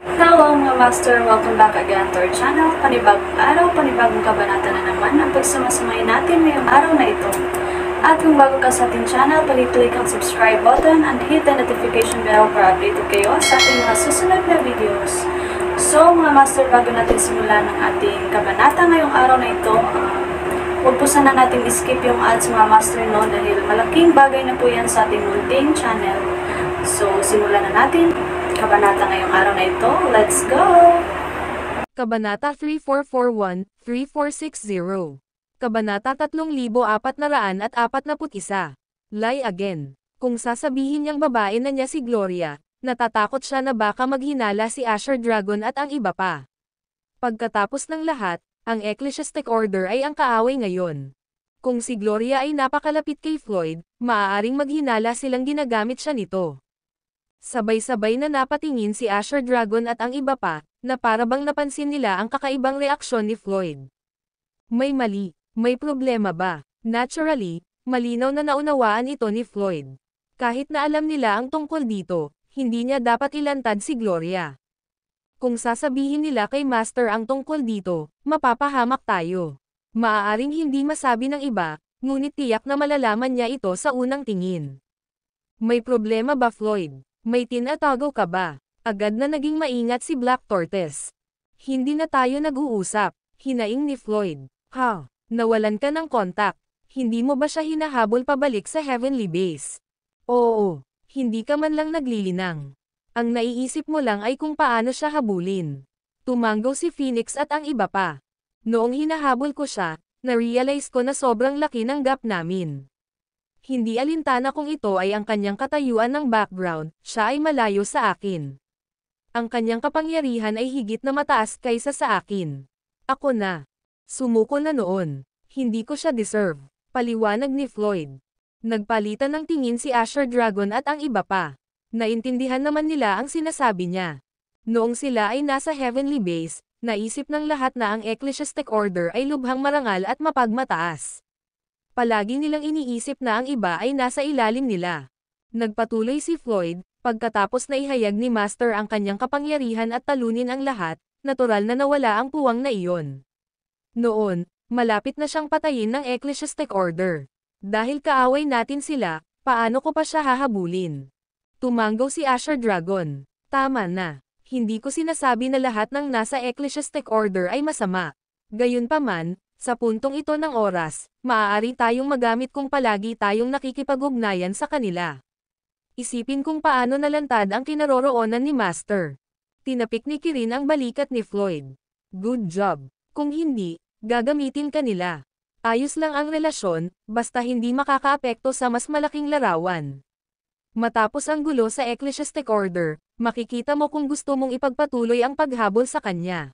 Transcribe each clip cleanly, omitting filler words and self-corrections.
Hello mga master! Welcome back again to our channel. Panibagong araw, panibagong kabanata na naman ang pagsumasamayin natin ngayong araw na ito. At kung bago ka sa ating channel, pag-click ang subscribe button and hit the notification bell para updated kayo sa ating mga susunod na videos. So mga master, bago natin simulan ang ating kabanata ngayong araw na ito, huwag po sana natin skip yung ads mga master, no, dahil malaking bagay na po yan sa ating munting channel. So simulan na natin kabanata ngayong araw na ito. Let's go! Kabanata 3441-3460. Kabanata 3441. Lie again. Kung sasabihin niyang babae na niya si Gloria, natatakot siya na baka maghinala si Asher Dragon at ang iba pa. Pagkatapos ng lahat, ang Ecclesiastic Order ay ang kaaway ngayon. Kung si Gloria ay napakalapit kay Floyd, maaaring maghinala silang ginagamit siya nito. Sabay-sabay na napatingin si Asher Dragon at ang iba pa, na parabang napansin nila ang kakaibang reaksyon ni Floyd. May mali, may problema ba? Naturally, malinaw na naunawaan ito ni Floyd. Kahit na alam nila ang tungkol dito, hindi niya dapat ilantad si Gloria. Kung sasabihin nila kay Master ang tungkol dito, mapapahamak tayo. Maaaring hindi masabi ng iba, ngunit tiyak na malalaman niya ito sa unang tingin. May problema ba Floyd? May tinatago ka ba? Agad na naging maingat si Black Tortoise. Hindi na tayo nag-uusap, hinaing ni Floyd. Ha? Nawalan ka ng kontak. Hindi mo ba siya hinahabol pabalik sa Heavenly Base? Oo, hindi ka man lang naglilinang. Ang naiisip mo lang ay kung paano siya habulin. Tumanggo si Phoenix at ang iba pa. Noong hinahabol ko siya, na-realize ko na sobrang laki ng gap namin. Hindi alintana kung ito ay ang kanyang katayuan ng background, siya ay malayo sa akin. Ang kanyang kapangyarihan ay higit na mataas kaysa sa akin. Ako na. Sumuko na noon. Hindi ko siya deserve. Paliwanag ni Floyd. Nagpalitan ng tingin si Asher Dragon at ang iba pa. Naintindihan naman nila ang sinasabi niya. Noong sila ay nasa Heavenly Base, naisip ng lahat na ang Ecclesiastic Order ay lubhang marangal at mapagmataas. Palagi nilang iniisip na ang iba ay nasa ilalim nila. Nagpatuloy si Floyd, pagkatapos na ihayag ni Master ang kanyang kapangyarihan at talunin ang lahat, natural na nawala ang puwang na iyon. Noon, malapit na siyang patayin ng Ecclesiastic Order. Dahil kaaway natin sila, paano ko pa siya hahabulin? Tumanggaw si Asher Dragon. Tama na. Hindi ko sinasabi na lahat ng nasa Ecclesiastic Order ay masama. Gayunpaman, sa puntong ito ng oras, maaari tayong magamit kung palagi tayong nakikipag-ugnayan sa kanila. Isipin kung paano nalantad ang kinaroroonan ni Master. Tinapik ni Kirin ang balikat ni Floyd. Good job. Kung hindi, gagamitin ka nila. Ayos lang ang relasyon, basta hindi makakaapekto sa mas malaking larawan. Matapos ang gulo sa Ecclesiastic Order, makikita mo kung gusto mong ipagpatuloy ang paghabol sa kanya.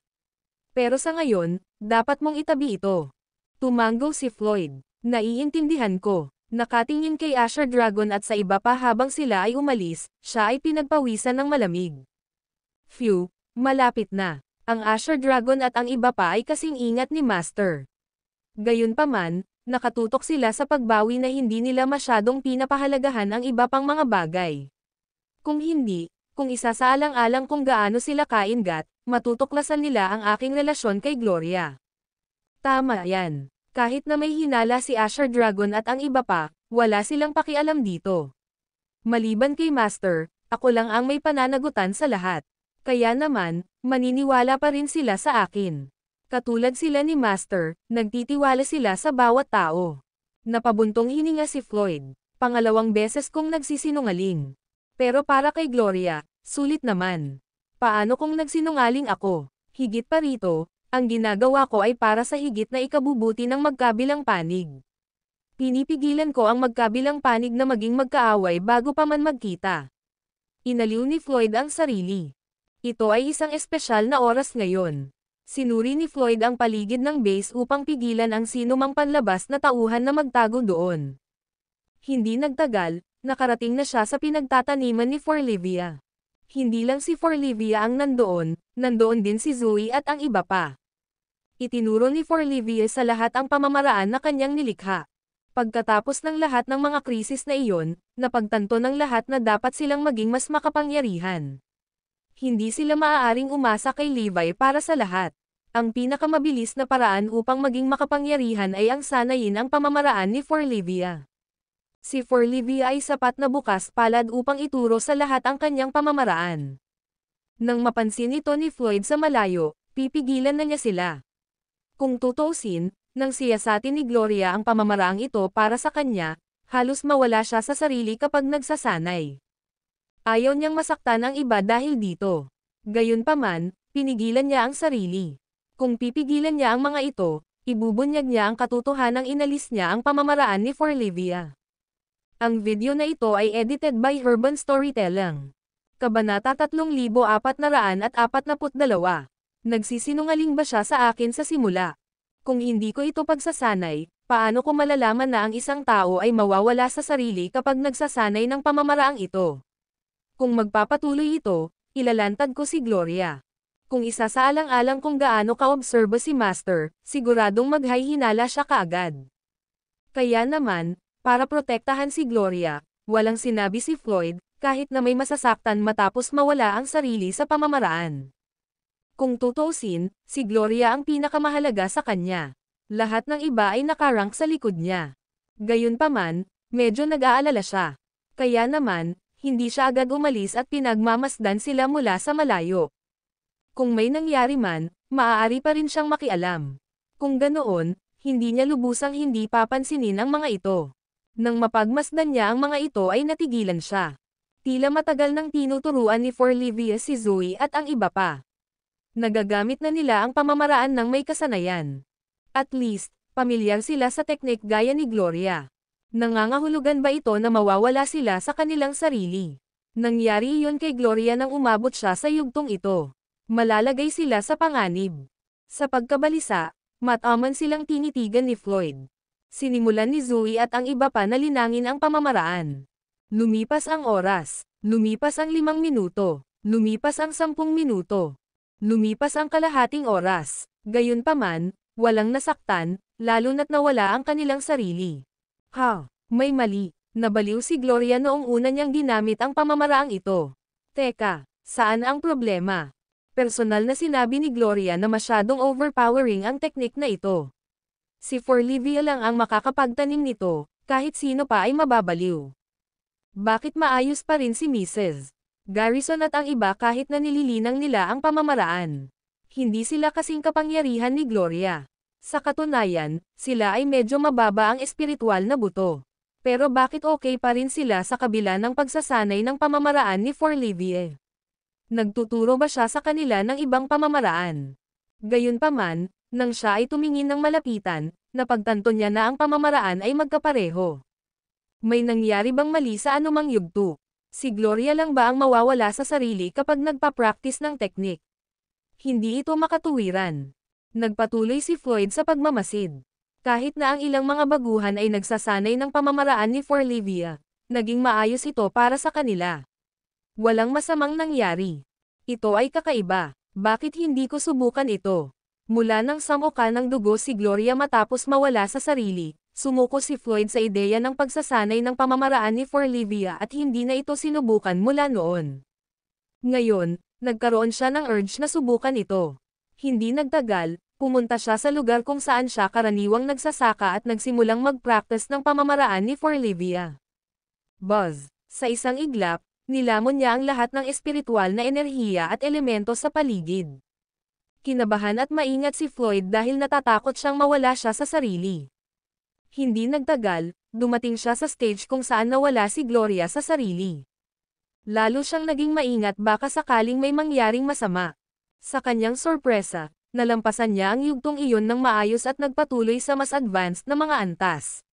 Pero sa ngayon, dapat mong itabi ito. Tumanggo si Floyd. Naiintindihan ko. Nakatingin kay Asher Dragon at sa iba pa habang sila ay umalis, siya ay pinagpawisan ng malamig. Phew, malapit na. Ang Asher Dragon at ang iba pa ay kasing ingat ni Master. Gayunpaman, nakatutok sila sa pagbawi na hindi nila masyadong pinapahalagahan ang iba pang mga bagay. Kung hindi, kung isasaalang-alang kung gaano sila kaingat, matutuklasan nila ang aking relasyon kay Gloria. Tama yan. Kahit na may hinala si Asher Dragon at ang iba pa, wala silang pakialam dito. Maliban kay Master, ako lang ang may pananagutan sa lahat. Kaya naman, maniniwala pa rin sila sa akin. Katulad sila ni Master, nagtitiwala sila sa bawat tao. Napabuntong hininga si Floyd. Pangalawang beses kong nagsisinungaling. Pero para kay Gloria, sulit naman. Paano kung nagsinungaling ako? Higit pa rito, ang ginagawa ko ay para sa higit na ikabubuti ng magkabilang panig. Pinipigilan ko ang magkabilang panig na maging magkaaway bago pa man magkita. Inaliw ni Floyd ang sarili. Ito ay isang espesyal na oras ngayon. Sinuri ni Floyd ang paligid ng base upang pigilan ang sinumang panlabas na tauhan na magtago doon. Hindi nagtagal, nakarating na siya sa pinagtataniman ni Forlivia. Hindi lang si Forlivia ang nandoon din si Zoe at ang iba pa. Itinuro ni Forlivia sa lahat ang pamamaraan na kanyang nilikha. Pagkatapos ng lahat ng mga krisis na iyon, napagtanto ng lahat na dapat silang maging mas makapangyarihan. Hindi sila maaaring umasa kay Levi para sa lahat. Ang pinakamabilis na paraan upang maging makapangyarihan ay ang sanayin ang pamamaraan ni Forlivia. Si Forlivia ay sapat na bukas palad upang ituro sa lahat ang kanyang pamamaraan. Nang mapansin ito ni Floyd sa malayo, pipigilan na niya sila. Kung tutuusin, nang siyasatin ni Gloria ang pamamaraang ito para sa kanya, halos mawala siya sa sarili kapag nagsasanay. Ayaw niyang masaktan ang iba dahil dito. Gayunpaman, pinigilan niya ang sarili. Kung pipigilan niya ang mga ito, ibubunyag niya ang katotohanang inalis niya ang pamamaraan ni Forlivia. Ang video na ito ay edited by Urban Storytelling. Kabanata 3442. Nagsisinungaling ba siya sa akin sa simula? Kung hindi ko ito pagsasanay, paano ko malalaman na ang isang tao ay mawawala sa sarili kapag nagsasanay ng pamamaraang ito? Kung magpapatuloy ito, ilalantad ko si Gloria. Kung isasaalang-alang kung gaano ka-obserba si Master, siguradong maghay-hinala siya kaagad. Kaya naman, para protektahan si Gloria, walang sinabi si Floyd, kahit na may masasaktan matapos mawala ang sarili sa pamamaraan. Kung tutuusin, si Gloria ang pinakamahalaga sa kanya. Lahat ng iba ay nakarank sa likod niya. Gayunpaman, medyo nag-aalala siya. Kaya naman, hindi siya agad umalis at pinagmamasdan sila mula sa malayo. Kung may nangyari man, maaari pa rin siyang makialam. Kung ganoon, hindi niya lubusang hindi papansinin ang mga ito. Nang mapagmasdan niya ang mga ito ay natigilan siya. Tila matagal nang tinuturuan ni Forlivia si Zoe at ang iba pa. Nagagamit na nila ang pamamaraan ng may kasanayan. At least, pamilyar sila sa teknik gaya ni Gloria. Nangangahulugan ba ito na mawawala sila sa kanilang sarili? Nangyari iyon kay Gloria nang umabot siya sa yugtong ito. Malalagay sila sa panganib. Sa pagkabalisa, mataman silang tinitigan ni Floyd. Sinimulan ni Zoe at ang iba pa na linangin ang pamamaraan. Lumipas ang oras. Lumipas ang 5 minuto. Lumipas ang 10 minuto. Lumipas ang kalahating oras. Gayunpaman, walang nasaktan, lalo na't nawala ang kanilang sarili. May mali. Nabaliw si Gloria noong una niyang ginamit ang pamamaraang ito. Teka, saan ang problema? Personal na sinabi ni Gloria na masyadong overpowering ang teknik na ito. Si Forlivia lang ang makakapagtanim nito, kahit sino pa ay mababaliw. Bakit maayos pa rin si Mrs. Garrison at ang iba kahit na nililinang nila ang pamamaraan? Hindi sila kasing kapangyarihan ni Gloria. Sa katunayan, sila ay medyo mababa ang espiritual na buto. Pero bakit okay pa rin sila sa kabila ng pagsasanay ng pamamaraan ni Forlivia? Nagtuturo ba siya sa kanila ng ibang pamamaraan? Gayunpaman, nang siya ay tumingin ng malapitan, napagtanto niya na ang pamamaraan ay magkapareho. May nangyari bang mali sa anumang yugto? Si Gloria lang ba ang mawawala sa sarili kapag nagpa-practice ng teknik? Hindi ito makatuwiran. Nagpatuloy si Floyd sa pagmamasid. Kahit na ang ilang mga baguhan ay nagsasanay ng pamamaraan ni Forlivia, naging maayos ito para sa kanila. Walang masamang nangyari. Ito ay kakaiba. Bakit hindi ko subukan ito? Mula nang samuka ng dugo si Gloria matapos mawala sa sarili, sumuko si Floyd sa ideya ng pagsasanay ng pamamaraan ni Forlivia at hindi na ito sinubukan mula noon. Ngayon, nagkaroon siya ng urge na subukan ito. Hindi nagtagal, pumunta siya sa lugar kung saan siya karaniwang nagsasaka at nagsimulang mag-practice ng pamamaraan ni Forlivia. Buzz. Sa isang iglap, nilamon niya ang lahat ng espiritual na enerhiya at elemento sa paligid. Kinabahan at maingat si Floyd dahil natatakot siyang mawala siya sa sarili. Hindi nagtagal, dumating siya sa stage kung saan nawala si Gloria sa sarili. Lalo siyang naging maingat baka sakaling may mangyaring masama. Sa kanyang sorpresa, nalampasan niya ang yugtong iyon ng maayos at nagpatuloy sa mas advanced na mga antas.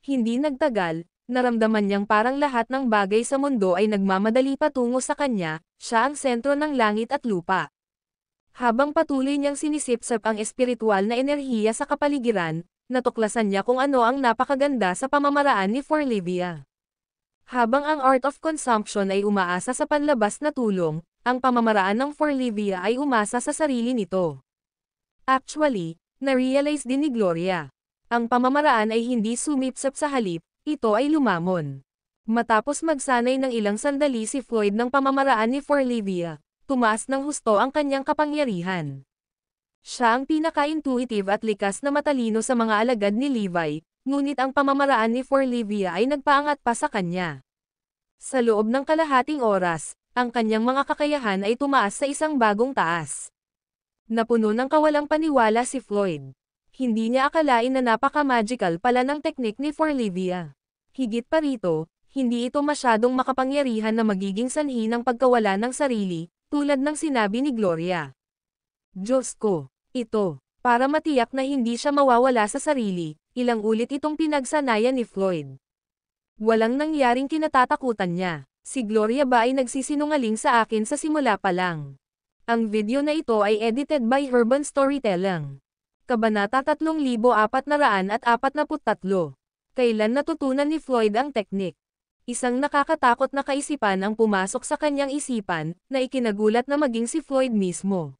Hindi nagtagal, naramdaman niyang parang lahat ng bagay sa mundo ay nagmamadali patungo sa kanya, siya ang sentro ng langit at lupa. Habang patuloy niyang sinisipsip ang espiritual na enerhiya sa kapaligiran, natuklasan niya kung ano ang napakaganda sa pamamaraan ni Forlivia. Habang ang art of consumption ay umaasa sa panlabas na tulong, ang pamamaraan ng Forlivia ay umasa sa sarili nito. Actually, na-realize din ni Gloria. Ang pamamaraan ay hindi sumipsap sa halip, ito ay lumamon. Matapos magsanay ng ilang sandali si Floyd ng pamamaraan ni Forlivia, tumaas ng husto ang kanyang kapangyarihan. Siya ang pinaka-intuitive at likas na matalino sa mga alagad ni Levi, ngunit ang pamamaraan ni Forlivia ay nagpaangat pa sa kanya. Sa loob ng kalahating oras, ang kanyang mga kakayahan ay tumaas sa isang bagong taas. Napuno ng kawalang paniwala si Floyd. Hindi niya akalain na napaka-magical pala ng teknik ni Forlivia. Higit pa rito, hindi ito masyadong makapangyarihan na magiging sanhi ng pagkawala ng sarili, tulad ng sinabi ni Gloria. Diyos ko, ito, para matiyak na hindi siya mawawala sa sarili, ilang ulit itong pinagsanayan ni Floyd. Walang nangyaring kinatatakutan niya. Si Gloria ba ay nagsisinungaling sa akin sa simula pa lang? Ang video na ito ay edited by Urban Storytelling. Kabanata 3443. Kailan natutunan ni Floyd ang teknik? Isang nakakatakot na kaisipan ang pumasok sa kanyang isipan, na ikinagulat na maging si Floyd mismo.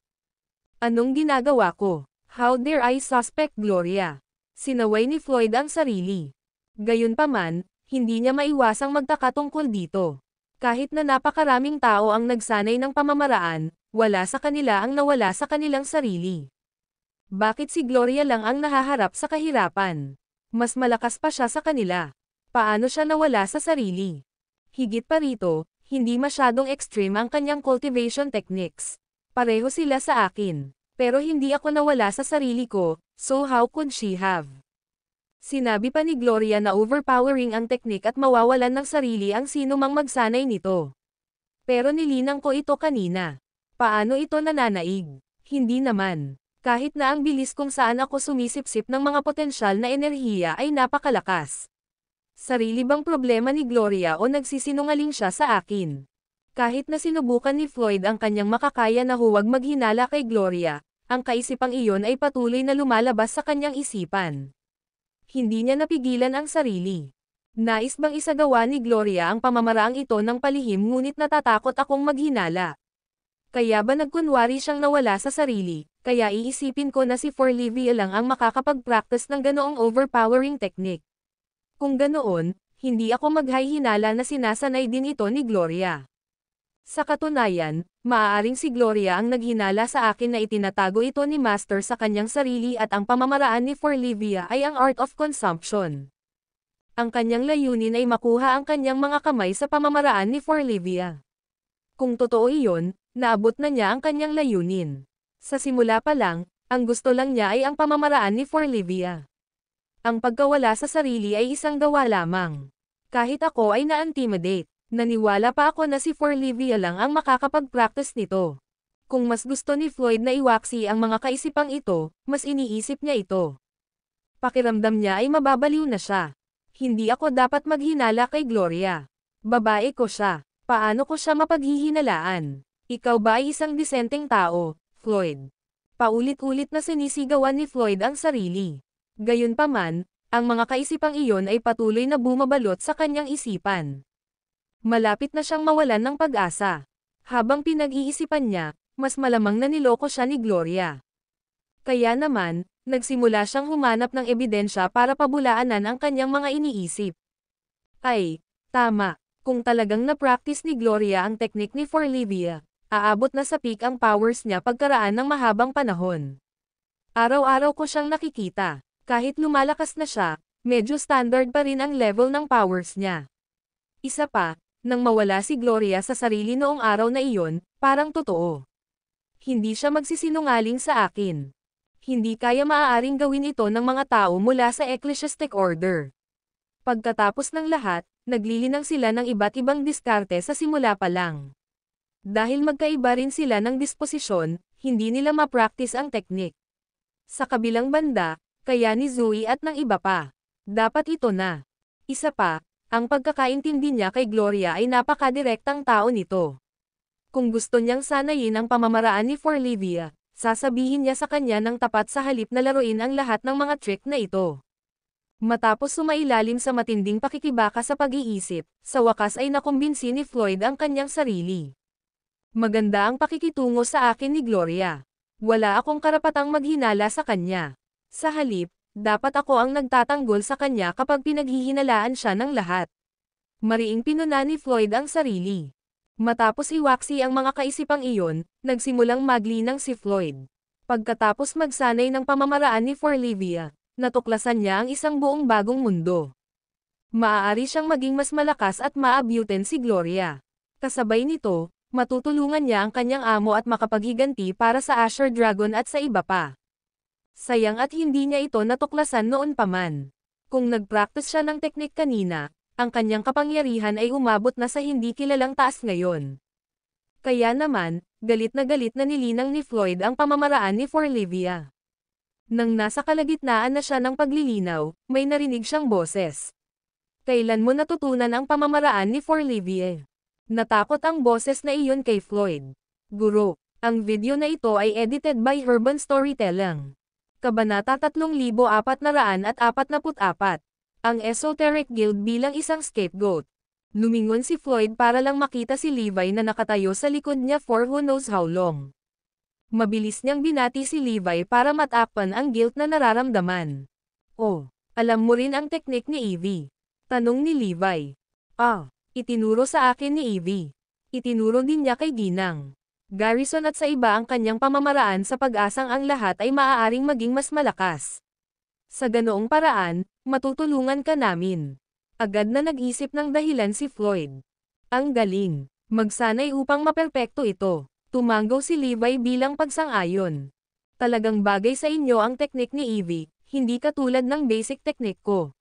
Anong ginagawa ko? How dare I suspect Gloria? Sinaway ni Floyd ang sarili. Gayunpaman, hindi niya maiwasang magtaka tungkol dito. Kahit na napakaraming tao ang nagsanay ng pamamaraan, wala sa kanila ang nawala sa kanilang sarili. Bakit si Gloria lang ang nahaharap sa kahirapan? Mas malakas pa siya sa kanila. Paano siya nawala sa sarili? Higit pa rito, hindi masyadong extreme ang kanyang cultivation techniques. Pareho sila sa akin. Pero hindi ako nawala sa sarili ko, so how could she have? Sinabi pa ni Gloria na overpowering ang teknik at mawawalan ng sarili ang sino mang magsanay nito. Pero nilinang ko ito kanina. Paano ito nananaig? Hindi naman. Kahit na ang bilis kung saan ako sumisipsip ng mga potensyal na enerhiya ay napakalakas. Sarili bang problema ni Gloria o nagsisinungaling siya sa akin? Kahit na sinubukan ni Floyd ang kanyang makakaya na huwag maghinala kay Gloria, ang kaisipang iyon ay patuloy na lumalabas sa kanyang isipan. Hindi niya napigilan ang sarili. Nais bang isagawa ni Gloria ang pamamaraang ito ng palihim ngunit natatakot akong maghinala? Kaya ba nagkunwari siyang nawala sa sarili, kaya iisipin ko na si Forlivia lang ang makakapag-practice ng ganoong overpowering technique? Kung ganoon, hindi ako maghahinala na sinasanay din ito ni Gloria. Sa katunayan, maaaring si Gloria ang naghinala sa akin na itinatago ito ni Master sa kanyang sarili at ang pamamaraan ni Forlivia ay ang art of consumption. Ang kanyang layunin ay makuha ang kanyang mga kamay sa pamamaraan ni Forlivia. Kung totoo iyon, naabot na niya ang kanyang layunin. Sa simula pa lang, ang gusto lang niya ay ang pamamaraan ni Forlivia. Ang pagkawala sa sarili ay isang gawa lamang. Kahit ako ay na-intimidate, naniwala pa ako na si Forlivia lang ang makakapag-practice nito. Kung mas gusto ni Floyd na iwaksi ang mga kaisipang ito, mas iniisip niya ito. Pakiramdam niya ay mababaliw na siya. Hindi ako dapat maghinala kay Gloria. Babae ko siya. Paano ko siya mapaghihinalaan? Ikaw ba ay isang disenteng tao, Floyd? Paulit-ulit na sinisigawan ni Floyd ang sarili. Gayunpaman, ang mga kaisipang iyon ay patuloy na bumabalot sa kanyang isipan. Malapit na siyang mawalan ng pag-asa. Habang pinag-iisipan niya, mas malamang na niloko siya ni Gloria. Kaya naman, nagsimula siyang humanap ng ebidensya para pabulaanan ang kanyang mga iniisip. Ay, tama. Kung talagang na-practice ni Gloria ang teknik ni Forlivia, aabot na sa peak ang powers niya pagkaraan ng mahabang panahon. Araw-araw ko siyang nakikita. Kahit lumalakas na siya, medyo standard pa rin ang level ng powers niya. Isa pa, nang mawala si Gloria sa sarili noong araw na iyon, parang totoo. Hindi siya magsisinungaling sa akin. Hindi kaya maaaring gawin ito ng mga tao mula sa ecclesiastic order. Pagkatapos ng lahat, naglilinang sila ng iba't ibang diskarte sa simula pa lang. Dahil magkaiba rin sila ng disposisyon, hindi nila ma-practice ang teknik. Sa kabilang banda, kaya ni Zoe at ng iba pa. Dapat ito na. Isa pa, ang pagkakaintindi niya kay Gloria ay napakadirektang tao nito. Kung gusto niyang sanayin ang pamamaraan ni Forlivia, sasabihin niya sa kanya ng tapat sa halip na laruin ang lahat ng mga trick na ito. Matapos sumailalim sa matinding pakikibaka sa pag-iisip, sa wakas ay nakumbinsi ni Floyd ang kanyang sarili. Maganda ang pakikitungo sa akin ni Gloria. Wala akong karapatang maghinala sa kanya. Sa halip, Dapat ako ang nagtatanggol sa kanya kapag pinaghihinalaan siya ng lahat. Mariing pinuna ni Floyd ang sarili. Matapos iwaksi ang mga kaisipang iyon, nagsimulang maglinang si Floyd. Pagkatapos magsanay ng pamamaraan ni Forlivia, natuklasan niya ang isang buong bagong mundo. Maaari siyang maging mas malakas at maabutin si Gloria. Kasabay nito, matutulungan niya ang kanyang amo at makapaghiganti para sa Asher Dragon at sa iba pa. Sayang at hindi niya ito natuklasan noon pa man. Kung nag-practice siya ng teknik kanina, ang kanyang kapangyarihan ay umabot na sa hindi kilalang taas ngayon. Kaya naman, galit na nilinang ni Floyd ang pamamaraan ni Forlivia. Nang nasa kalagitnaan na siya ng paglilinaw, may narinig siyang boses. Kailan mo natutunan ang pamamaraan ni Forlivia? Natakot ang boses na iyon kay Floyd. Guro, ang video na ito ay edited by Urban Storytelling. Kabanata 3444. Ang Esoteric Guild bilang isang scapegoat. Lumingon si Floyd para lang makita si Levi na nakatayo sa likod niya for who knows how long. Mabilis niyang binati si Levi para matakpan ang guilt na nararamdaman. Oh, alam mo rin ang teknik ni Evie? Tanong ni Levi. Itinuro sa akin ni Evie. Itinuro din niya kay Ginang. Garrison at sa iba ang kanyang pamamaraan sa pag-asang ang lahat ay maaaring maging mas malakas. Sa ganoong paraan, matutulungan ka namin. Agad na nag-isip ng dahilan si Floyd. Ang galing. Magsanay upang maperpekto ito. Tumanggaw si Levi bilang pagsang-ayon. Talagang bagay sa inyo ang teknik ni Evie, hindi katulad ng basic teknik ko.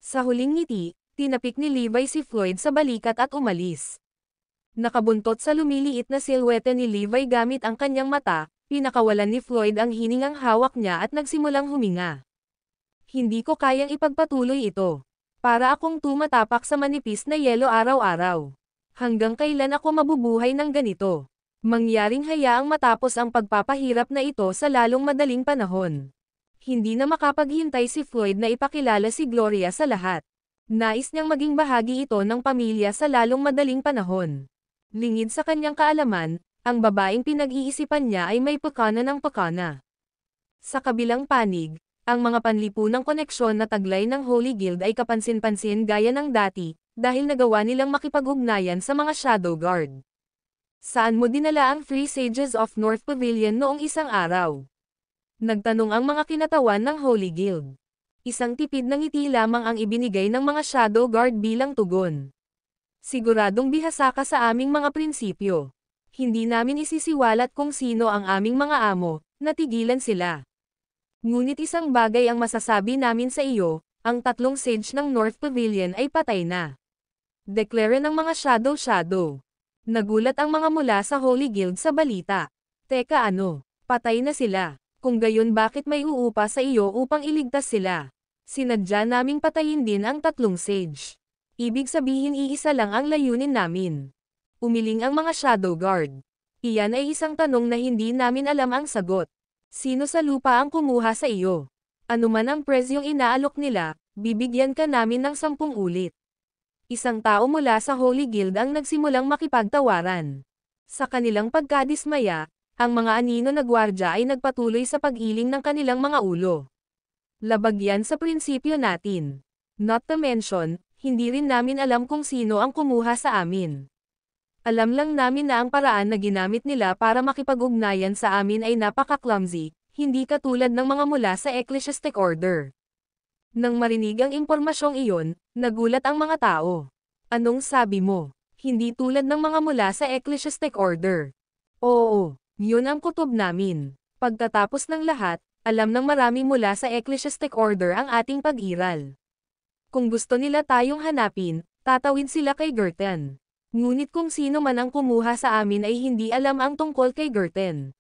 Sa huling ngiti, tinapik ni Levi si Floyd sa balikat at umalis. Nakabuntot sa lumiliit na silhouette ni Levi gamit ang kanyang mata, pinakawalan ni Floyd ang hiningang hawak niya at nagsimulang huminga. Hindi ko kayang ipagpatuloy ito. Para akong tumatapak sa manipis na yelo araw-araw. Hanggang kailan ako mabubuhay ng ganito? Mangyaring hayaang matapos ang pagpapahirap na ito sa lalong madaling panahon. Hindi na makapaghintay si Floyd na ipakilala si Gloria sa lahat. Nais niyang maging bahagi ito ng pamilya sa lalong madaling panahon. Lingid sa kanyang kaalaman, ang babaeng pinag-iisipan niya ay may pakana ng pakana. Sa kabilang panig, ang mga panlipunang koneksyon na taglay ng Holy Guild ay kapansin-pansin gaya ng dati, dahil nagawa nilang makipag-ugnayan sa mga Shadow Guard. Saan mo dinala ang 3 Sages of North Pavilion noong isang araw? Nagtanong ang mga kinatawan ng Holy Guild. Isang tipid ng ngiti lamang ang ibinigay ng mga Shadow Guard bilang tugon. Siguradong bihasa ka sa aming mga prinsipyo. Hindi namin isisiwalat kung sino ang aming mga amo, natigilan sila. Ngunit isang bagay ang masasabi namin sa iyo, ang 3 sage ng North Pavilion ay patay na. Deklara ng mga Shadow. Nagulat ang mga mula sa Holy Guild sa balita. Teka ano, patay na sila. Kung gayon bakit may uupa sa iyo upang iligtas sila? Sinadya naming patayin din ang 3 sage. Ibig sabihin iisa lang ang layunin namin. Umiling ang mga Shadow Guard. Iyan ay isang tanong na hindi namin alam ang sagot. Sino sa lupa ang kumuha sa iyo? Ano man ang presyong inaalok nila, bibigyan ka namin ng 10 ulit. Isang tao mula sa Holy Guild ang nagsimulang makipagtawaran. Sa kanilang pagkadismaya, ang mga anino na gwardya ay nagpatuloy sa pag-iling ng kanilang mga ulo. Labag yan sa prinsipyo natin. Not to mention, hindi rin namin alam kung sino ang kumuha sa amin. Alam lang namin na ang paraan na ginamit nila para makipag-ugnayan sa amin ay napaka-clumsy, hindi katulad ng mga mula sa Ecclesiastic Order. Nang marinig ang impormasyong iyon, nagulat ang mga tao. Anong sabi mo? Hindi tulad ng mga mula sa Ecclesiastic Order. Oo, yun ang kutob namin. Pagkatapos ng lahat, alam ng marami mula sa Ecclesiastic Order ang ating pag-iral. Kung gusto nila tayong hanapin, tatawid sila kay Gerten. Ngunit kung sino man ang kumuha sa amin ay hindi alam ang tungkol kay Gerten.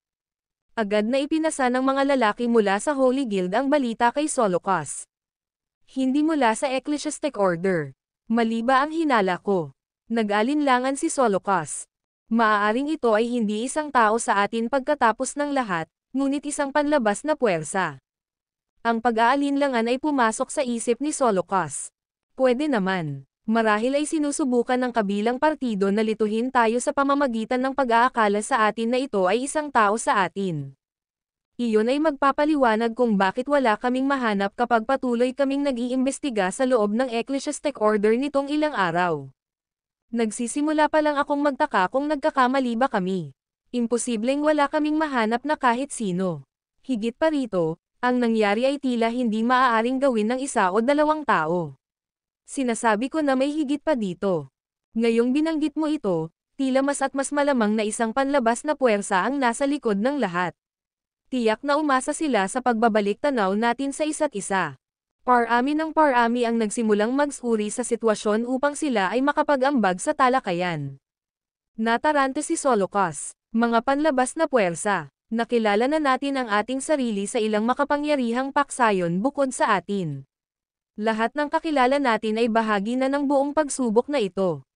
Agad na ipinasa ng mga lalaki mula sa Holy Guild ang balita kay Solocas. Hindi mula sa Ecclesiastic Order. Mali ba ang hinala ko? Nag-alinlangan si Solocas. Maaaring ito ay hindi isang tao sa atin pagkatapos ng lahat, ngunit isang panlabas na puwersa. Ang pag-aalinlangan ay pumasok sa isip ni Solocas. Pwede naman. Marahil ay sinusubukan ng kabilang partido na lituhin tayo sa pamamagitan ng pag-aakala sa atin na ito ay isang tao sa atin. Iyon ay magpapaliwanag kung bakit wala kaming mahanap kapag patuloy kaming nag-iimbestiga sa loob ng Ecclesiastic Order nitong ilang araw. Nagsisimula pa lang akong magtaka kung nagkakamali ba kami. Imposibleng wala kaming mahanap na kahit sino. Higit pa rito, ang nangyari ay tila hindi maaaring gawin ng isa o dalawang tao. Sinasabi ko na may higit pa dito. Ngayong binanggit mo ito, tila mas at mas malamang na isang panlabas na puwersa ang nasa likod ng lahat. Tiyak na umasa sila sa pagbabalik tanaw natin sa isa't isa. Parami ng parami ang nagsimulang magsuri sa sitwasyon upang sila ay makapag-ambag sa talakayan. Natarante si Solocas. Mga panlabas na puwersa. Nakilala na natin ang ating sarili sa ilang makapangyarihang paksayon bukod sa atin. Lahat ng kakilala natin ay bahagi na ng buong pagsubok na ito.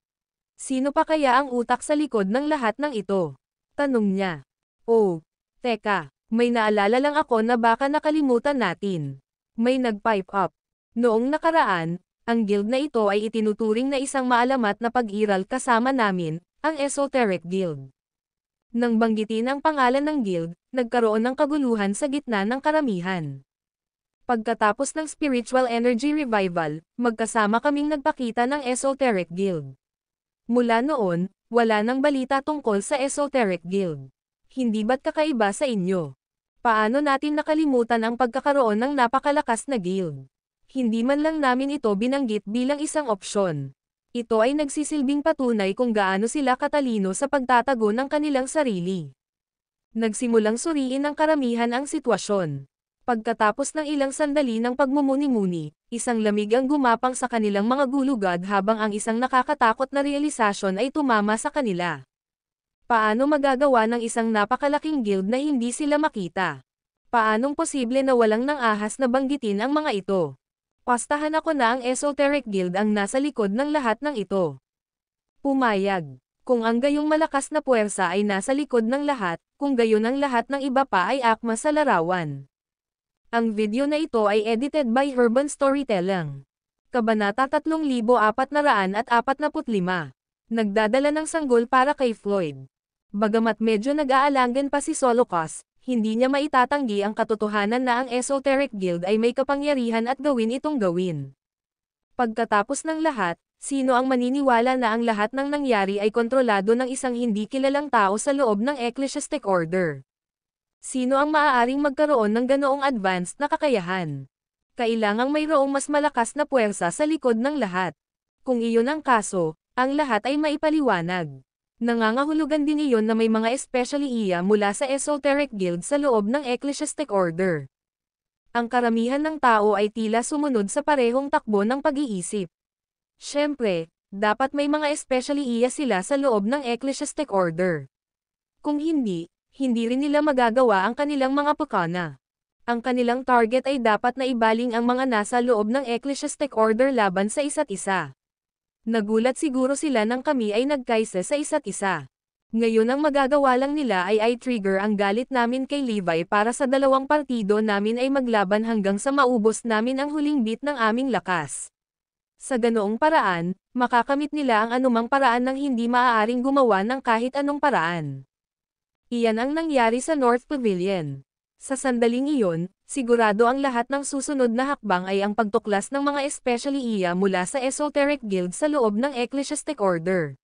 Sino pa kaya ang utak sa likod ng lahat ng ito? Tanong niya. Oh, teka, may naalala lang ako na baka nakalimutan natin. May nag-pipe up. Noong nakaraan, ang guild na ito ay itinuturing na isang maalamat na pag-iral kasama namin, ang Esoteric Guild. Nang banggitin ang pangalan ng guild, nagkaroon ng kaguluhan sa gitna ng karamihan. Pagkatapos ng Spiritual Energy Revival, magkasama kaming nagpakita ng Esoteric Guild. Mula noon, wala nang balita tungkol sa Esoteric Guild. Hindi ba't kakaiba sa inyo? Paano natin nakalimutan ang pagkakaroon ng napakalakas na guild? Hindi man lang namin ito binanggit bilang isang opsyon. Ito ay nagsisilbing patunay kung gaano sila katalino sa pagtatago ng kanilang sarili. Nagsimulang suriin ng karamihan ang sitwasyon. Pagkatapos ng ilang sandali ng pagmumuni-muni, isang lamig ang gumapang sa kanilang mga gulugad habang ang isang nakakatakot na realisasyon ay tumama sa kanila. Paano magagawa ng isang napakalaking guild na hindi sila makita? Paanong posible na walang nang ahas na banggitin ang mga ito? Pastahan ako na ang Esoteric Guild ang nasa likod ng lahat ng ito. Pumayag. Kung ang gayong malakas na puwersa ay nasa likod ng lahat, kung gayon ang lahat ng iba pa ay akma sa larawan. Ang video na ito ay edited by Urban Storytelling. Kabanata 3445. Nagdadala ng sanggol para kay Floyd. Bagamat medyo nag-aalangan pa si Solocas, hindi niya maitatanggi ang katotohanan na ang Esoteric Guild ay may kapangyarihan at gawin itong gawin. Pagkatapos ng lahat, sino ang maniniwala na ang lahat ng nangyari ay kontrolado ng isang hindi kilalang tao sa loob ng Ecclesiastic Order? Sino ang maaaring magkaroon ng ganoong advanced na kakayahan? Kailangang mayroong mas malakas na puwersa sa likod ng lahat. Kung iyon ang kaso, ang lahat ay maipaliwanag. Nangangahulugan din iyon na may mga especially iya mula sa Esoteric Guild sa loob ng Ecclesiastic Order. Ang karamihan ng tao ay tila sumunod sa parehong takbo ng pag-iisip. Siyempre, dapat may mga especially iya sila sa loob ng Ecclesiastic Order. Kung hindi, hindi rin nila magagawa ang kanilang mga pukana. Ang kanilang target ay dapat na ibaling ang mga nasa loob ng Ecclesiastic Order laban sa isa't isa. Nagulat siguro sila nang kami ay nagkaisa sa isa't isa. Ngayon ang magagawa lang nila ay i-trigger ang galit namin kay Levi para sa dalawang partido namin ay maglaban hanggang sa maubos namin ang huling bit ng aming lakas. Sa ganoong paraan, makakamit nila ang anumang paraan ng hindi maaaring gumawa ng kahit anong paraan. Iyan ang nangyari sa North Pavilion. Sa sandaling iyon, sigurado ang lahat ng susunod na hakbang ay ang pagtuklas ng mga especially iya mula sa Esoteric Guild sa loob ng Ecclesiastic Order.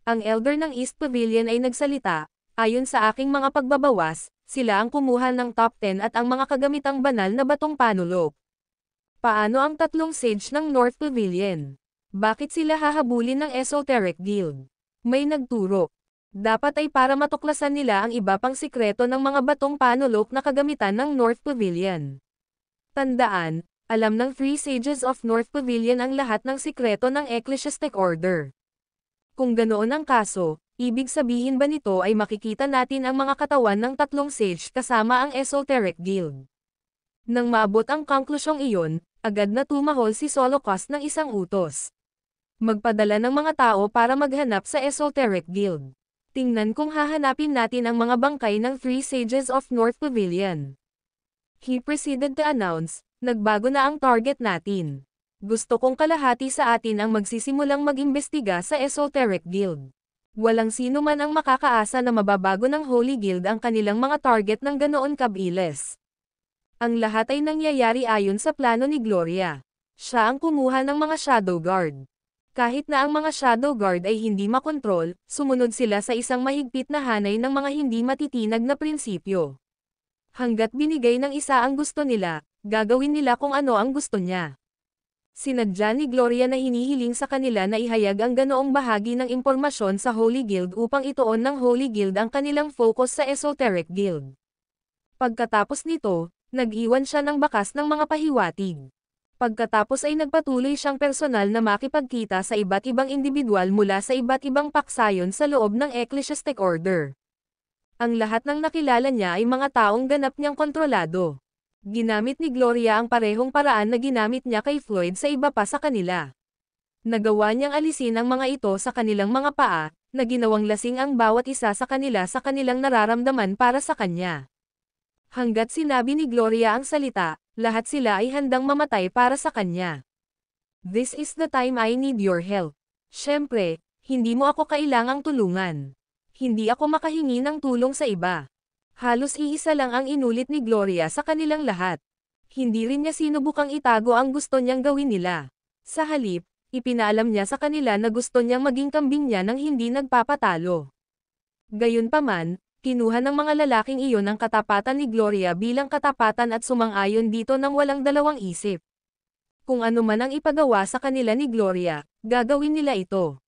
Ang elder ng East Pavilion ay nagsalita, ayon sa aking mga pagbabawas, sila ang kumuha ng top 10 at ang mga kagamitang banal na batong panulok. Paano ang tatlong sage ng North Pavilion? Bakit sila hahabulin ng Esoteric Guild? May nagturo. Dapat ay para matuklasan nila ang iba pang sikreto ng mga batong panulok na kagamitan ng North Pavilion. Tandaan, alam ng 3 Sages of North Pavilion ang lahat ng sikreto ng Ecclesiastic Order. Kung ganoon ang kaso, ibig sabihin ba nito ay makikita natin ang mga katawan ng tatlong sage kasama ang Esoteric Guild? Nang maabot ang konklusyong iyon, agad na tumahol si Solocas ng isang utos. Magpadala ng mga tao para maghanap sa Esoteric Guild. Tingnan kung hahanapin natin ang mga bangkay ng 3 Sages of North Pavilion. He proceeded to announce, nagbago na ang target natin. Gusto kong kalahati sa atin ang magsisimulang mag-imbestiga sa Esoteric Guild. Walang sino man ang makakaasa na mababago ng Holy Guild ang kanilang mga target ng ganoon kabilis. Ang lahat ay nangyayari ayon sa plano ni Gloria. Siya ang kumuha ng mga Shadow Guard. Kahit na ang mga Shadow Guard ay hindi makontrol, sumunod sila sa isang mahigpit na hanay ng mga hindi matitinag na prinsipyo. Hanggat binigay ng isa ang gusto nila, gagawin nila kung ano ang gusto niya. Sinadya ni Gloria na hinihiling sa kanila na ihayag ang ganoong bahagi ng impormasyon sa Holy Guild upang ituon ng Holy Guild ang kanilang focus sa Esoteric Guild. Pagkatapos nito, nag-iwan siya ng bakas ng mga pahiwatig. Pagkatapos ay nagpatuloy siyang personal na makipagkita sa iba't ibang individual mula sa iba't ibang paksayon sa loob ng Ecclesiastic Order. Ang lahat ng nakilala niya ay mga taong ganap niyang kontrolado. Ginamit ni Gloria ang parehong paraan na ginamit niya kay Floyd sa iba pa sa kanila. Nagawa niyang alisin ang mga ito sa kanilang mga paa, na ginawang lasing ang bawat isa sa kanila sa kanilang nararamdaman para sa kanya. Hanggat sinabi ni Gloria ang salita, lahat sila ay handang mamatay para sa kanya. This is the time I need your help. Siyempre, hindi mo ako kailangang tulungan. Hindi ako makahingi ng tulong sa iba. Halos iisa lang ang inulit ni Gloria sa kanilang lahat. Hindi rin niya sinubukang itago ang gusto niyang gawin nila. Sa halip, ipinaalam niya sa kanila na gusto niyang maging kambing niya nang hindi nagpapatalo. Gayunpaman, kinuha ng mga lalaking iyon ang katapatan ni Gloria bilang katapatan at sumang-ayon dito ng walang dalawang isip. Kung ano man ang ipagawa sa kanila ni Gloria, gagawin nila ito.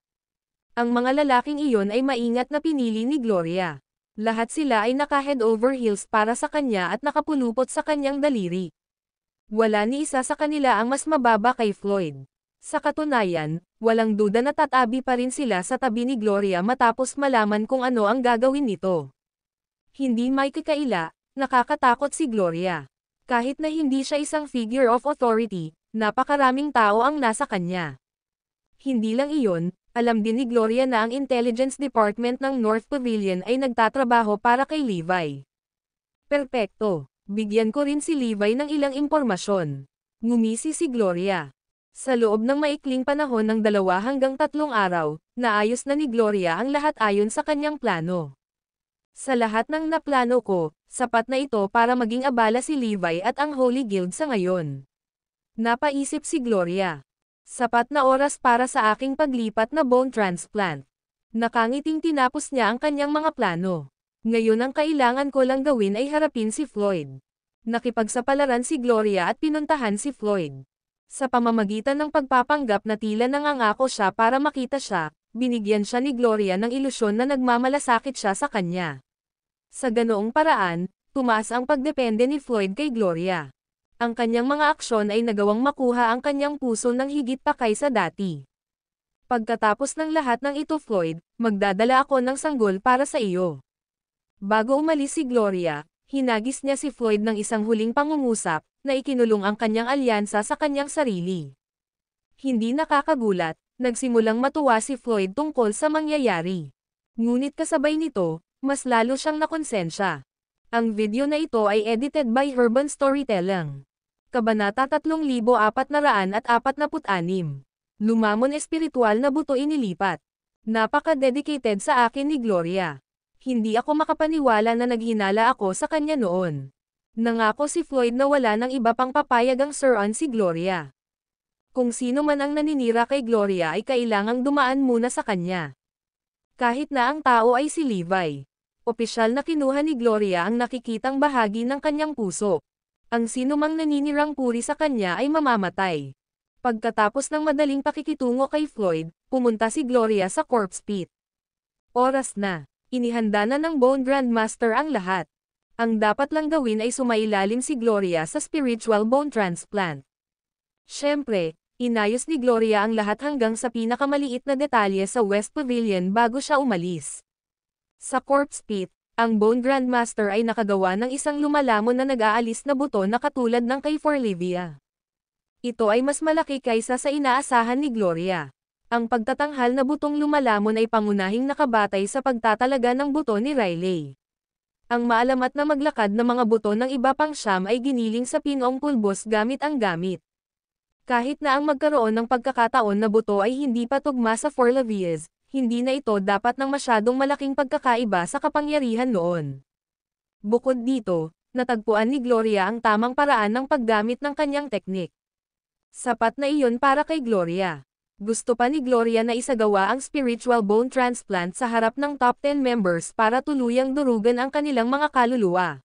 Ang mga lalaking iyon ay maingat na pinili ni Gloria. Lahat sila ay naka-head over heels para sa kanya at nakapulupot sa kanyang daliri. Wala ni isa sa kanila ang mas mababa kay Floyd. Sa katunayan, walang duda na tatabi pa rin sila sa tabi ni Gloria matapos malaman kung ano ang gagawin nito. Hindi may kakaila, nakakatakot si Gloria. Kahit na hindi siya isang figure of authority, napakaraming tao ang nasa kanya. Hindi lang iyon, alam din ni Gloria na ang Intelligence Department ng North Pavilion ay nagtatrabaho para kay Levi. Perpekto, bigyan ko rin si Levi ng ilang impormasyon. Ngumisi si Gloria. Sa loob ng maikling panahon ng 2 hanggang 3 araw, naayos na ni Gloria ang lahat ayon sa kanyang plano. Sa lahat ng naplano ko, sapat na ito para maging abala si Levi at ang Holy Guild sa ngayon. Napaisip si Gloria. Sapat na oras para sa aking paglipat na bone transplant. Nakangiting tinapos niya ang kanyang mga plano. Ngayon ang kailangan ko lang gawin ay harapin si Floyd. Nakipagsapalaran si Gloria at pinuntahan si Floyd. Sa pamamagitan ng pagpapanggap na tila nangangako siya para makita siya, binigyan siya ni Gloria ng ilusyon na nagmamalasakit siya sa kanya. Sa ganoong paraan, tumaas ang pagdepende ni Floyd kay Gloria. Ang kanyang mga aksyon ay nagawang makuha ang kanyang puso ng higit pa kaysa dati. Pagkatapos ng lahat ng ito Floyd, magdadala ako ng sanggol para sa iyo. Bago umalis si Gloria, hinagis niya si Floyd ng isang huling pangungusap, na ikinulong ang kanyang alyansa sa kanyang sarili. Hindi nakakagulat, nagsimulang matuwa si Floyd tungkol sa mangyayari. Ngunit kasabay nito, mas lalo siyang nakonsensya. Ang video na ito ay edited by Urban Storytelling. Kabanata 3446. Lumamon espiritual na buto inilipat. Napaka-dedicated sa akin ni Gloria. Hindi ako makapaniwala na naghinala ako sa kanya noon. Nangako si Floyd na wala nang iba pang papayag ang Sir-on si Gloria. Kung sino man ang naninira kay Gloria ay kailangang dumaan muna sa kanya. Kahit na ang tao ay si Levi. Opisyal na kinuha ni Gloria ang nakikitang bahagi ng kanyang puso. Ang sinumang naninirang puri sa kanya ay mamamatay. Pagkatapos ng madaling pakikitungo kay Floyd, pumunta si Gloria sa corpse pit. Oras na. Inihanda na ng Bone Grandmaster ang lahat. Ang dapat lang gawin ay sumailalim si Gloria sa spiritual bone transplant. Siyempre, inayos ni Gloria ang lahat hanggang sa pinakamaliit na detalye sa West Pavilion bago siya umalis. Sa corpse pit, ang Bone Grandmaster ay nakagawa ng isang lumalamon na nag-aalis na buto na katulad ng kay Forlivia. Ito ay mas malaki kaysa sa inaasahan ni Gloria. Ang pagtatanghal na butong lumalamon ay pangunahing nakabatay sa pagtatalaga ng buto ni Riley. Ang maalamat na maglakad na mga buto ng iba pang siyam ay giniling sa pinong pulbos gamit ang gamit. Kahit na ang magkaroon ng pagkakataon na buto ay hindi pa tugma sa Forlivia's, hindi na ito dapat ng masyadong malaking pagkakaiba sa kapangyarihan noon. Bukod dito, natagpuan ni Gloria ang tamang paraan ng paggamit ng kanyang teknik. Sapat na iyon para kay Gloria. Gusto pa ni Gloria na isagawa ang spiritual bone transplant sa harap ng top 10 members para tuluyang durugan ang kanilang mga kaluluwa.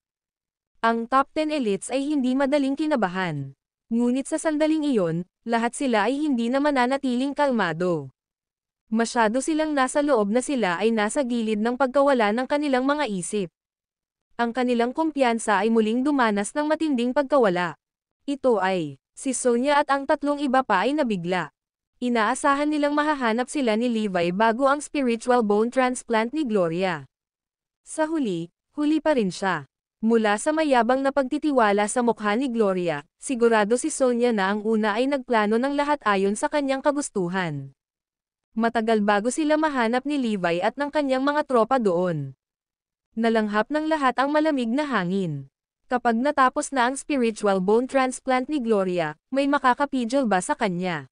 Ang top 10 elites ay hindi madaling kinabahan. Ngunit sa sandaling iyon, lahat sila ay hindi na mananatiling kalmado. Masyado silang nasa loob na sila ay nasa gilid ng pagkawala ng kanilang mga isip. Ang kanilang kumpiyansa ay muling dumanas ng matinding pagkawala. Ito ay, si Sonia at ang tatlong iba pa ay nabigla. Inaasahan nilang mahahanap sila ni Levi bago ang spiritual bone transplant ni Gloria. Sa huli pa rin siya. Mula sa mayabang na pagtitiwala sa mukha ni Gloria, sigurado si Sonia na ang una ay nagplano ng lahat ayon sa kanyang kagustuhan. Matagal bago sila mahanap ni Levi at ng kanyang mga tropa doon. Nalanghap ng lahat ang malamig na hangin. Kapag natapos na ang spiritual bone transplant ni Gloria, may makakapigil ba sa kanya?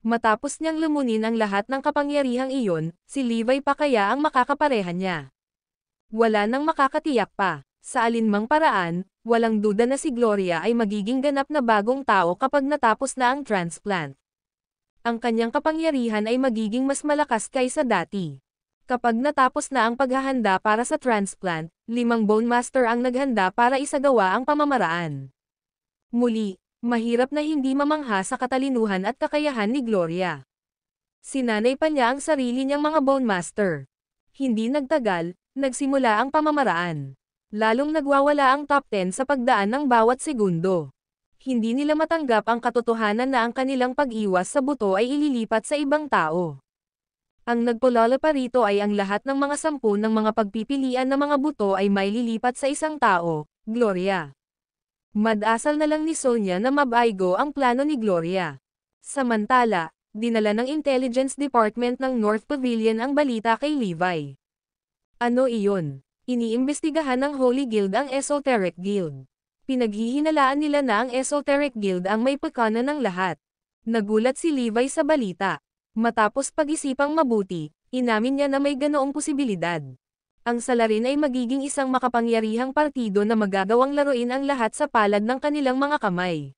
Matapos niyang lumunin ang lahat ng kapangyarihang iyon, si Levi pa kaya ang makakapareha niya? Wala nang makakatiyak pa. Sa alinmang paraan, walang duda na si Gloria ay magiging ganap na bagong tao kapag natapos na ang transplant. Ang kanyang kapangyarihan ay magiging mas malakas kaysa dati. Kapag natapos na ang paghahanda para sa transplant, 5 Bone Master ang naghanda para isagawa ang pamamaraan. Muli, mahirap na hindi mamangha sa katalinuhan at kakayahan ni Gloria. Sinanay pa niya ang sarili niyang mga Bone Master. Hindi nagtagal, nagsimula ang pamamaraan. Lalong nagwawala ang top 10 sa pagdaan ng bawat segundo. Hindi nila matanggap ang katotohanan na ang kanilang pag-iwas sa buto ay ililipat sa ibang tao. Ang nagpulala pa rito ay ang lahat ng mga 10 ng mga pagpipilian na mga buto ay may lilipat sa isang tao, Gloria. Mad-asal na lang ni Sonia na mabaygo ang plano ni Gloria. Samantala, dinala ng Intelligence Department ng North Pavilion ang balita kay Levi. Ano iyon? Iniimbestigahan ng Holy Guild ang Esoteric Guild. Pinaghihinalaan nila na ang Esoteric Guild ang may pagkanan ng lahat. Nagulat si Levi sa balita. Matapos pag-isipang mabuti, inamin niya na may ganoong posibilidad. Ang salarin ay magiging isang makapangyarihang partido na magagawang laruin ang lahat sa palad ng kanilang mga kamay.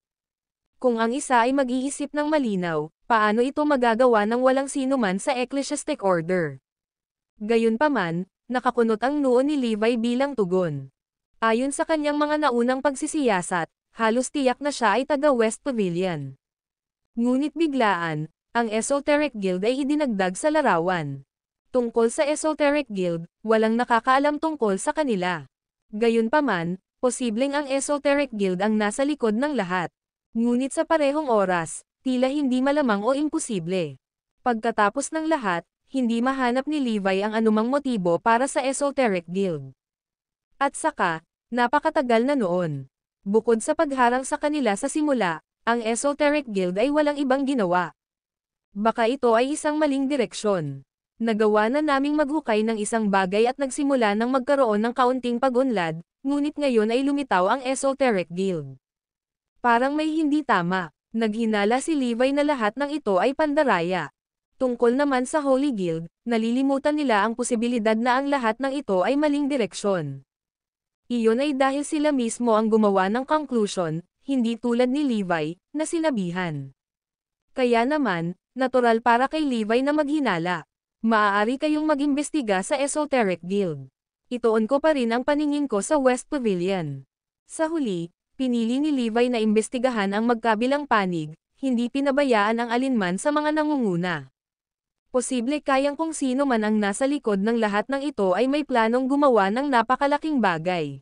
Kung ang isa ay mag-iisip ng malinaw, paano ito magagawa ng walang sinuman sa ecclesiastic order? Gayunpaman, nakakunot ang noo ni Levi bilang tugon. Ayon sa kanyang mga naunang pagsisiyasat, halos tiyak na siya ay taga West Pavilion. Ngunit biglaan, ang Esoteric Guild ay idinagdag sa larawan. Tungkol sa Esoteric Guild, walang nakakaalam tungkol sa kanila. Gayunpaman, posibleng ang Esoteric Guild ang nasa likod ng lahat. Ngunit sa parehong oras, tila hindi malamang o imposible. Pagkatapos ng lahat, hindi mahanap ni Levi ang anumang motibo para sa Esoteric Guild. At saka, napakatagal na noon. Bukod sa pagharang sa kanila sa simula, ang Esoteric Guild ay walang ibang ginawa. Baka ito ay isang maling direksyon. Nagawa na naming maghukay ng isang bagay at nagsimula ng magkaroon ng kaunting pag-unlad, ngunit ngayon ay lumitaw ang Esoteric Guild. Parang may hindi tama. Naghinala si Levi na lahat ng ito ay pandaraya. Tungkol naman sa Holy Guild, nalilimutan nila ang posibilidad na ang lahat ng ito ay maling direksyon. Iyon ay dahil sila mismo ang gumawa ng conclusion, hindi tulad ni Levi, na sinabihan. Kaya naman, natural para kay Levi na maghinala. Maaari kayong mag-imbestiga sa Esoteric Guild. Ituon ko pa rin ang paningin ko sa West Pavilion. Sa huli, pinili ni Levi na imbestigahan ang magkabilang panig, hindi pinabayaan ang alinman sa mga nangunguna. Posible kayang kung sino man ang nasa likod ng lahat ng ito ay may planong gumawa ng napakalaking bagay.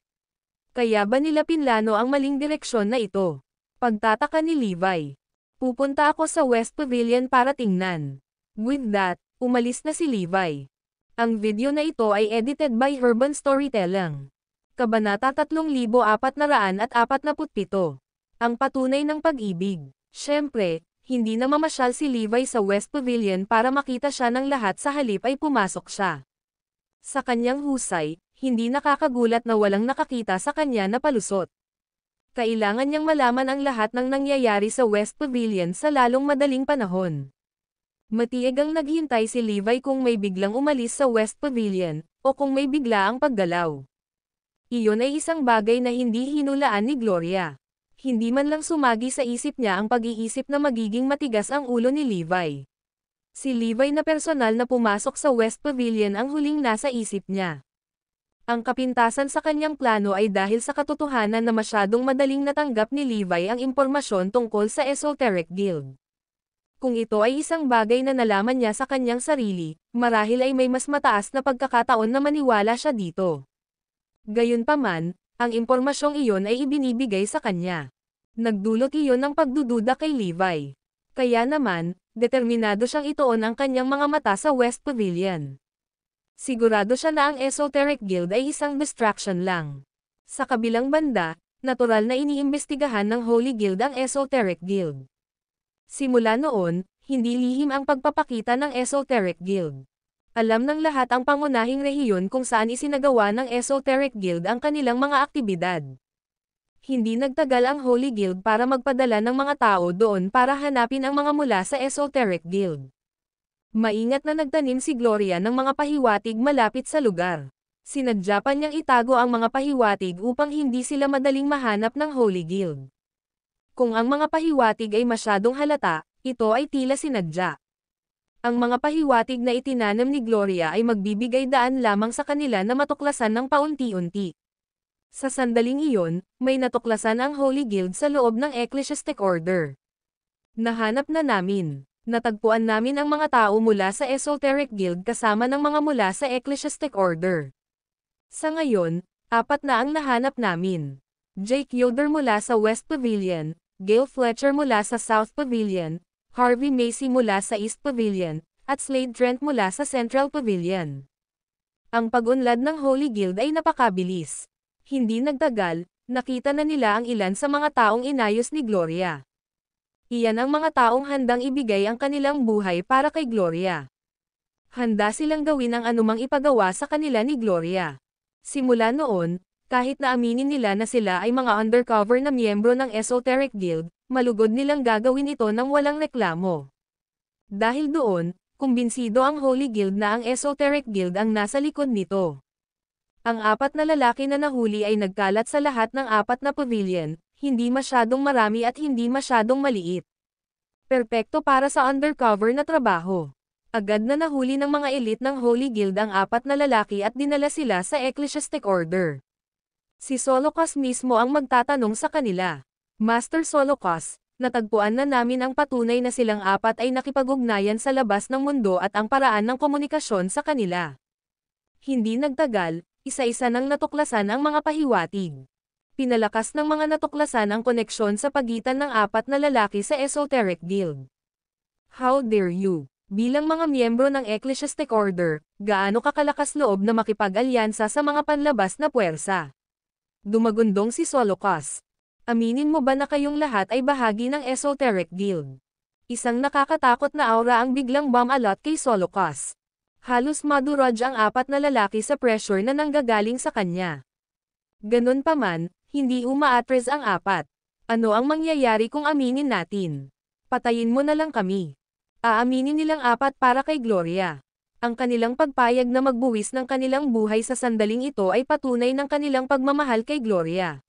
Kaya ba nila pinlano ang maling direksyon na ito? Pagtataka ni Levi. Pupunta ako sa West Pavilion para tingnan. With that, umalis na si Levi. Ang video na ito ay edited by Urban Storytelling. Kabanata 3447. Ang patunay ng pag-ibig. Siyempre, hindi na mamasyal si Levi sa West Pavilion para makita siya ng lahat, sa halip ay pumasok siya. Sa kanyang husay, hindi nakakagulat na walang nakakita sa kanya na palusot. Kailangan niyang malaman ang lahat ng nangyayari sa West Pavilion sa lalong madaling panahon. Matieg ang naghintay si Levi kung may biglang umalis sa West Pavilion, o kung may bigla ang paggalaw. Iyon ay isang bagay na hindi hinulaan ni Gloria. Hindi man lang sumagi sa isip niya ang pag-iisip na magiging matigas ang ulo ni Levi. Si Levi na personal na pumasok sa West Pavilion ang huling nasa isip niya. Ang kapintasan sa kanyang plano ay dahil sa katotohanan na masyadong madaling natanggap ni Levi ang impormasyon tungkol sa Esoteric Guild. Kung ito ay isang bagay na nalaman niya sa kanyang sarili, marahil ay may mas mataas na pagkakataon na maniwala siya dito. Gayunpaman, ang impormasyong iyon ay ibinibigay sa kanya. Nagdulot iyon ng pagdududa kay Levi. Kaya naman, determinado siyang ituon ang kanyang mga mata sa West Pavilion. Sigurado siya na ang Esoteric Guild ay isang distraction lang. Sa kabilang banda, natural na iniimbestigahan ng Holy Guild ang Esoteric Guild. Simula noon, hindi lihim ang pagpapakita ng Esoteric Guild. Alam ng lahat ang pangunahing rehiyon kung saan isinagawa ng Esoteric Guild ang kanilang mga aktibidad. Hindi nagtagal ang Holy Guild para magpadala ng mga tao doon para hanapin ang mga mula sa Esoteric Guild. Maingat na nagtanim si Gloria ng mga pahiwatig malapit sa lugar. Sinadya pa niyang itago ang mga pahiwatig upang hindi sila madaling mahanap ng Holy Guild. Kung ang mga pahiwatig ay masyadong halata, ito ay tila sinadya. Ang mga pahiwatig na itinanam ni Gloria ay magbibigay daan lamang sa kanila na matuklasan ng paunti-unti. Sa sandaling iyon, may natuklasan ang Holy Guild sa loob ng Ecclesiastic Order. Nahanap na namin. Natagpuan namin ang mga tao mula sa Esoteric Guild kasama ng mga mula sa Ecclesiastic Order. Sa ngayon, 4 na ang nahanap namin. Jake Yoder mula sa West Pavilion, Gail Fletcher mula sa South Pavilion, Harvey Macy mula sa East Pavilion, at Slade Trent mula sa Central Pavilion. Ang pag-unlad ng Holy Guild ay napakabilis. Hindi nagtagal, nakita na nila ang ilan sa mga taong inayos ni Gloria. Iyan ang mga taong handang ibigay ang kanilang buhay para kay Gloria. Handa silang gawin ang anumang ipagawa sa kanila ni Gloria. Simula noon, kahit na aminin nila na sila ay mga undercover na miyembro ng Esoteric Guild, malugod nilang gagawin ito nang walang reklamo. Dahil doon, kumbinsido ang Holy Guild na ang Esoteric Guild ang nasa likod nito. Ang 4 na lalaki na nahuli ay nagkalat sa lahat ng 4 na pavilion, hindi masyadong marami at hindi masyadong maliit. Perpekto para sa undercover na trabaho. Agad na nahuli ng mga elite ng Holy Guild ang 4 na lalaki at dinala sila sa Ecclesiastic Order. Si Solocos mismo ang magtatanong sa kanila. Master Solocos, natagpuan na namin ang patunay na silang 4 ay nakipag-ugnayan sa labas ng mundo at ang paraan ng komunikasyon sa kanila. Hindi nagtagal, isa-isa nang natuklasan ang mga pahiwatig. Pinalakas ng mga natuklasan ang koneksyon sa pagitan ng 4 na lalaki sa Esoteric Guild. How dare you? Bilang mga miyembro ng Ecclesiastic Order, gaano kakalakas loob na makipag-alyansa sa mga panlabas na puwersa? Dumagundong si Solocos. Aminin mo ba na kayong lahat ay bahagi ng Esoteric Guild? Isang nakakatakot na aura ang biglang bumalot kay Solocos. Halos madurog ang 4 na lalaki sa pressure na nanggagaling sa kanya. Ganun pa man, hindi umaatres ang 4. Ano ang mangyayari kung aminin natin? Patayin mo na lang kami. Aaminin nilang 4 para kay Gloria. Ang kanilang pagpayag na magbuwis ng kanilang buhay sa sandaling ito ay patunay ng kanilang pagmamahal kay Gloria.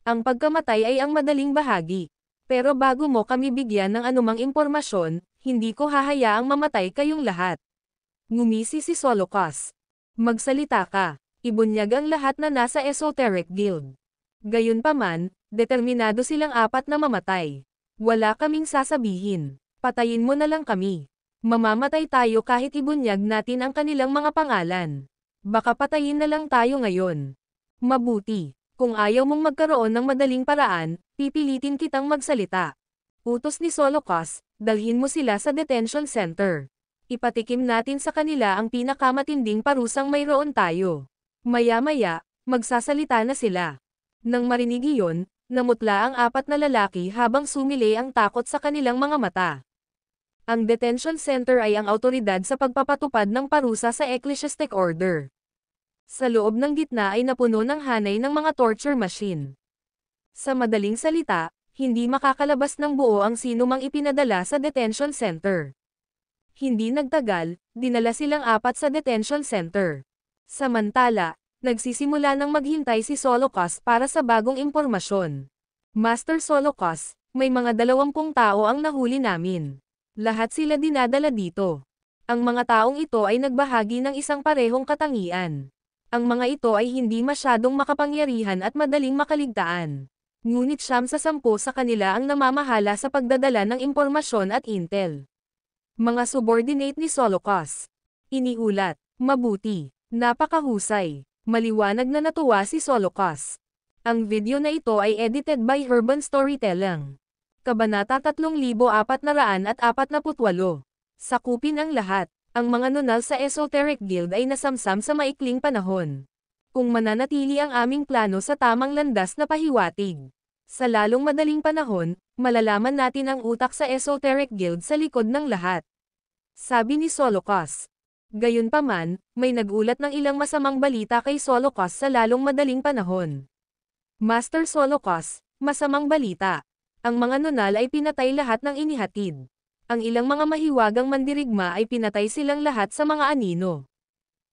Ang pagkamatay ay ang madaling bahagi. Pero bago mo kami bigyan ng anumang impormasyon, hindi ko hahayaang mamatay kayong lahat. Ngumisi si Solocos. Magsalita ka. Ibunyag ang lahat na nasa Esoteric Guild. Gayunpaman, determinado silang 4 na mamatay. Wala kaming sasabihin. Patayin mo na lang kami. Mamamatay tayo kahit ibunyag natin ang kanilang mga pangalan. Baka patayin na lang tayo ngayon. Mabuti. Kung ayaw mong magkaroon ng madaling paraan, pipilitin kitang magsalita. Utos ni Solocos, dalhin mo sila sa detention center. Ipatikim natin sa kanila ang pinakamatinding parusang mayroon tayo. Maya-maya, magsasalita na sila. Nang marinig iyon, namutla ang 4 na lalaki habang sumilay ang takot sa kanilang mga mata. Ang detention center ay ang awtoridad sa pagpapatupad ng parusa sa Ecclesiastic Order. Sa loob ng gitna ay napuno ng hanay ng mga torture machine. Sa madaling salita, hindi makakalabas ng buo ang sinumang ipinadala sa detention center. Hindi nagtagal, dinala silang apat sa detention center. Samantala, nagsisimula ng maghintay si Solocos para sa bagong impormasyon. Master Solocos, may mga 20 tao ang nahuli namin. Lahat sila dinadala dito. Ang mga taong ito ay nagbahagi ng isang parehong katangian. Ang mga ito ay hindi masyadong makapangyarihan at madaling makaligtaan. Ngunit 9 sa 10 sa kanila ang namamahala sa pagdadala ng impormasyon at intel. Mga subordinate ni Solocos. Iniulat, mabuti, napakahusay, maliwanag na natuwa si Solocos. Ang video na ito ay edited by Urban Storytelling. Kabanata 3448. Sakupin ang lahat. Ang mga nunal sa Esoteric Guild ay nasamsam sa maikling panahon. Kung mananatili ang aming plano sa tamang landas na pahiwatig. Sa lalong madaling panahon, malalaman natin ang utak sa Esoteric Guild sa likod ng lahat. Sabi ni Solocos. Gayunpaman, may nagulat ng ilang masamang balita kay Solocos sa lalong madaling panahon. Master Solocos, masamang balita. Ang mga nunal ay pinatay lahat ng inihatid. Ang ilang mga mahiwagang mandirigma ay pinatay silang lahat sa mga anino.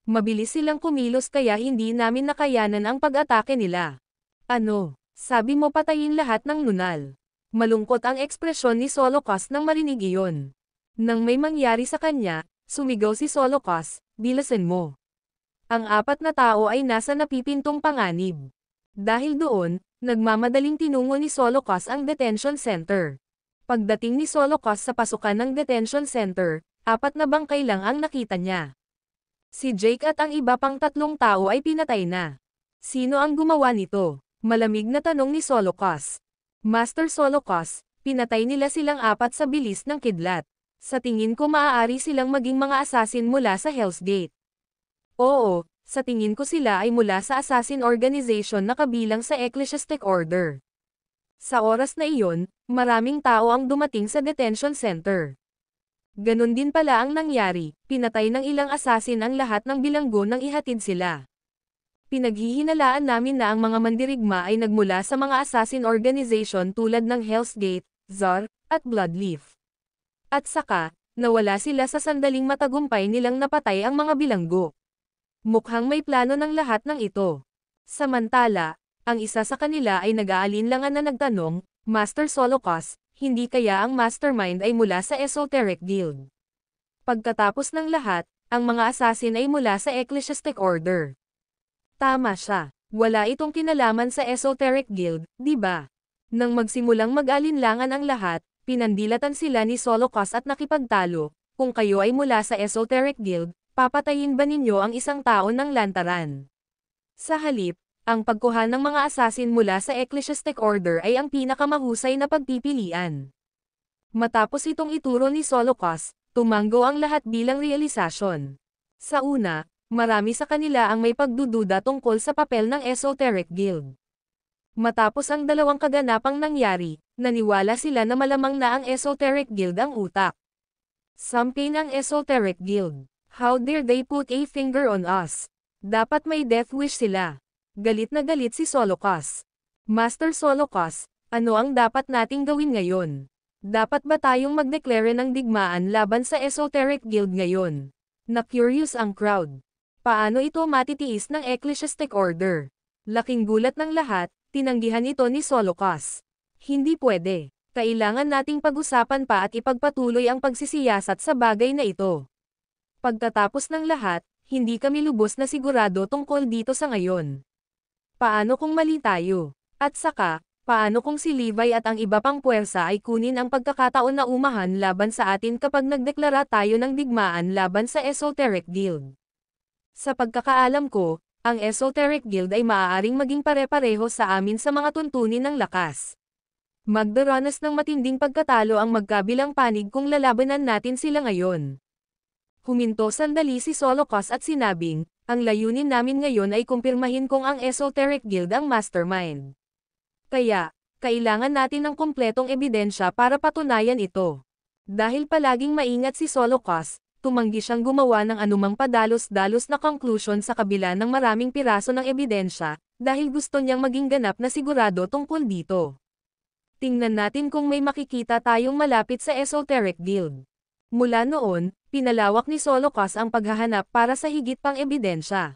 Mabilis silang kumilos kaya hindi namin nakayanan ang pag-atake nila. Ano? Sabi mo patayin lahat ng nunal. Malungkot ang ekspresyon ni Solocos nang marinig iyon. Nang may mangyari sa kanya, sumigaw si Solocos, bilasan mo. Ang 4 na tao ay nasa napipintong panganib. Dahil doon, nagmamadaling tinungo ni Solocos ang detention center. Pagdating ni Solocos sa pasukan ng detention center, 4 na bangkay lang ang nakita niya. Si Jake at ang iba pang 3 tao ay pinatay na. Sino ang gumawa nito? Malamig na tanong ni Solocos. Master Solocos, pinatay nila silang 4 sa bilis ng kidlat. Sa tingin ko maaari silang maging mga assassin mula sa Hell's Gate. Oo, sa tingin ko sila ay mula sa assassin organization na kabilang sa Ecclesiastic Order. Sa oras na iyon, maraming tao ang dumating sa detention center. Ganon din pala ang nangyari, pinatay ng ilang assassin ang lahat ng bilanggo nang ihatid sila. Pinaghihinalaan namin na ang mga mandirigma ay nagmula sa mga assassin organization tulad ng Hell's Gate, Zar, at Bloodleaf. At saka, nawala sila sa sandaling matagumpay nilang napatay ang mga bilanggo. Mukhang may plano ng lahat ng ito. Samantala, ang isa sa kanila ay nag-aalinlangan na nagtanong, Master Solocos, hindi kaya ang mastermind ay mula sa Esoteric Guild? Pagkatapos ng lahat, ang mga assassin ay mula sa Ecclesiastic Order. Tama siya. Wala itong kinalaman sa Esoteric Guild, di ba? Nang magsimulang mag-alinlangan ang lahat, pinandilatan sila ni Solocos at nakipagtalo. Kung kayo ay mula sa Esoteric Guild, papatayin ba ninyo ang isang tao ng lantaran? Sa halip, ang pagkuha ng mga assassin mula sa Ecclesiastic Order ay ang pinakamahusay na pagpipilian. Matapos itong ituro ni Solocos, tumanggo ang lahat bilang realisasyon. Sa una, marami sa kanila ang may pagdududa tungkol sa papel ng Esoteric Guild. Matapos ang 2 kaganapang nangyari, naniwala sila na malamang na ang Esoteric Guild ang utak. Sampin ang Esoteric Guild. How dare they put a finger on us? Dapat may death wish sila. Galit na galit si Solocos. Master Solocos, ano ang dapat nating gawin ngayon? Dapat ba tayong magdeklare ng digmaan laban sa Esoteric Guild ngayon? Na-curious ang crowd. Paano ito matitiis ng Ecclesiastic Order? Laking gulat ng lahat, tinanggihan ito ni Solocos. Hindi pwede. Kailangan nating pag-usapan pa at ipagpatuloy ang pagsisiyasat sa bagay na ito. Pagkatapos ng lahat, hindi kami lubos na sigurado tungkol dito sa ngayon. Paano kung mali tayo? At saka, paano kung si Levi at ang iba pang puwersa ay kunin ang pagkakataon na umahan laban sa atin kapag nagdeklara tayo ng digmaan laban sa Esoteric Guild? Sa pagkakaalam ko, ang Esoteric Guild ay maaaring maging pare-pareho sa amin sa mga tuntunin ng lakas. Magdaranas ng matinding pagkatalo ang magkabilang panig kung lalabanan natin sila ngayon. Huminto sandali si Solocos at sinabing, ang layunin namin ngayon ay kumpirmahin kung ang Esoteric Guild ang mastermind. Kaya, kailangan natin ng kumpletong ebidensya para patunayan ito. Dahil palaging maingat si Solocos, tumanggi siyang gumawa ng anumang padalos-dalos na conclusion sa kabila ng maraming piraso ng ebidensya, dahil gusto niyang maging ganap na sigurado tungkol dito. Tingnan natin kung may makikita tayong malapit sa Esoteric Guild. Mula noon, pinalawak ni Solocos ang paghahanap para sa higit pang ebidensya.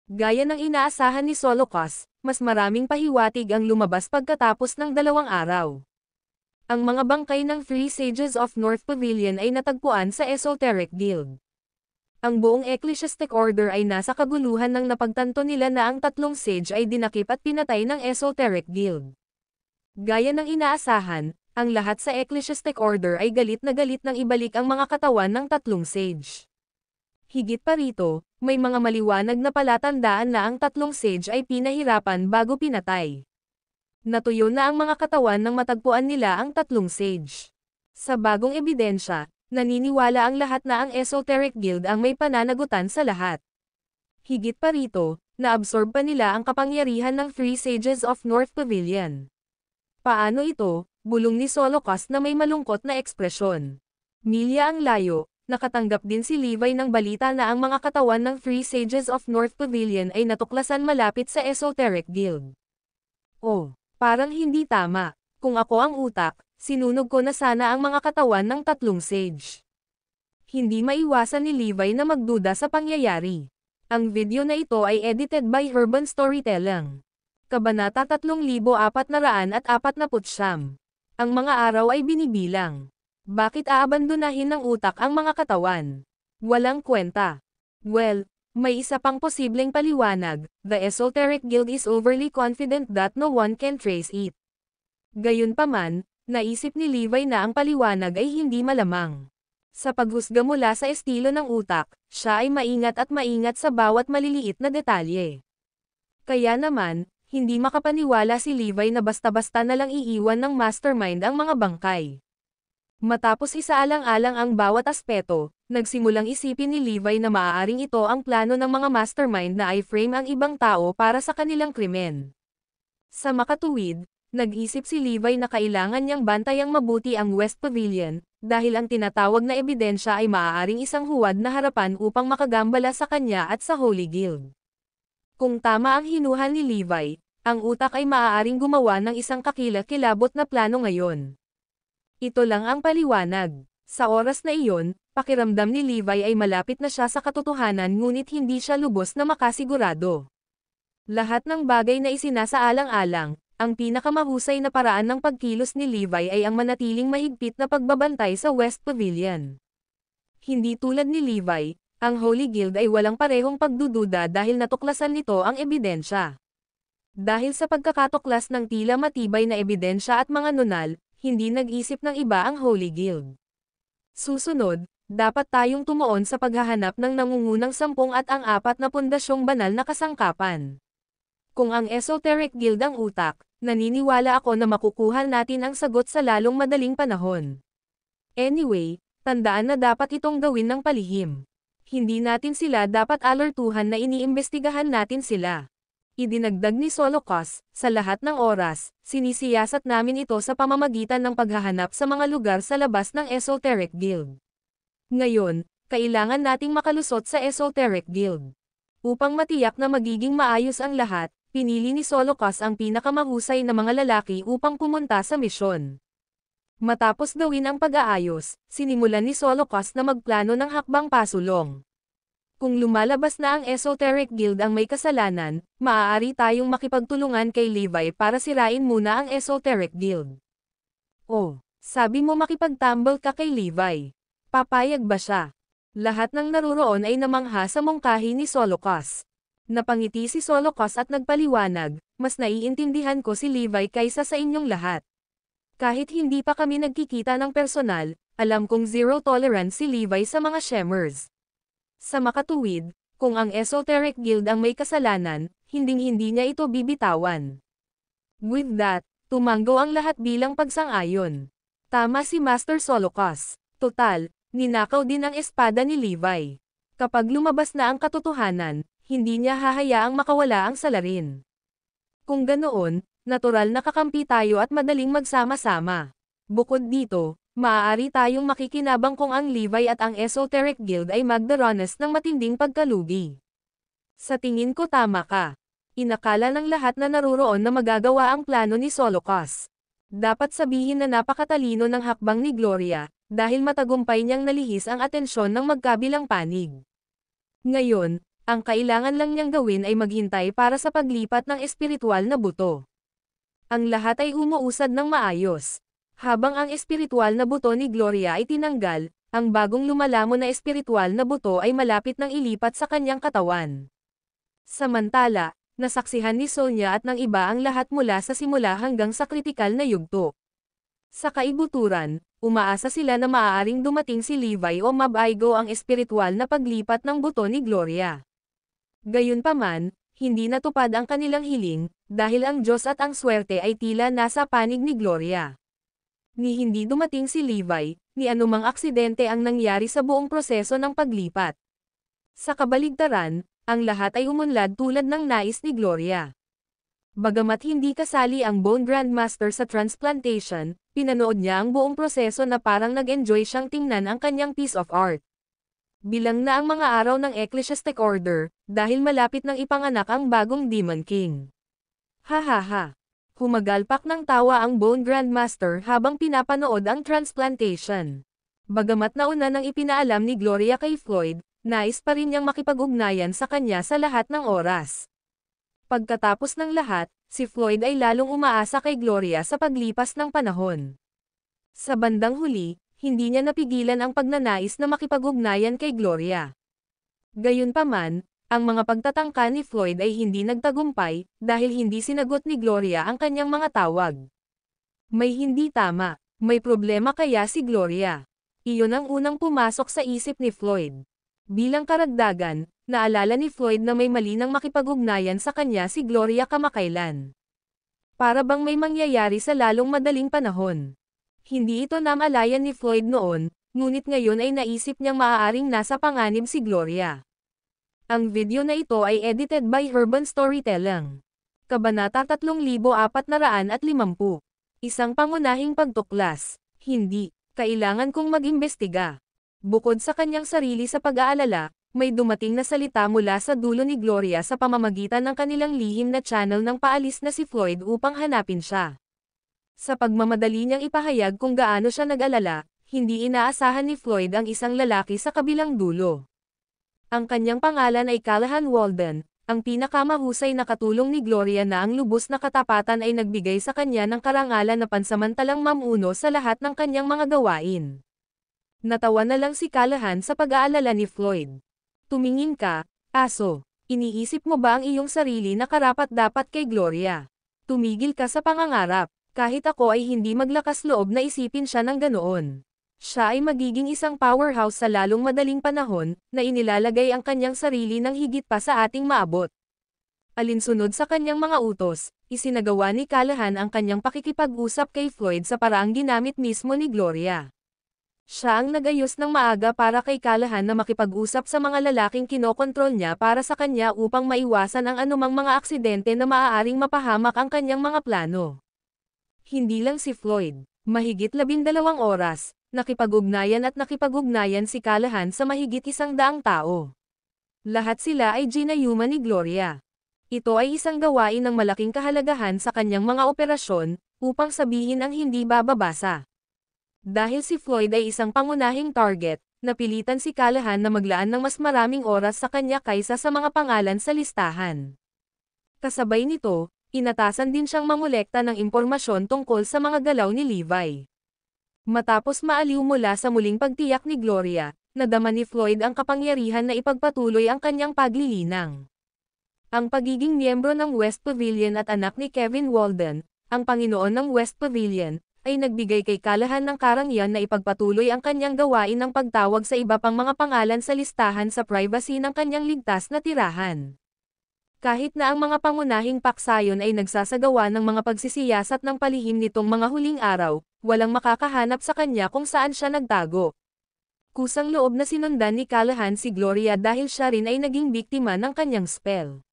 Gaya ng inaasahan ni Solocos, mas maraming pahiwatig ang lumabas pagkatapos ng 2 araw. Ang mga bangkay ng Three Sages of North Pavilion ay natagpuan sa Esoteric Guild. Ang buong Ecclesiastic Order ay nasa kaguluhan nang napagtanto nila na ang 3 sage ay dinakip at pinatay ng Esoteric Guild. Gaya ng inaasahan, ang lahat sa Ecclesiastic Order ay galit na galit nang ibalik ang mga katawan ng 3 sage. Higit pa rito, may mga maliwanag na palatandaan na ang 3 sage ay pinahirapan bago pinatay. Natuyo na ang mga katawan nang matagpuan nila ang 3 sage. Sa bagong ebidensya, naniniwala ang lahat na ang Esoteric Guild ang may pananagutan sa lahat. Higit pa rito, naabsorb pa nila ang kapangyarihan ng Three Sages of North Pavilion. Paano ito? Bulong ni Solocos na may malungkot na ekspresyon. Milya ang layo, nakatanggap din si Levi ng balita na ang mga katawan ng Three Sages of North Pavilion ay natuklasan malapit sa Esoteric Guild. Oh, parang hindi tama. Kung ako ang utak, sinunog ko na sana ang mga katawan ng 3 sage. Hindi maiwasan ni Levi na magduda sa pangyayari. Ang video na ito ay edited by Urban Storytelling. Kabanata 3449. Ang mga araw ay binibilang. Bakit aabandonahin ng utak ang mga katawan? Walang kwenta. Well, may isa pang posibleng paliwanag. The Esoteric Guild is overly confident that no one can trace it. Gayunpaman, naisip ni Levi na ang paliwanag ay hindi malamang. Sa paghusga mula sa estilo ng utak, siya ay maingat at maingat sa bawat maliliit na detalye. Kaya naman, hindi makapaniwala si Levi na basta-basta na lang iiwan ng mastermind ang mga bangkay. Matapos isaalang-alang ang bawat aspeto, nagsimulang isipin ni Levi na maaaring ito ang plano ng mga mastermind na i-frame ang ibang tao para sa kanilang krimen. Sa makatuwid, nag-isip si Levi na kailangan niyang bantayang mabuti ang West Pavilion, dahil ang tinatawag na ebidensya ay maaaring isang huwad na harapan upang makagambala sa kanya at sa Holy Guild. Kung tama ang hinuhan ni Levi, ang utak ay maaaring gumawa ng isang kakilakilabot na plano ngayon. Ito lang ang paliwanag. Sa oras na iyon, pakiramdam ni Levi ay malapit na siya sa katotohanan ngunit hindi siya lubos na makasigurado. Lahat ng bagay na isinasaalang-alang, ang pinakamahusay na paraan ng pagkilos ni Levi ay ang manatiling mahigpit na pagbabantay sa West Pavilion. Hindi tulad ni Levi, ang Holy Guild ay walang parehong pagdududa dahil natuklasan nito ang ebidensya. Dahil sa pagkakatuklas ng tila matibay na ebidensya at mga nunal, hindi nag-isip ng iba ang Holy Guild. Susunod, dapat tayong tumuon sa paghahanap ng nangungunang 10 at ang 4 na pundasyong banal na kasangkapan. Kung ang Esoteric Guild ang utak, naniniwala ako na makukuha natin ang sagot sa lalong madaling panahon. Anyway, tandaan na dapat itong gawin ng palihim. Hindi natin sila dapat alertuhan na iniimbestigahan natin sila. Idinagdag ni Solocos, sa lahat ng oras, sinisiyasat namin ito sa pamamagitan ng paghahanap sa mga lugar sa labas ng Esoteric Guild. Ngayon, kailangan nating makalusot sa Esoteric Guild. Upang matiyak na magiging maayos ang lahat, pinili ni Solocos ang pinakamahusay na mga lalaki upang pumunta sa misyon. Matapos gawin ang pag-aayos, sinimulan ni Solocos na magplano ng hakbang pasulong. Kung lumalabas na ang Esoteric Guild ang may kasalanan, maaari tayong makipagtulungan kay Levi para sirain muna ang Esoteric Guild. Oh, sabi mo makipagtambal ka kay Levi. Papayag ba siya? Lahat ng naruroon ay namangha sa mungkahi ni Solocos. Napangiti si Solocos at nagpaliwanag, mas naiintindihan ko si Levi kaysa sa inyong lahat. Kahit hindi pa kami nagkikita ng personal, alam kong zero tolerance si Levi sa mga Shemers. Sa makatuwid, kung ang Esoteric Guild ang may kasalanan, hinding-hindi niya ito bibitawan. With that, tumanggo ang lahat bilang pagsang-ayon. Tama si Master Solocos. Total, ninakaw din ang espada ni Levi. Kapag lumabas na ang katotohanan, hindi niya hahayaang makawala ang salarin. Kung ganoon, natural na kakampi tayo at madaling magsama-sama. Bukod dito, maaari tayong makikinabang kung ang Levi at ang Esoteric Guild ay magdaranas ng matinding pagkalugi. Sa tingin ko tama ka. Inakala ng lahat na naruroon na magagawa ang plano ni Solocos. Dapat sabihin na napakatalino ng hakbang ni Gloria, dahil matagumpay niyang nalihis ang atensyon ng magkabilang panig. Ngayon, ang kailangan lang niyang gawin ay maghintay para sa paglipat ng espiritual na buto. Ang lahat ay umuusad ng maayos. Habang ang espiritual na buto ni Gloria ay tinanggal, ang bagong lumalamon na espiritual na buto ay malapit nang ilipat sa kanyang katawan. Samantala, nasaksihan ni Sonia at ng iba ang lahat mula sa simula hanggang sa kritikal na yugto. Sa kaibuturan, umaasa sila na maaaring dumating si Levi o mabaigo ang espiritual na paglipat ng buto ni Gloria. Gayunpaman, hindi natupad ang kanilang hiling, dahil ang Diyos at ang swerte ay tila nasa panig ni Gloria. Ni hindi dumating si Levi, ni anumang aksidente ang nangyari sa buong proseso ng paglipat. Sa kabaligtaran, ang lahat ay umunlad tulad ng nais ni Gloria. Bagamat hindi kasali ang Bone Grandmaster sa transplantation, pinanood niya ang buong proseso na parang nag-enjoy siyang tingnan ang kanyang piece of art. Bilang na ang mga araw ng Ecclesiastic Order, dahil malapit nang ipanganak ang bagong Demon King. Hahaha. Humagalpak ng tawa ang Bone Grandmaster habang pinapanood ang transplantation. Bagamat nauna nang ipinaalam ni Gloria kay Floyd, nais pa rin niyang makipag-ugnayan sa kanya sa lahat ng oras. Pagkatapos ng lahat, si Floyd ay lalong umaasa kay Gloria sa paglipas ng panahon. Sa bandang huli, hindi niya napigilan ang pagnanais na makipag-ugnayan kay Gloria. Gayunpaman, ang mga pagtatangka ni Floyd ay hindi nagtagumpay, dahil hindi sinagot ni Gloria ang kanyang mga tawag. May hindi tama, may problema kaya si Gloria. Iyon ang unang pumasok sa isip ni Floyd. Bilang karagdagan, naalala ni Floyd na may mali nang makipag-ugnayan sa kanya si Gloria kamakailan. Para bang may mangyayari sa lalong madaling panahon. Hindi ito namalayan ni Floyd noon, ngunit ngayon ay naisip niyang maaaring nasa panganib si Gloria. Ang video na ito ay edited by Urban Storytelling. Kabanata 3450. Isang pangunahing pagtuklas. Hindi, kailangan kong mag-imbestiga. Bukod sa kanyang sarili sa pag-aalala, may dumating na salita mula sa dulo ni Gloria sa pamamagitan ng kanilang lihim na channel ng paalis na si Floyd upang hanapin siya. Sa pagmamadali niyang ipahayag kung gaano siya nag-alala, hindi inaasahan ni Floyd ang isang lalaki sa kabilang dulo. Ang kanyang pangalan ay Callahan Walden, ang pinakamahusay na katulong ni Gloria na ang lubos na katapatan ay nagbigay sa kanya ng karangalan na pansamantalang mamuno sa lahat ng kanyang mga gawain. Natawa na lang si Callahan sa pag-aalala ni Floyd. Tumingin ka, aso. Iniisip mo ba ang iyong sarili na karapat-dapat kay Gloria? Tumigil ka sa pangangarap, kahit ako ay hindi maglakas loob na isipin siya ng ganoon. Siya ay magiging isang powerhouse sa lalong madaling panahon, na inilalagay ang kanyang sarili ng higit pa sa ating maabot. Alinsunod sa kanyang mga utos, isinagawa ni Callahan ang kanyang pakikipag-usap kay Floyd sa paraang ginamit mismo ni Gloria. Siya ang nagayos ng maaga para kay Callahan na makipag-usap sa mga lalaking kinokontrol niya para sa kanya upang maiwasan ang anumang mga aksidente na maaaring mapahamak ang kanyang mga plano. Hindi lang si Floyd, mahigit 12 oras, nakipag-ugnayan si Callahan sa mahigit 100 tao. Lahat sila ay ginayuma ni Gloria. Ito ay isang gawain ng malaking kahalagahan sa kanyang mga operasyon, upang sabihin ang hindi bababasa. Dahil si Floyd ay isang pangunahing target, napilitan si Callahan na maglaan ng mas maraming oras sa kanya kaysa sa mga pangalan sa listahan. Kasabay nito, inatasan din siyang mangolekta ng impormasyon tungkol sa mga galaw ni Levi. Matapos maaliw mula sa muling pagtiyak ni Gloria, nadama ni Floyd ang kapangyarihan na ipagpatuloy ang kanyang paglilinang. Ang pagiging miyembro ng West Pavilion at anak ni Kevin Walden, ang Panginoon ng West Pavilion, ay nagbigay kay Callahan ng karangyaan na ipagpatuloy ang kanyang gawain ng pagtawag sa iba pang mga pangalan sa listahan sa privacy ng kanyang ligtas na tirahan. Kahit na ang mga pangunahing paksayon ay nagsasagawa ng mga pagsisiyasat ng palihim nitong mga huling araw, walang makakahanap sa kanya kung saan siya nagtago. Kusang loob na sinundan ni Callahan si Gloria dahil siya rin ay naging biktima ng kanyang spell.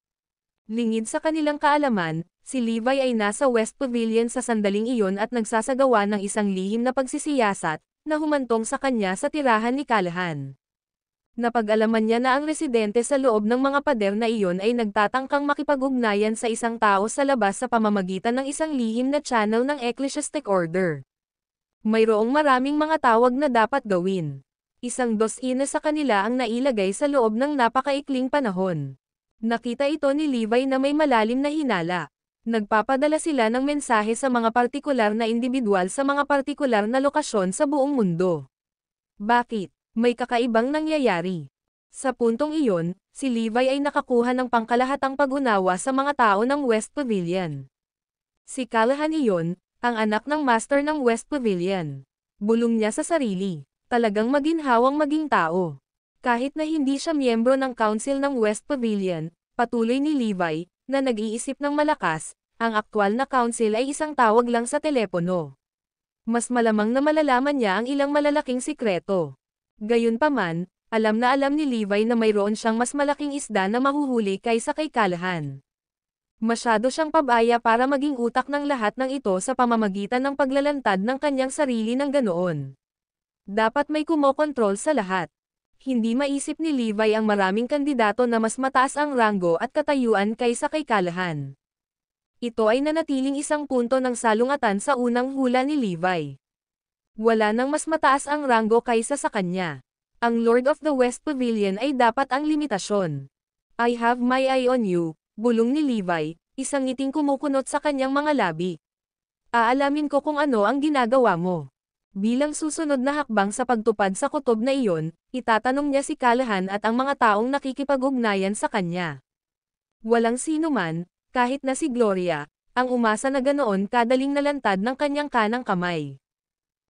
Lingid sa kanilang kaalaman, si Levi ay nasa West Pavilion sa sandaling iyon at nagsasagawa ng isang lihim na pagsisiyasat, na humantong sa kanya sa tirahan ni Callahan. Napag-alaman niya na ang residente sa loob ng mga pader na iyon ay nagtatangkang makipag-ugnayan sa isang tao sa labas sa pamamagitan ng isang lihim na channel ng ecclesiastic order. Mayroong maraming mga tawag na dapat gawin. Isang dosina sa kanila ang nailagay sa loob ng napakaikling panahon. Nakita ito ni Levi na may malalim na hinala. Nagpapadala sila ng mensahe sa mga partikular na individual sa mga partikular na lokasyon sa buong mundo. Bakit? May kakaibang nangyayari. Sa puntong iyon, si Levi ay nakakuha ng pangkalahatang pag-unawa sa mga tao ng West Pavilion. Si Callahan iyon, ang anak ng master ng West Pavilion. Bulong niya sa sarili, talagang maginhawang maging tao. Kahit na hindi siya miyembro ng council ng West Pavilion, patuloy ni Levi, na nag-iisip ng malakas, ang aktwal na council ay isang tawag lang sa telepono. Mas malamang na malalaman niya ang ilang malalaking sikreto. Gayunpaman, alam ni Levi na mayroon siyang mas malaking isda na mahuhuli kaysa kay Callahan. Masyado siyang pabaya para maging utak ng lahat ng ito sa pamamagitan ng paglalantad ng kanyang sarili ng ganoon. Dapat may kumokontrol sa lahat. Hindi maisip ni Levi ang maraming kandidato na mas mataas ang ranggo at katayuan kaysa kay Callahan. Ito ay nanatiling isang punto ng salungatan sa unang hula ni Levi. Wala nang mas mataas ang ranggo kaysa sa kanya. Ang Lord of the West Pavilion ay dapat ang limitasyon. I have my eye on you, bulong ni Levi, isang ngiting kumukunot sa kanyang mga labi. Aalamin ko kung ano ang ginagawa mo. Bilang susunod na hakbang sa pagtupad sa kutob na iyon, itatanong niya si Callahan at ang mga taong nakikipag-ugnayan sa kanya. Walang sino man, kahit na si Gloria, ang umasa na ganoon kadaling nalantad ng kanyang kanang kamay.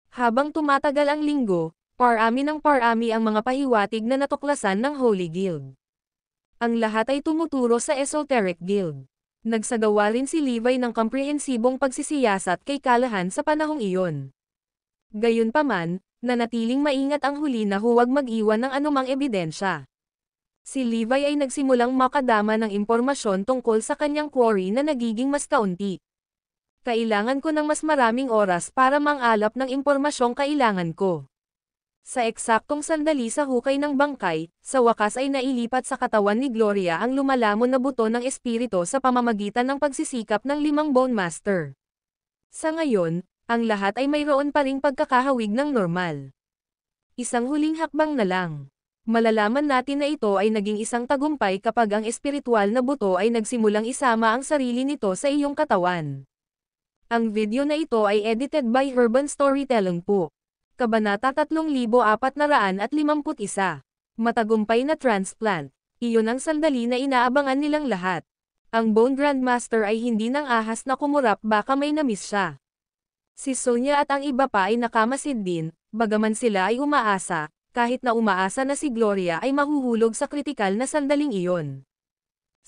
Habang tumatagal ang linggo, parami ng parami ang mga pahiwatig na natuklasan ng Holy Guild. Ang lahat ay tumuturo sa Esoteric Guild. Nagsagawa rin si Levi ng komprehensibong pagsisiyasat kay Callahan sa panahong iyon. Gayunpaman, nanatiling maingat ang huli na huwag mag-iwan ng anumang ebidensya. Si Levi ay nagsimulang makadama ng impormasyon tungkol sa kanyang quarry na nagiging mas kaunti. Kailangan ko ng mas maraming oras para mang-alap ng impormasyong kailangan ko. Sa eksaktong sandali sa hukay ng bangkay, sa wakas ay nailipat sa katawan ni Gloria ang lumalamon na buto ng espiritu sa pamamagitan ng pagsisikap ng 5 Bone Master. Sa ngayon, ang lahat ay mayroon pa ring pagkakahawig ng normal. Isang huling hakbang na lang. Malalaman natin na ito ay naging isang tagumpay kapag ang espiritual na buto ay nagsimulang isama ang sarili nito sa iyong katawan. Ang video na ito ay edited by Urban Storytelling po. Kabanata 3451. Matagumpay na transplant. Iyon ang sandali na inaabangan nilang lahat. Ang Bone Grandmaster ay hindi nang ahas na kumurap baka may namiss siya. Si Sonia at ang iba pa ay nakamasid din, bagaman sila ay umaasa, kahit na umaasa na si Gloria ay mahuhulog sa kritikal na sandaling iyon.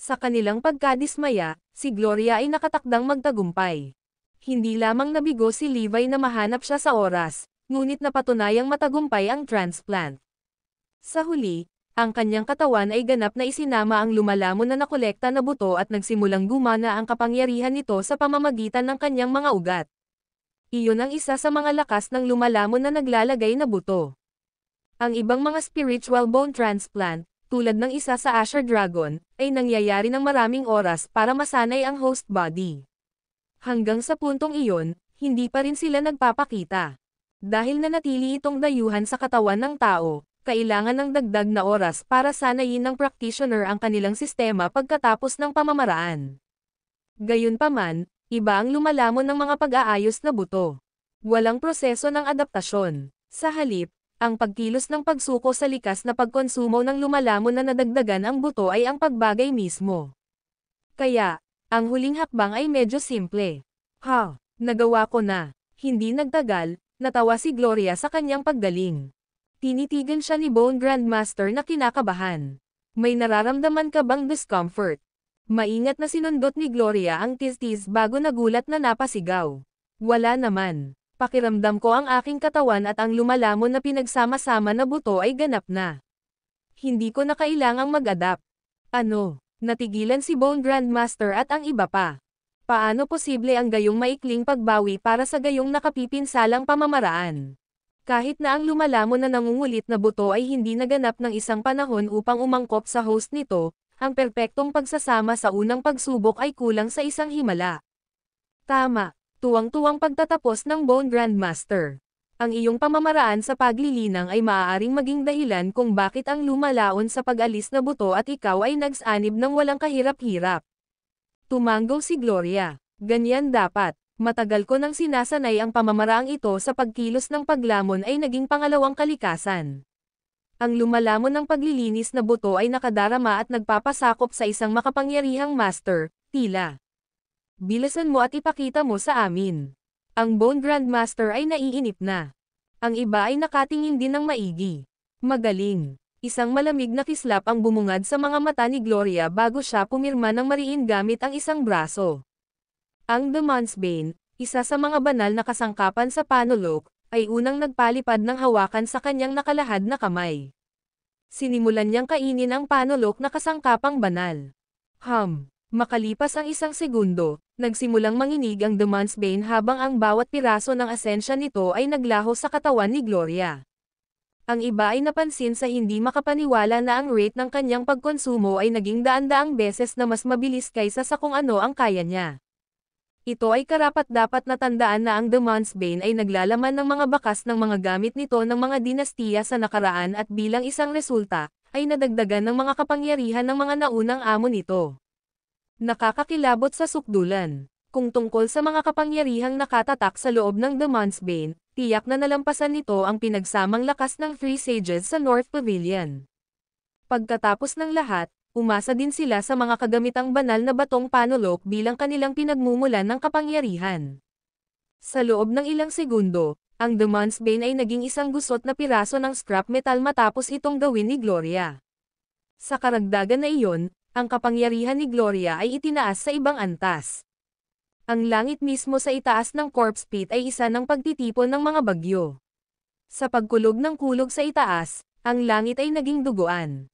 Sa kanilang pagkadismaya, si Gloria ay nakatakdang magtagumpay. Hindi lamang nabigo si Levi na mahanap siya sa oras, ngunit napatunayang matagumpay ang transplant. Sa huli, ang kanyang katawan ay ganap na isinama ang lumalamon na nakolekta na buto at nagsimulang gumana ang kapangyarihan nito sa pamamagitan ng kanyang mga ugat. Iyon ang isa sa mga lakas ng lumalamon na naglalagay na buto. Ang ibang mga spiritual bone transplant, tulad ng isa sa Asher Dragon, ay nangyayari ng maraming oras para masanay ang host body. Hanggang sa puntong iyon, hindi pa rin sila nagpapakita. Dahil nanatili itong dayuhan sa katawan ng tao, kailangan ng dagdag na oras para sanayin ng practitioner ang kanilang sistema pagkatapos ng pamamaraan. Gayunpaman, iba ang lumalamon ng mga pag-aayos na buto. Walang proseso ng adaptasyon. Sa halip, ang pagkilos ng pagsuko sa likas na pagkonsumo ng lumalamon na nadagdagan ang buto ay ang pagbagay mismo. Kaya, ang huling hakbang ay medyo simple. Nagawa ko na. Hindi nagtagal, natawa si Gloria sa kanyang paggaling. Tinitigan siya ni Bone Grandmaster na kinakabahan. May nararamdaman ka bang discomfort? Maingat na sinundot ni Gloria ang tis-tis bago nagulat na napasigaw. Wala naman. Pakiramdam ko ang aking katawan at ang lumalamon na pinagsama-sama na buto ay ganap na. Hindi ko na kailangang mag-adapt. Ano? Natigilan si Bone Grandmaster at ang iba pa. Paano posible ang gayong maikling pagbawi para sa gayong nakapipinsalang pamamaraan? Kahit na ang lumalamon na nangungulit na buto ay hindi naganap ng isang panahon upang umangkop sa host nito, ang perpektong pagsasama sa unang pagsubok ay kulang sa isang himala. Tama, tuwang-tuwang pagtatapos ng Bone Grandmaster. Ang iyong pamamaraan sa paglilinang ay maaaring maging dahilan kung bakit ang lumalaon sa pag-alis na buto at ikaw ay nagsanib ng walang kahirap-hirap. Tumanggo si Gloria. Ganyan dapat. Matagal ko nang sinasanay ang pamamaraang ito sa pagkilos ng paglamon ay naging pangalawang kalikasan. Ang lumalamon ng paglilinis na buto ay nakadarama at nagpapasakop sa isang makapangyarihang master, tila. Bilisan mo at ipakita mo sa amin. Ang Bone Grandmaster ay naiinip na. Ang iba ay nakatingin din ng maigi. Magaling. Isang malamig na kislap ang bumungad sa mga mata ni Gloria bago siya pumirma ng mariin gamit ang isang braso. Ang Demon's Bane, isa sa mga banal na kasangkapan sa Panolok, ay unang nagpalipad ng hawakan sa kanyang nakalahad na kamay. Sinimulan niyang kainin ang Panolok na kasangkapang banal. Makalipas ang isang segundo, nagsimulang manginig ang Demon's Bane habang ang bawat piraso ng asensya nito ay naglaho sa katawan ni Gloria. Ang iba ay napansin sa hindi makapaniwala na ang rate ng kanyang pagkonsumo ay naging daan-daang beses na mas mabilis kaysa sa kung ano ang kaya niya. Ito ay karapat-dapat na tandaan na ang Demon's Bane ay naglalaman ng mga bakas ng mga gamit nito ng mga dinastiya sa nakaraan at bilang isang resulta, ay nadagdagan ng mga kapangyarihan ng mga naunang amo nito. Nakakakilabot sa sukdulan. Kung tungkol sa mga kapangyarihang nakatatak sa loob ng Demon's Bane, tiyak na nalampasan nito ang pinagsamang lakas ng Three Sages sa North Pavilion. Pagkatapos ng lahat, umasa din sila sa mga kagamitang banal na batong Panolok bilang kanilang pinagmumulan ng kapangyarihan. Sa loob ng ilang segundo, ang Demon's Bane ay naging isang gusot na piraso ng scrap metal matapos itong gawin ni Gloria. Sa karagdagan na iyon, ang kapangyarihan ni Gloria ay itinaas sa ibang antas. Ang langit mismo sa itaas ng corpse pit ay isa ng pagtitipon ng mga bagyo. Sa pagkulog ng kulog sa itaas, ang langit ay naging duguan.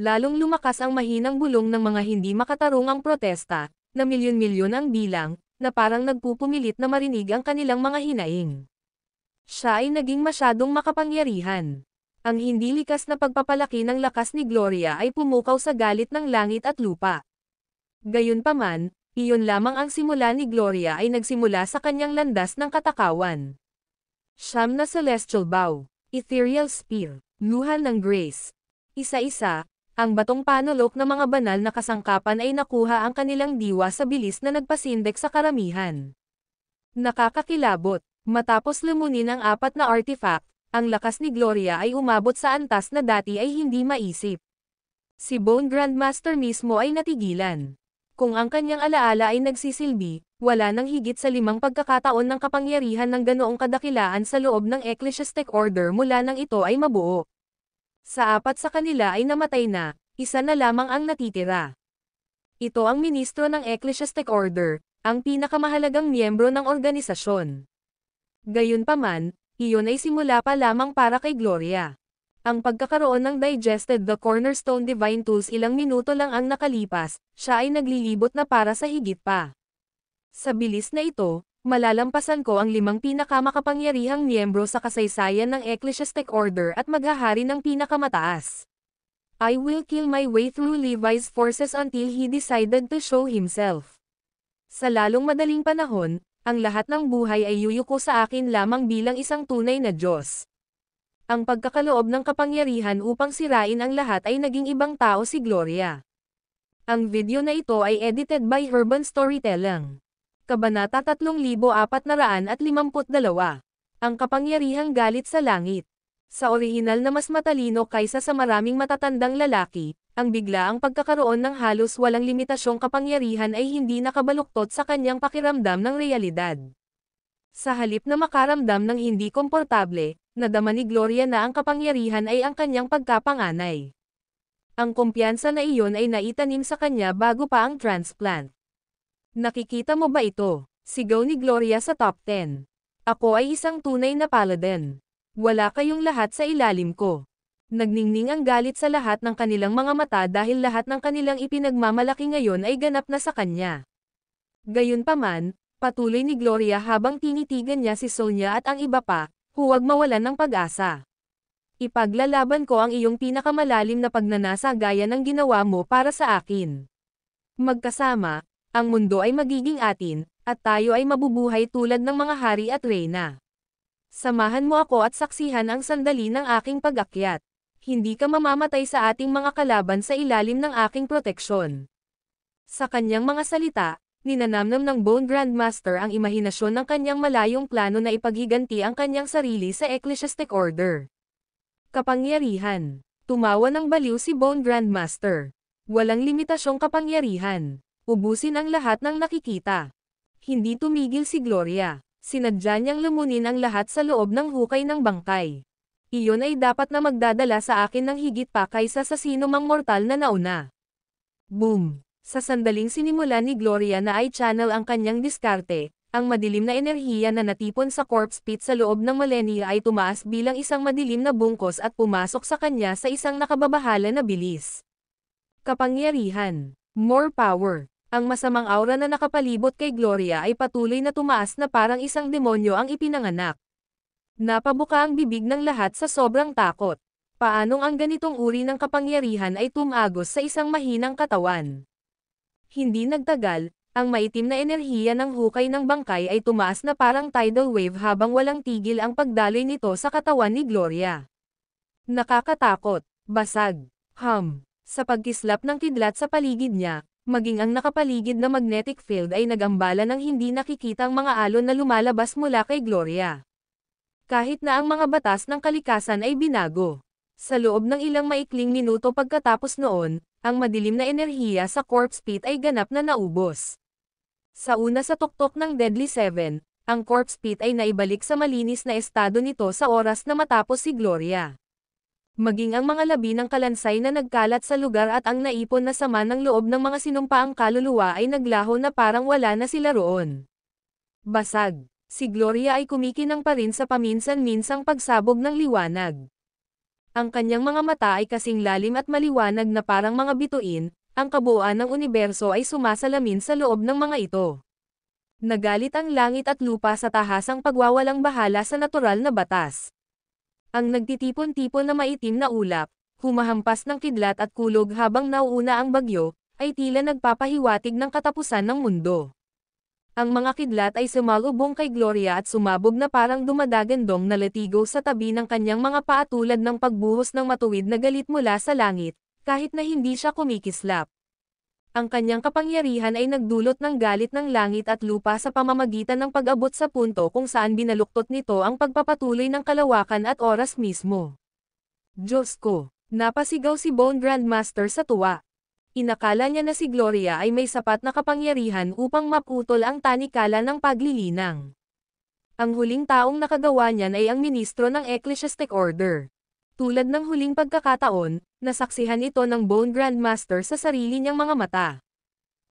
Lalong lumakas ang mahinang bulong ng mga hindi makatarungang protesta, na milyon-milyon ang bilang, na parang nagpupumilit na marinig ang kanilang mga hinaing. Siya ay naging masyadong makapangyarihan. Ang hindi likas na pagpapalaki ng lakas ni Gloria ay pumukaw sa galit ng langit at lupa. Gayunpaman, iyon lamang ang simula ni Gloria ay nagsimula sa kanyang landas ng katakawan. Siyam na Celestial Bow, Ethereal Spear, Luha ng Grace. Isa-isa, ang batong Panolok na mga banal na kasangkapan ay nakuha ang kanilang diwa sa bilis na nagpasindek sa karamihan. Nakakakilabot, matapos lumunin ang apat na artifact, ang lakas ni Gloria ay umabot sa antas na dati ay hindi maisip. Si Bone Grandmaster mismo ay natigilan. Kung ang kanyang alaala ay nagsisilbi, wala nang higit sa 5 pagkakataon ng kapangyarihan ng ganoong kadakilaan sa loob ng Ecclesiastic Order mula nang ito ay mabuo. Sa 4 sa kanila ay namatay na, isa na lamang ang natitira. Ito ang ministro ng Ecclesiastic Order, ang pinakamahalagang miyembro ng organisasyon. Gayunpaman, iyon ay simula pa lamang para kay Gloria. Ang pagkakaroon ng Digested the Cornerstone Divine Tools ilang minuto lang ang nakalipas, siya ay naglilibot na para sa higit pa. Sa bilis na ito, malalampasan ko ang 5 pinakamakapangyarihang miyembro sa kasaysayan ng Ecclesiastic Order at maghahari ng pinakamataas. I will kill my way through Levi's forces until he decided to show himself. Sa lalong madaling panahon, ang lahat ng buhay ay yuyuko sa akin lamang bilang isang tunay na Diyos. Ang pagkakaloob ng kapangyarihan upang sirain ang lahat ay naging ibang tao si Gloria. Ang video na ito ay edited by Urban Storytelling. Kabanata 3452. Ang kapangyarihang galit sa langit. Sa orihinal na mas matalino kaysa sa maraming matatandang lalaki, ang biglaang pagkakaroon ng halos walang limitasyong kapangyarihan ay hindi nakabaluktot sa kanyang pakiramdam ng realidad. Sa halip na makaramdam ng hindi komportable, nadama ni Gloria na ang kapangyarihan ay ang kanyang pagkapanganay. Ang kumpiyansa na iyon ay naitanim sa kanya bago pa ang transplant. Nakikita mo ba ito? Sigaw ni Gloria sa top 10. Ako ay isang tunay na paladin. Wala kayong lahat sa ilalim ko. Nagningning ang galit sa lahat ng kanilang mga mata dahil lahat ng kanilang ipinagmamalaki ngayon ay ganap na sa kanya. Gayunpaman, patuloy ni Gloria habang tinitigan niya si Sonia at ang iba pa, Huwag mawalan ng pag-asa. Ipaglalaban ko ang iyong pinakamalalim na pagnanasa gaya ng ginawa mo para sa akin. Magkasama, ang mundo ay magiging atin, at tayo ay mabubuhay tulad ng mga hari at reyna. Samahan mo ako at saksihan ang sandali ng aking pag-akyat. Hindi ka mamamatay sa ating mga kalaban sa ilalim ng aking proteksyon. Sa kanyang mga salita, ninanamnam ng Bone Grandmaster ang imahinasyon ng kanyang malayong plano na ipaghiganti ang kanyang sarili sa Ecclesiastic Order. Kapangyarihan. Tumawa ng baliw si Bone Grandmaster. Walang limitasyong kapangyarihan. Ubusin ang lahat ng nakikita. Hindi tumigil si Gloria. Sinadya niyang lumunin ang lahat sa loob ng hukay ng bangkay. Iyon ay dapat na magdadala sa akin ng higit pa kaysa sa sino mang mortal na nauna. Boom! Sa sandaling sinimula ni Gloria na i-channel ang kanyang diskarte, ang madilim na enerhiya na natipon sa corpse pit sa loob ng millennia ay tumaas bilang isang madilim na bungkos at pumasok sa kanya sa isang nakababahala na bilis. Kapangyarihan. More power. Ang masamang aura na nakapalibot kay Gloria ay patuloy na tumaas na parang isang demonyo ang ipinanganak. Napabuka ang bibig ng lahat sa sobrang takot. Paanong ang ganitong uri ng kapangyarihan ay tumagos sa isang mahinang katawan? Hindi nagtagal, ang maitim na enerhiya ng hukay ng bangkay ay tumaas na parang tidal wave habang walang tigil ang pagdaloy nito sa katawan ni Gloria. Nakakatakot, basag, sa pagkislap ng kidlat sa paligid niya, maging ang nakapaligid na magnetic field ay nagambala ng hindi nakikitang mga alon na lumalabas mula kay Gloria. Kahit na ang mga batas ng kalikasan ay binago. Sa loob ng ilang maikling minuto pagkatapos noon, ang madilim na enerhiya sa corpse pit ay ganap na naubos. Sa una sa tuktok ng Deadly Seven, ang corpse pit ay naibalik sa malinis na estado nito sa oras na matapos si Gloria. Maging ang mga labi ng kalansay na nagkalat sa lugar at ang naipon na sama ng loob ng mga sinumpaang kaluluwa ay naglaho na parang wala na sila roon. Basag. Si Gloria ay kumikinang pa rin sa paminsan-minsang pagsabog ng liwanag. Ang kanyang mga mata ay kasing lalim at maliwanag na parang mga bituin, ang kabuuan ng universo ay sumasalamin sa loob ng mga ito. Nagalit ang langit at lupa sa tahasang pagwawalang bahala sa natural na batas. Ang nagtitipon-tipon na maitim na ulap, humahampas ng kidlat at kulog habang nauuna ang bagyo, ay tila nagpapahiwatig ng katapusan ng mundo. Ang mga kidlat ay sumalubong kay Gloria at sumabog na parang dumadagandong na latigo sa tabi ng kanyang mga paa tulad ng pagbuhos ng matuwid na galit mula sa langit, kahit na hindi siya kumikislap. Ang kanyang kapangyarihan ay nagdulot ng galit ng langit at lupa sa pamamagitan ng pag-abot sa punto kung saan binaluktot nito ang pagpapatuloy ng kalawakan at oras mismo. Diyos ko! Napasigaw si Bone Grandmaster sa tuwa. Inakala niya na si Gloria ay may sapat na kapangyarihan upang maputol ang tanikala ng paglilinang. Ang huling taong nakagawa niyan ay ang ministro ng Ecclesiastic Order. Tulad ng huling pagkakataon, nasaksihan ito ng Bone Grandmaster sa sarili niyang mga mata.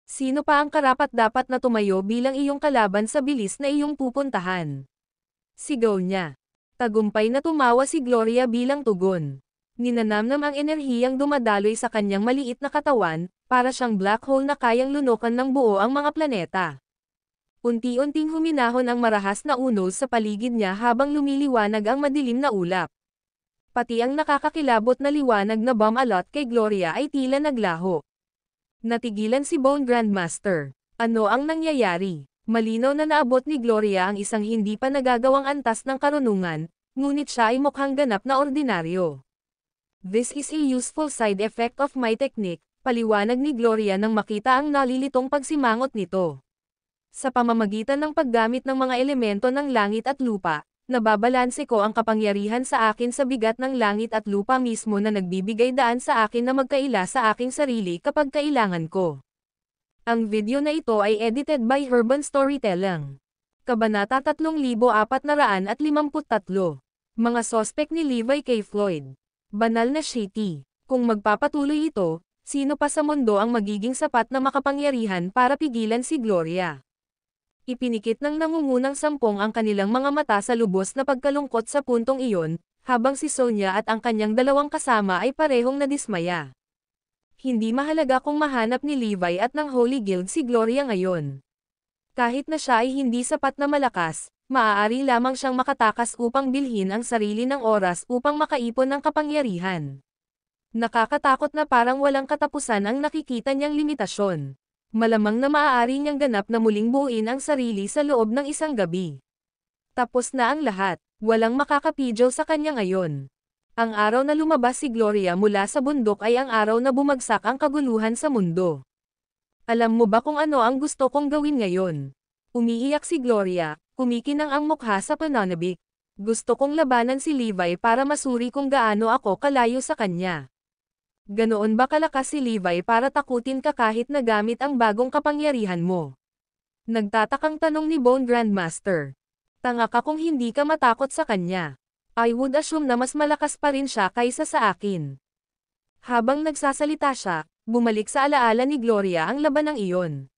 Sino pa ang karapat-dapat na tumayo bilang iyong kalaban sa bilis na iyong pupuntahan? Sigaw niya. Tagumpay na tumawa si Gloria bilang tugon. Ninanamnam ang enerhiyang dumadaloy sa kanyang maliit na katawan, para siyang black hole na kayang lunukan ng buo ang mga planeta. Unti-unting huminahon ang marahas na unos sa paligid niya habang lumiliwanag ang madilim na ulap. Pati ang nakakakilabot na liwanag na bomb alot kay Gloria ay tila naglaho. Natigilan si Bone Grandmaster. Ano ang nangyayari? Malinaw na naabot ni Gloria ang isang hindi pa nagagawang antas ng karunungan, ngunit siya ay mukhang ganap na ordinaryo. This is a useful side effect of my technique, paliwanag ni Gloria nang makita ang nalilitong pagsimangot nito. Sa pamamagitan ng paggamit ng mga elemento ng langit at lupa, nababalanse ko ang kapangyarihan sa akin sa bigat ng langit at lupa mismo na nagbibigay daan sa akin na magkaila sa aking sarili kapag kailangan ko. Ang video na ito ay edited by Urban Storytelling. Kabanata 3453. Mga sospek ni Levi K. Floyd. Banal na shitty. Kung magpapatuloy ito, sino pa sa mundo ang magiging sapat na makapangyarihan para pigilan si Gloria? Ipinikit ng nangungunang sampung ang kanilang mga mata sa lubos na pagkalungkot sa puntong iyon, habang si Sonia at ang kanyang dalawang kasama ay parehong nadismaya. Hindi mahalaga kung mahanap ni Levi at ng Holy Guild si Gloria ngayon. Kahit na siya ay hindi sapat na malakas, maaari lamang siyang makatakas upang bilhin ang sarili ng oras upang makaipon ng kapangyarihan. Nakakatakot na parang walang katapusan ang nakikita niyang limitasyon. Malamang na maaari niyang ganap na muling buuin ang sarili sa loob ng isang gabi. Tapos na ang lahat, walang makakapidyo sa kanya ngayon. Ang araw na lumabas si Gloria mula sa bundok ay ang araw na bumagsak ang kaguluhan sa mundo. Alam mo ba kung ano ang gusto kong gawin ngayon? Umiiyak si Gloria, kumikinang ang mukha sa pananabik. Gusto kong labanan si Levi para masuri kung gaano ako kalayo sa kanya. Ganoon ba kalakas si Levi para takutin ka kahit na gamit ang bagong kapangyarihan mo? Nagtatakang tanong ni Bone Grandmaster. Tanga ka kung hindi ka matakot sa kanya. I would assume na mas malakas pa rin siya kaysa sa akin. Habang nagsasalita siya, bumalik sa alaala ni Gloria ang labanang iyon.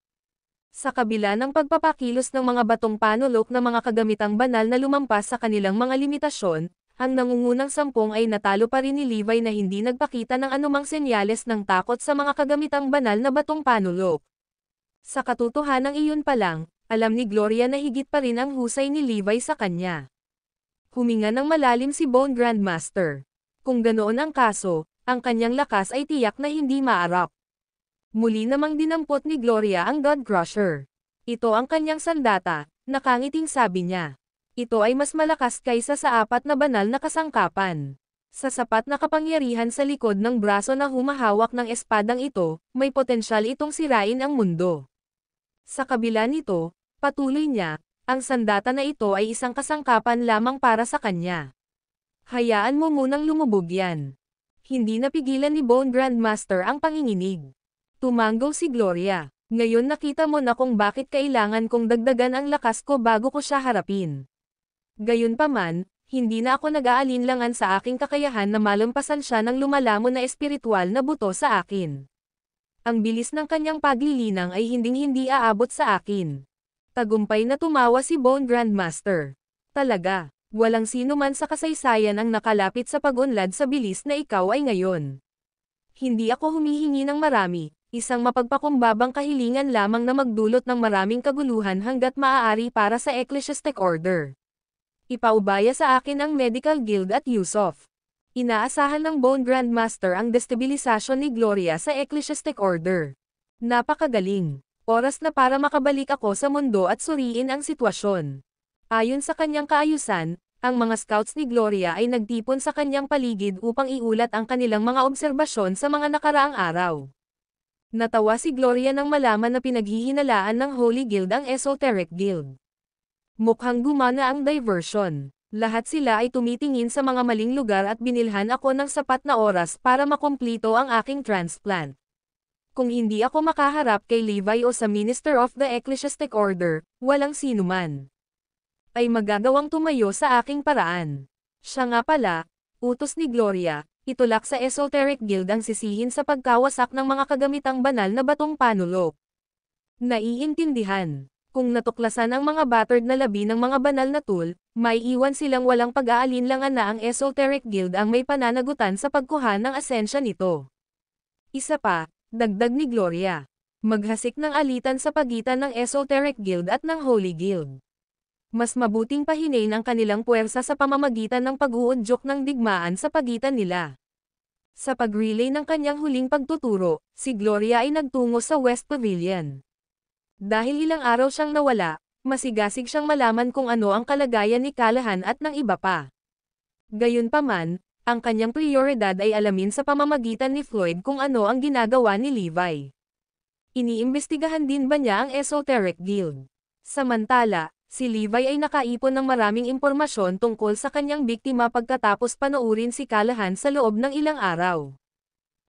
Sa kabila ng pagpapakilos ng mga batong panulok na mga kagamitang banal na lumampas sa kanilang mga limitasyon, ang nangungunang sampung ay natalo pa rin ni Levi na hindi nagpakita ng anumang senyales ng takot sa mga kagamitang banal na batong panulok. Sa katotohanan iyon pa lang, alam ni Gloria na higit pa rin ang husay ni Levi sa kanya. Huminga ng malalim si Bone Grandmaster. Kung ganoon ang kaso, ang kanyang lakas ay tiyak na hindi maarap. Muli namang dinampot ni Gloria ang God Crusher. Ito ang kanyang sandata, nakangiting sabi niya. Ito ay mas malakas kaysa sa apat na banal na kasangkapan. Sa sapat na kapangyarihan sa likod ng braso na humahawak ng espadang ito, may potensyal itong sirain ang mundo. Sa kabila nito, patuloy niya, ang sandata na ito ay isang kasangkapan lamang para sa kanya. Hayaan mo munang lumubog yan. Hindi napigilan ni Bone Grandmaster ang panginginig. Tumanggo si Gloria. Ngayon nakita mo na kung bakit kailangan kong dagdagan ang lakas ko bago ko siya harapin. Gayunpaman, hindi na ako nag-aalinlangan sa aking kakayahan na malampasan siya ng lumalamon na espiritual na buto sa akin. Ang bilis ng kanyang paglilinang ay hinding-hindi aabot sa akin. Tagumpay na tumawa si Bone Grandmaster. Talaga, walang sino man sa kasaysayan ang nakalapit sa pag-unlad sa bilis na ikaw ay ngayon. Hindi ako humihingi ng marami, isang mapagpakumbabang kahilingan lamang na magdulot ng maraming kaguluhan hanggat maaari para sa Ecclesiastic Order. Ipaubaya sa akin ang Medical Guild at Yusuf. Inaasahan ng Bone Grandmaster ang destabilisasyon ni Gloria sa Ecclesiastic Order. Napakagaling. Oras na para makabalik ako sa mundo at suriin ang sitwasyon. Ayon sa kanyang kaayusan, ang mga scouts ni Gloria ay nagtipon sa kanyang paligid upang iulat ang kanilang mga obserbasyon sa mga nakaraang araw. Natawa si Gloria nang malaman na pinaghihinalaan ng Holy Guild ang Esoteric Guild. Mukhang gumana ang diversion. Lahat sila ay tumitingin sa mga maling lugar at binilhan ako ng sapat na oras para makumplito ang aking transplant. Kung hindi ako makaharap kay Levi o sa Minister of the Ecclesiastic Order, walang sinuman ay magagawang tumayo sa aking paraan. Siya nga pala, utos ni Gloria, itulak sa Esoteric Guild ang sisihin sa pagkawasak ng mga kagamitang banal na batong panulok. Naiintindihan. Kung natuklasan ang mga battered na labi ng mga banal na tool, may iwan silang walang pag-aalinlangan na ang Esoteric Guild ang may pananagutan sa pagkuha ng asensya nito. Isa pa, dagdag ni Gloria. Maghasik ng alitan sa pagitan ng Esoteric Guild at ng Holy Guild. Mas mabuting pahinain ang kanilang puwersa sa pamamagitan ng pag-uudyok ng digmaan sa pagitan nila. Sa pag-relay ng kanyang huling pagtuturo, si Gloria ay nagtungo sa West Pavilion. Dahil ilang araw siyang nawala, masigasig siyang malaman kung ano ang kalagayan ni Callahan at ng iba pa. Gayunpaman, ang kanyang prioridad ay alamin sa pamamagitan ni Floyd kung ano ang ginagawa ni Levi. Iniimbestigahan din ba niya ang Esoteric Guild? Samantala, si Levi ay nakaipon ng maraming impormasyon tungkol sa kanyang biktima pagkatapos panoorin si Callahan sa loob ng ilang araw.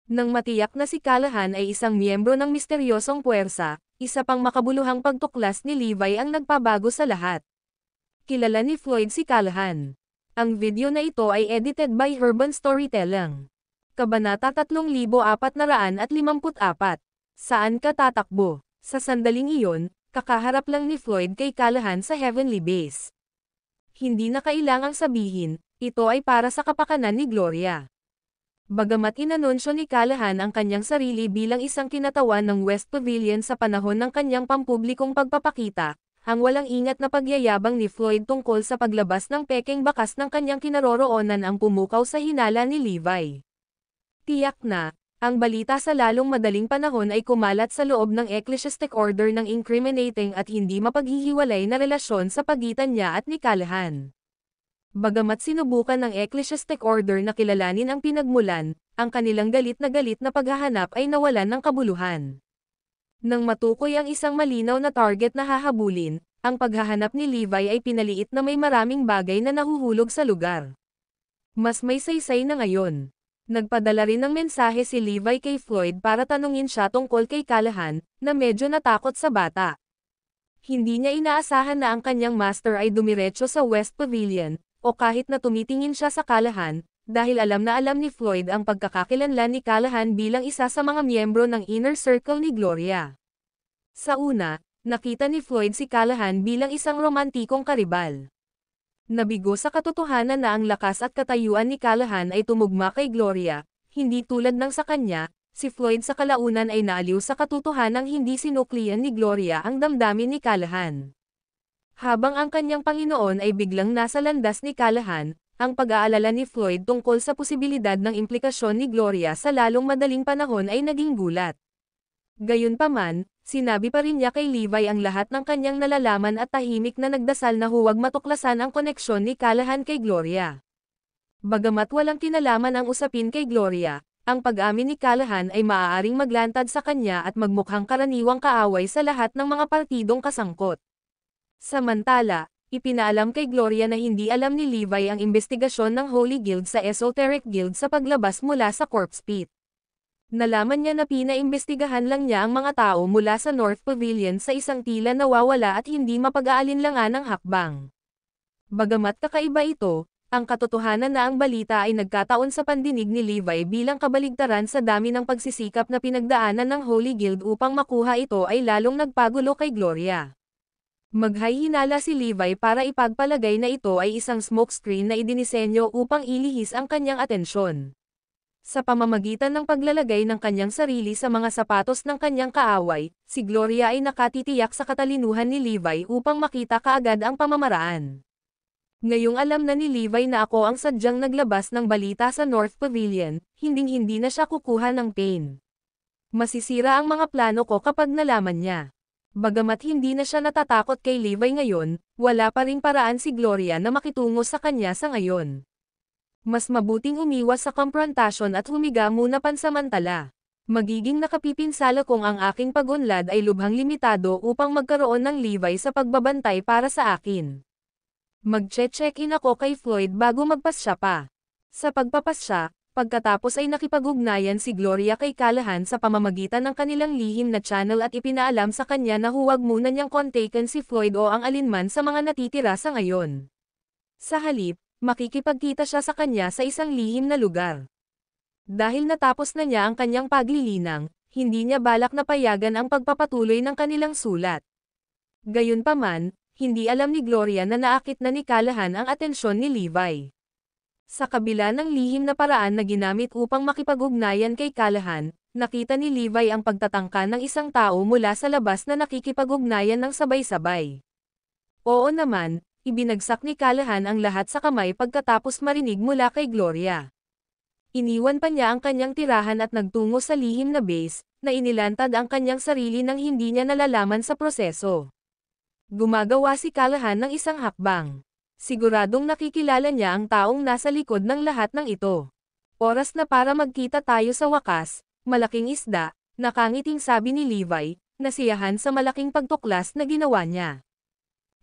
Nang matiyak na si Callahan ay isang miyembro ng misteryosong puwersa, isa pang makabuluhang pagtuklas ni Levi ang nagpabago sa lahat. Kilala ni Floyd si Callahan. Ang video na ito ay edited by Urban Storytelling. Kabanata 3454. Saan ka tatakbo? Sa sandaling iyon, kakaharap lang ni Floyd kay Callahan sa Heavenly Base. Hindi na kailangang sabihin, ito ay para sa kapakanan ni Gloria. Bagamat inanunsyo ni Callahan ang kanyang sarili bilang isang kinatawan ng West Pavilion sa panahon ng kanyang pampublikong pagpapakita, ang walang ingat na pagyayabang ni Floyd tungkol sa paglabas ng pekeng bakas ng kanyang kinaroroonan ang pumukaw sa hinala ni Levi. Tiyak na, ang balita sa lalong madaling panahon ay kumalat sa loob ng ecclesiastic order ng incriminating at hindi mapaghihiwalay na relasyon sa pagitan niya at ni Callahan. Bagamat sinubukan ng ecclesiastic order na kilalanin ang pinagmulan, ang kanilang galit na paghahanap ay nawalan ng kabuluhan. Nang matukoy ang isang malinaw na target na hahabulin, ang paghahanap ni Levi ay pinaliit na may maraming bagay na nahuhulog sa lugar. Mas may saysay na ngayon. Nagpadala rin ng mensahe si Levi kay Floyd para tanungin siya tungkol kay Callahan, na medyo natakot sa bata. Hindi niya inaasahan na ang kanyang master ay dumiretso sa West Pavilion, o kahit na tumitingin siya sa Callahan, dahil alam na alam ni Floyd ang pagkakakilanlan ni Callahan bilang isa sa mga miyembro ng inner circle ni Gloria. Sa una, nakita ni Floyd si Callahan bilang isang romantikong karibal. Nabigo sa katotohanan na ang lakas at katayuan ni Callahan ay tumugma kay Gloria, hindi tulad ng sa kanya, si Floyd sa kalaunan ay naaliw sa katotohanang hindi sinuklian ni Gloria ang damdamin ni Callahan. Habang ang kanyang Panginoon ay biglang nasa landas ni Callahan, ang pag-aalala ni Floyd tungkol sa posibilidad ng implikasyon ni Gloria sa lalong madaling panahon ay naging gulat. Gayunpaman, sinabi pa rin niya kay Levi ang lahat ng kanyang nalalaman at tahimik na nagdasal na huwag matuklasan ang koneksyon ni Callahan kay Gloria. Bagamat walang kinalaman ang usapin kay Gloria, ang pag-amin ni Callahan ay maaaring maglantad sa kanya at magmukhang karaniwang kaaway sa lahat ng mga partidong kasangkot. Samantala, ipinaalam kay Gloria na hindi alam ni Levi ang investigasyon ng Holy Guild sa Esoteric Guild sa paglabas mula sa corpse pit. Nalaman niya na pinaimbestigahan lang niya ang mga tao mula sa North Pavilion sa isang tila nawawala at hindi mapag-aalinlangan ng hakbang. Bagamat kakaiba ito, ang katotohanan na ang balita ay nagkataon sa pandinig ni Levi bilang kabaligtaran sa dami ng pagsisikap na pinagdaanan ng Holy Guild upang makuha ito ay lalong nagpagulo kay Gloria. Maghay-hinala si Levi para ipagpalagay na ito ay isang smokescreen na idinisenyo upang ilihis ang kanyang atensyon. Sa pamamagitan ng paglalagay ng kanyang sarili sa mga sapatos ng kanyang kaaway, si Gloria ay nakatitiyak sa katalinuhan ni Levi upang makita kaagad ang pamamaraan. Ngayong alam na ni Levi na ako ang sadyang naglabas ng balita sa North Pavilion, hinding-hindi na siya kukuha ng pain. Masisira ang mga plano ko kapag nalaman niya. Bagamat hindi na siya natatakot kay Levi ngayon, wala pa ring paraan si Gloria na makitungo sa kanya sa ngayon. Mas mabuting umiwas sa komprontasyon at humiga muna pansamantala. Magiging nakapipinsala kung ang aking pag-unlad ay lubhang limitado upang magkaroon ng Levi sa pagbabantay para sa akin. Magche-check-in ako kay Floyd bago magpasya pa. Sa pagpapasya, pagkatapos ay nakipag-ugnayan si Gloria kay Callahan sa pamamagitan ng kanilang lihim na channel at ipinaalam sa kanya na huwag muna niyang kontakin si Floyd o ang alinman sa mga natitira sa ngayon. Sa halip, makikipagkita siya sa kanya sa isang lihim na lugar. Dahil natapos na niya ang kanyang paglilinang, hindi niya balak na payagan ang pagpapatuloy ng kanilang sulat. Gayunpaman, hindi alam ni Gloria na naakit na ni Callahan ang atensyon ni Levi. Sa kabila ng lihim na paraan na ginamit upang makipag-ugnayan kay Callahan, nakita ni Levi ang pagtatangka ng isang tao mula sa labas na nakikipag-ugnayan ng sabay-sabay. Oo naman, ibinagsak ni Callahan ang lahat sa kamay pagkatapos marinig mula kay Gloria. Iniwan pa niya ang kanyang tirahan at nagtungo sa lihim na base, na inilantad ang kanyang sarili nang hindi niya nalalaman sa proseso. Gumagawa si Callahan ng isang hakbang. Siguradong nakikilala niya ang taong nasa likod ng lahat ng ito. Oras na para magkita tayo sa wakas, malaking isda, nakangiting sabi ni Levi, nasiyahan sa malaking pagtuklas na ginawa niya.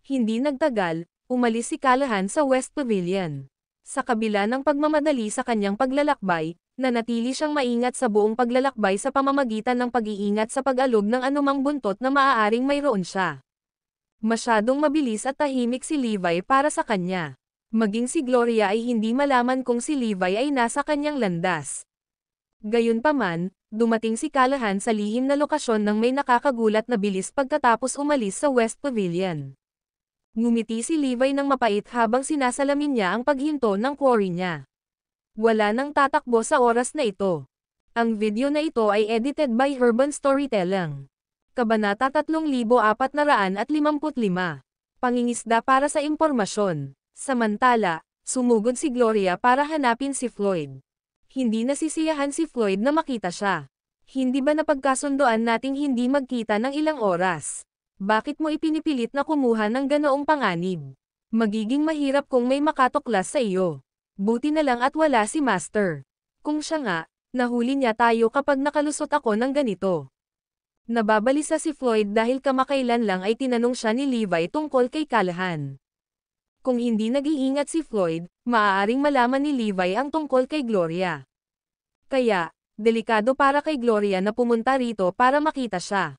Hindi nagtagal, umalis si Callahan sa West Pavilion. Sa kabila ng pagmamadali sa kanyang paglalakbay, nanatili siyang maingat sa buong paglalakbay sa pamamagitan ng pag-iingat sa pag-alog ng anumang buntot na maaaring mayroon siya. Masyadong mabilis at tahimik si Levi para sa kanya. Maging si Gloria ay hindi malaman kung si Levi ay nasa kanyang landas. Gayunpaman, dumating si Callahan sa lihim na lokasyon ng may nakakagulat na bilis pagkatapos umalis sa West Pavilion. Ngumiti si Levi ng mapait habang sinasalamin niya ang paghinto ng quarry niya. Wala nang tatakbo sa oras na ito. Ang video na ito ay edited by Urban Storytelling. Kabanata 3455. Pangingisda para sa impormasyon. Samantala, sumugod si Gloria para hanapin si Floyd. Hindi nasisiyahan si Floyd na makita siya. Hindi ba napagkasundoan nating hindi magkita ng ilang oras? Bakit mo ipinipilit na kumuha ng ganoong panganib? Magiging mahirap kung may makatuklas sa iyo. Buti na lang at wala si Master. Kung siya nga, nahuli niya tayo kapag nakalusot ako ng ganito. Nababalisa si Floyd dahil kamakailan lang ay tinanong siya ni Levi tungkol kay Callahan. Kung hindi nag-iingat si Floyd, maaaring malaman ni Levi ang tungkol kay Gloria. Kaya, delikado para kay Gloria na pumunta rito para makita siya.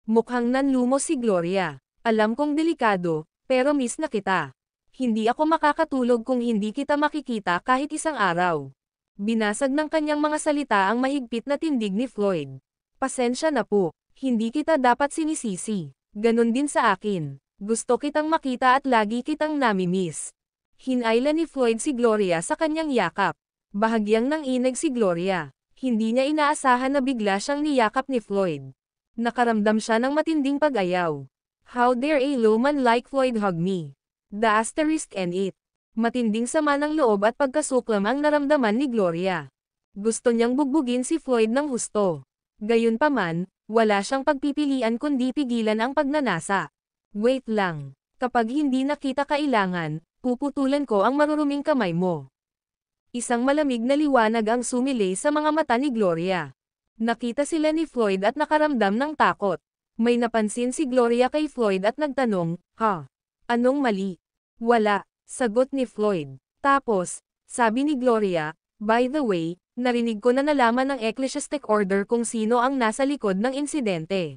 Mukhang nanlumos si Gloria. Alam kong delikado, pero miss na kita. Hindi ako makakatulog kung hindi kita makikita kahit isang araw. Binasag ng kanyang mga salita ang mahigpit na tindig ni Floyd. Pasensya na po, hindi kita dapat sinisisi. Ganon din sa akin. Gusto kitang makita at lagi kitang namimiss. Hinayla ni Floyd si Gloria sa kanyang yakap. Bahagyang nanginig si Gloria. Hindi niya inaasahan na bigla siyang niyakap ni Floyd. Nakaramdam siya ng matinding pag-ayaw. How dare a low man like Floyd hug me? The asterisk and it. Matinding sama ng loob at pagkasuklam ang naramdaman ni Gloria. Gusto niyang bugbugin si Floyd ng husto. Gayunpaman, wala siyang pagpipilian kundi pigilan ang pagnanasa. Wait lang. Kapag hindi na kita kailangan, puputulan ko ang maruruming kamay mo. Isang malamig na liwanag ang sumilay sa mga mata ni Gloria. Nakita sila ni Floyd at nakaramdam ng takot. May napansin si Gloria kay Floyd at nagtanong, "Ha? Anong mali?" "Wala," sagot ni Floyd. Tapos, sabi ni Gloria, "By the way, narinig ko na nalaman ng Ecclesiastic Order kung sino ang nasa likod ng insidente.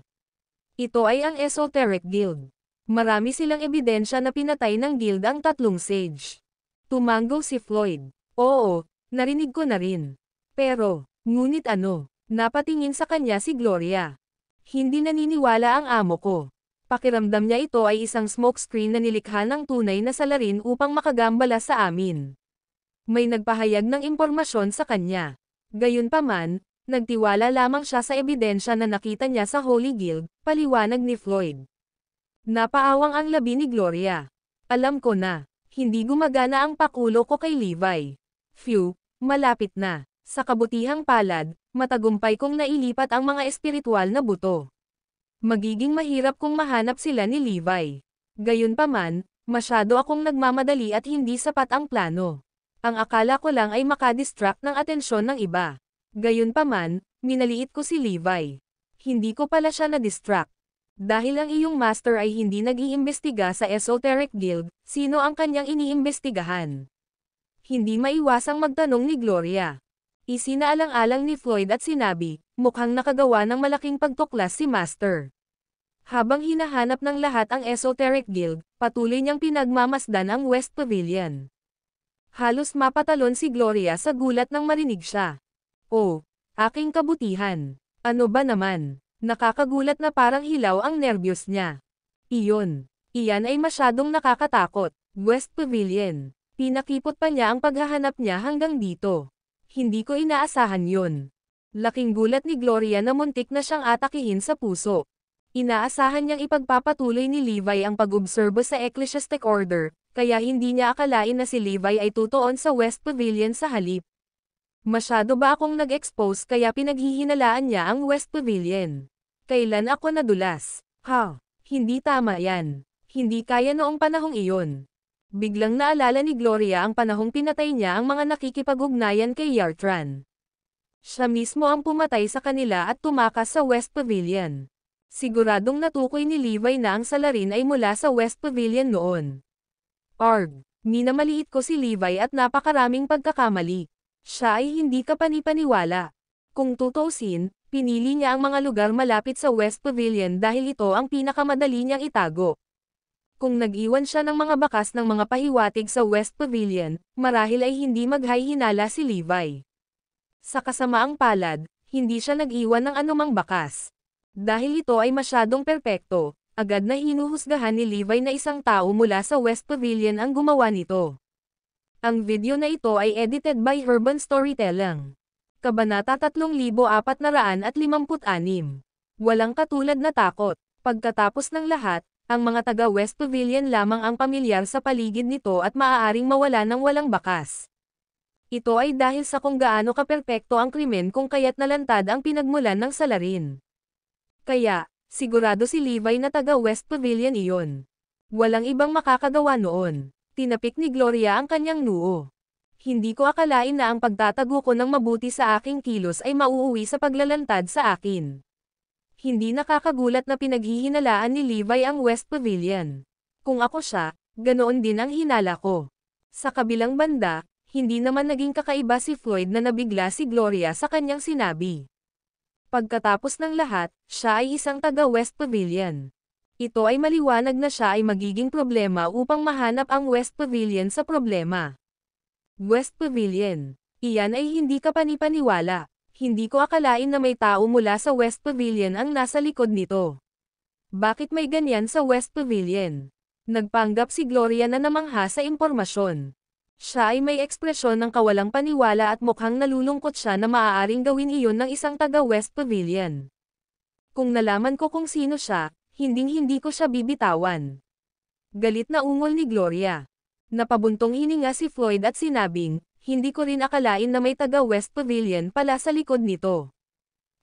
Ito ay ang Esoteric Guild. Marami silang ebidensya na pinatay ng guild ang 3 sage." Tumanggo si Floyd. "Oo, narinig ko na rin. Pero, ngunit ano?" Napatingin sa kanya si Gloria. Hindi naniniwala ang amo ko. Pakiramdam niya ito ay isang smokescreen na nilikha ng tunay na salarin upang makagambala sa amin. May nagpahayag ng impormasyon sa kanya. Gayunpaman, nagtiwala lamang siya sa ebidensya na nakita niya sa Holy Guild, paliwanag ni Floyd. Napaawang ang labi ni Gloria. "Alam ko na, hindi gumagana ang pakulo ko kay Levi. Phew, malapit na. Sa kabutihang palad, matagumpay kong nailipat ang mga espiritual na buto. Magiging mahirap kung mahanap sila ni Levi. Gayunpaman, masyado akong nagmamadali at hindi sapat ang plano. Ang akala ko lang ay makadistract ng atensyon ng iba. Gayunpaman, minaliit ko si Levi. Hindi ko pala siya na-distract. Dahil ang iyong master ay hindi nag-iimbestiga sa Esoteric Guild, sino ang kanyang iniimbestigahan?" Hindi maiwasang magtanong ni Gloria. Isinaalang-alang ni Floyd at sinabi, mukhang nakagawa ng malaking pagtuklas si Master. Habang hinahanap ng lahat ang Esoteric Guild, patuloy niyang pinagmamasdan ang West Pavilion. Halos mapatalon si Gloria sa gulat nang marinig siya. "Oh, aking kabutihan. Ano ba naman?" Nakakagulat na parang hilaw ang nerbiyos niya. "Iyon. Iyan ay masyadong nakakatakot. West Pavilion." Pinakipot pa niya ang paghahanap niya hanggang dito. Hindi ko inaasahan yun. Laking gulat ni Gloria na muntik na siyang atakihin sa puso. Inaasahan niyang ipagpapatuloy ni Levi ang pag-obserbo sa Ecclesiastic Order, kaya hindi niya akalain na si Levi ay tutuon sa West Pavilion sa halip. Masyado ba akong nag-expose kaya pinaghihinalaan niya ang West Pavilion? Kailan ako nadulas? Ha? Hindi tama yan. Hindi kaya noong panahong iyon. Biglang naalala ni Gloria ang panahong pinatay niya ang mga nakikipag-ugnayan kay Yartran. Siya mismo ang pumatay sa kanila at tumakas sa West Pavilion. Siguradong natukoy ni Levi na ang salarin ay mula sa West Pavilion noon. Arg, minamaliit ko si Levi at napakaraming pagkakamali. Siya ay hindi kapanipaniwala. Kung tutuusin, pinili niya ang mga lugar malapit sa West Pavilion dahil ito ang pinakamadali niyang itago. Kung nag-iwan siya ng mga bakas ng mga pahiwatig sa West Pavilion, marahil ay hindi maghay-hinala si Levi. Sa kasamaang palad, hindi siya nag-iwan ng anumang bakas. Dahil ito ay masyadong perpekto, agad na hinuhusgahan ni Levi na isang tao mula sa West Pavilion ang gumawa nito. Ang video na ito ay edited by Urban Storytelling. Kabanata 3456. Walang katulad na takot. Pagkatapos ng lahat, ang mga taga West Pavilion lamang ang pamilyar sa paligid nito at maaaring mawala ng walang bakas. Ito ay dahil sa kung gaano kaperpekto ang krimen kung kaya't nalantad ang pinagmulan ng salarin. Kaya, sigurado si Levi na taga West Pavilion iyon. Walang ibang makakagawa noon. Tinapik ni Gloria ang kanyang noo. Hindi ko akalain na ang pagtatago ko ng mabuti sa aking kilos ay mauuwi sa paglalantad sa akin. Hindi nakakagulat na pinaghihinalaan ni Levi ang West Pavilion. Kung ako siya, ganoon din ang hinala ko. Sa kabilang banda, hindi naman naging kakaiba si Floyd na nabigla si Gloria sa kanyang sinabi. Pagkatapos ng lahat, siya ay isang taga West Pavilion. Ito ay maliwanag na siya ay magiging problema upang mahanap ang West Pavilion sa problema. West Pavilion. Iyan ay hindi ka panipaniwala. Hindi ko akalain na may tao mula sa West Pavilion ang nasa likod nito. Bakit may ganyan sa West Pavilion? Nagpanggap si Gloria na namangha sa impormasyon. Siya ay may ekspresyon ng kawalang paniwala at mukhang nalulungkot siya na maaaring gawin iyon ng isang taga West Pavilion. Kung nalaman ko kung sino siya, hinding-hindi ko siya bibitawan. Galit na ungol ni Gloria. Napabuntong hininga si Floyd at sinabing, hindi ko rin akalain na may taga West Pavilion pala sa likod nito.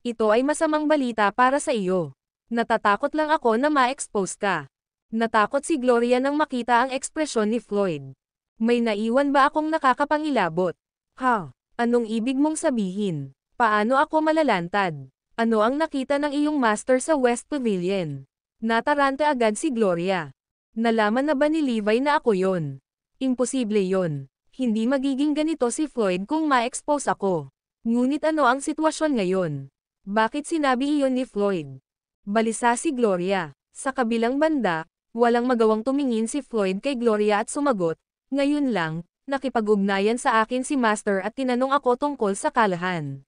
Ito ay masamang balita para sa iyo. Natatakot lang ako na ma-expose ka. Natakot si Gloria nang makita ang ekspresyon ni Floyd. May naiwan ba akong nakakapangilabot? Ha? Anong ibig mong sabihin? Paano ako malalantad? Ano ang nakita ng iyong master sa West Pavilion? Nataranta agad si Gloria. Nalaman na ba ni Levi na ako yon? Imposible yon. Hindi magiging ganito si Floyd kung ma-expose ako. Ngunit ano ang sitwasyon ngayon? Bakit sinabi iyon ni Floyd? Balisa si Gloria. Sa kabilang banda, walang magawang tumingin si Floyd kay Gloria at sumagot, ngayon lang, nakipag-ugnayan sa akin si Master at tinanong ako tungkol sa Callahan.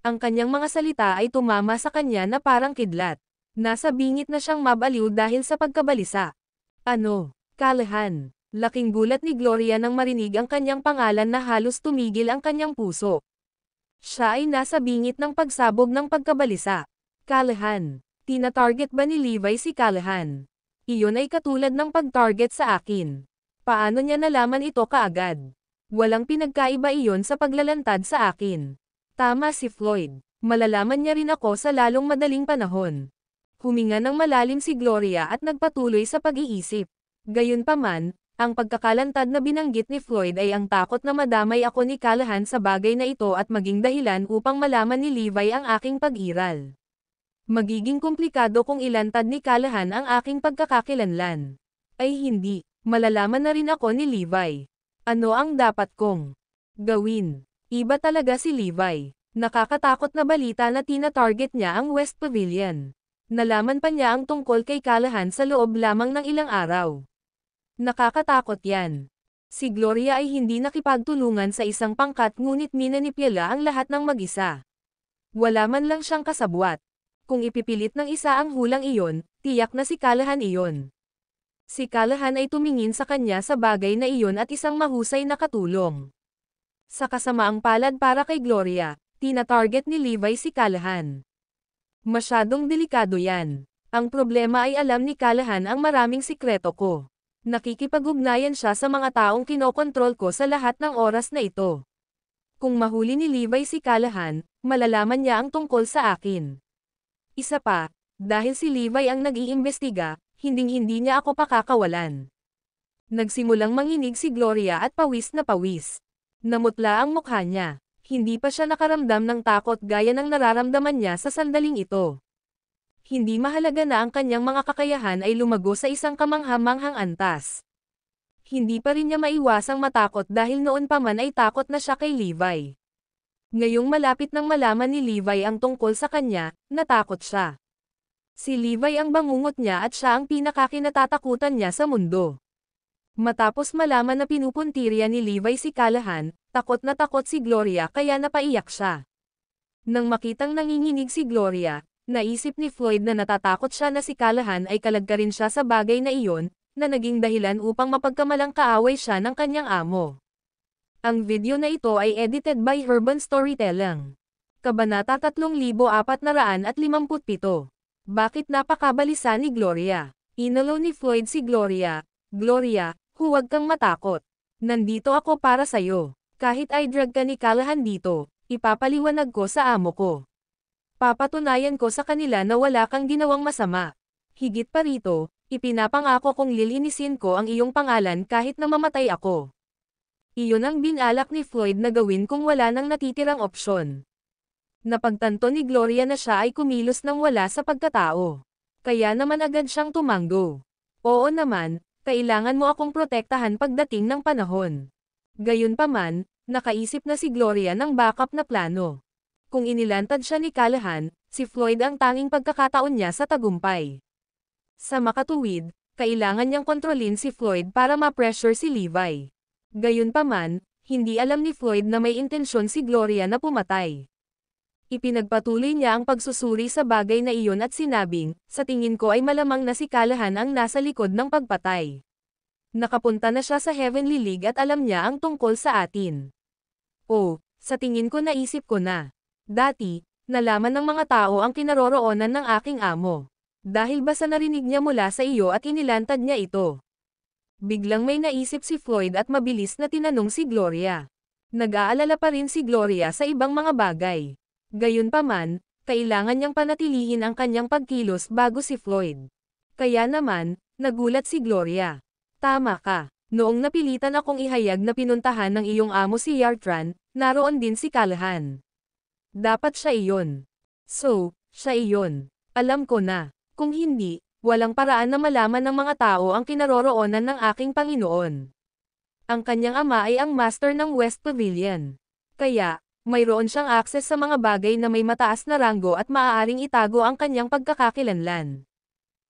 Ang kanyang mga salita ay tumama sa kanya na parang kidlat. Nasa bingit na siyang mabaliw dahil sa pagkabalisa. Ano? Callahan. Laking gulat ni Gloria nang marinig ang kanyang pangalan na halos tumigil ang kanyang puso. Siya ay nasa bingit ng pagsabog ng pagkabalisa. Callahan. Tina-target ba ni Levi si Callahan? Iyon ay katulad ng pag-target sa akin. Paano niya nalaman ito kaagad? Walang pinagkaiba iyon sa paglalantad sa akin. Tama si Floyd. Malalaman niya rin ako sa lalong madaling panahon. Huminga ng malalim si Gloria at nagpatuloy sa pag-iisip. Gayunpaman, ang pagkakalantad na binanggit ni Floyd ay ang takot na madamay ako ni Callahan sa bagay na ito at maging dahilan upang malaman ni Levi ang aking pag-iral. Magiging komplikado kung ilantad ni Callahan ang aking pagkakakilanlan. Ay hindi. Malalaman na rin ako ni Levi. Ano ang dapat kong gawin? Iba talaga si Levi. Nakakatakot na balita na tina-target niya ang West Pavilion. Nalaman pa niya ang tungkol kay Callahan sa loob lamang ng ilang araw. Nakakatakot yan. Si Gloria ay hindi nakipagtulungan sa isang pangkat ngunit minanipyala ang lahat ng mag-isa. Wala man lang siyang kasabwat. Kung ipipilit ng isa ang hulang iyon, tiyak na si Callahan iyon. Si Callahan ay tumingin sa kanya sa bagay na iyon at isang mahusay na katulong. Sa kasamaang palad para kay Gloria, tina-target ni Levi si Callahan. Masyadong delikado yan. Ang problema ay alam ni Callahan ang maraming sikreto ko. Nakikipag-ugnayan siya sa mga taong kinokontrol ko sa lahat ng oras na ito. Kung mahuli ni Levi si Callahan, malalaman niya ang tungkol sa akin. Isa pa, dahil si Levi ang nag-iimbestiga, hinding-hindi niya ako pakakawalan. Nagsimulang manginig si Gloria at pawis na pawis. Namutla ang mukha niya. Hindi pa siya nakaramdam ng takot gaya ng nararamdaman niya sa sandaling ito. Hindi mahalaga na ang kanyang mga kakayahan ay lumago sa isang kamangha-manghang antas. Hindi pa rin niya maiwasang matakot dahil noon pa man ay takot na siya kay Levi. Ngayong malapit nang malaman ni Levi ang tungkol sa kanya, natakot siya. Si Levi ang bangungot niya at siya ang pinakakinatatakutan niya sa mundo. Matapos malaman na pinupuntirya ni Levi si Callahan, takot na takot si Gloria kaya napaiyak siya. Nang makitang nanginginig si Gloria, naisip ni Floyd na natatakot siya na si Callahan ay kalagkarin siya sa bagay na iyon, na naging dahilan upang mapagkamalang kaaway siya ng kanyang amo. Ang video na ito ay edited by Urban Storytelling. Kabanata 3457. Bakit napakabalisa ni Gloria? Inalo ni Floyd si Gloria. Gloria, huwag kang matakot. Nandito ako para sayo. Kahit ay drag ka ni Callahan dito, ipapaliwanag ko sa amo ko. Papatunayan ko sa kanila na wala kang ginawang masama. Higit pa rito, ipinapangako kong lilinisin ko ang iyong pangalan kahit na mamatay ako. Iyon ang binalak ni Floyd na gawin kung wala nang natitirang opsyon. Napagtanto ni Gloria na siya ay kumilos nang wala sa pagkatao. Kaya naman agad siyang tumango. Oo naman, kailangan mo akong protektahan pagdating ng panahon. Gayunpaman, nakaisip na si Gloria ng backup na plano. Kung inilantad siya ni Callahan, si Floyd ang tanging pagkakataon niya sa tagumpay. Sa makatuwid, kailangan niyang kontrolin si Floyd para ma-pressure si Levi. Gayunpaman, hindi alam ni Floyd na may intensyon si Gloria na pumatay. Ipinagpatuloy niya ang pagsusuri sa bagay na iyon at sinabing, sa tingin ko ay malamang na si Callahan ang nasa likod ng pagpatay. Nakapunta na siya sa Heavenly League at alam niya ang tungkol sa atin. Oh, sa tingin ko naisip ko na. Dati, nalaman ng mga tao ang kinaroroonan ng aking amo. Dahil ba sa narinig niya mula sa iyo at inilantad niya ito? Biglang may naisip si Floyd at mabilis na tinanong si Gloria. Nag-aalala pa rin si Gloria sa ibang mga bagay. Gayunpaman, kailangan niyang panatilihin ang kanyang pagkilos bago si Floyd. Kaya naman, nagulat si Gloria. Tama ka, noong napilitan akong ihayag na pinuntahan ng iyong amo si Yartran, naroon din si Callahan. Dapat siya iyon. So, siya iyon. Alam ko na. Kung hindi, walang paraan na malaman ng mga tao ang kinaroroonan ng aking Panginoon. Ang kanyang ama ay ang master ng West Pavilion. Kaya, mayroon siyang akses sa mga bagay na may mataas na ranggo at maaaring itago ang kanyang pagkakakilanlan.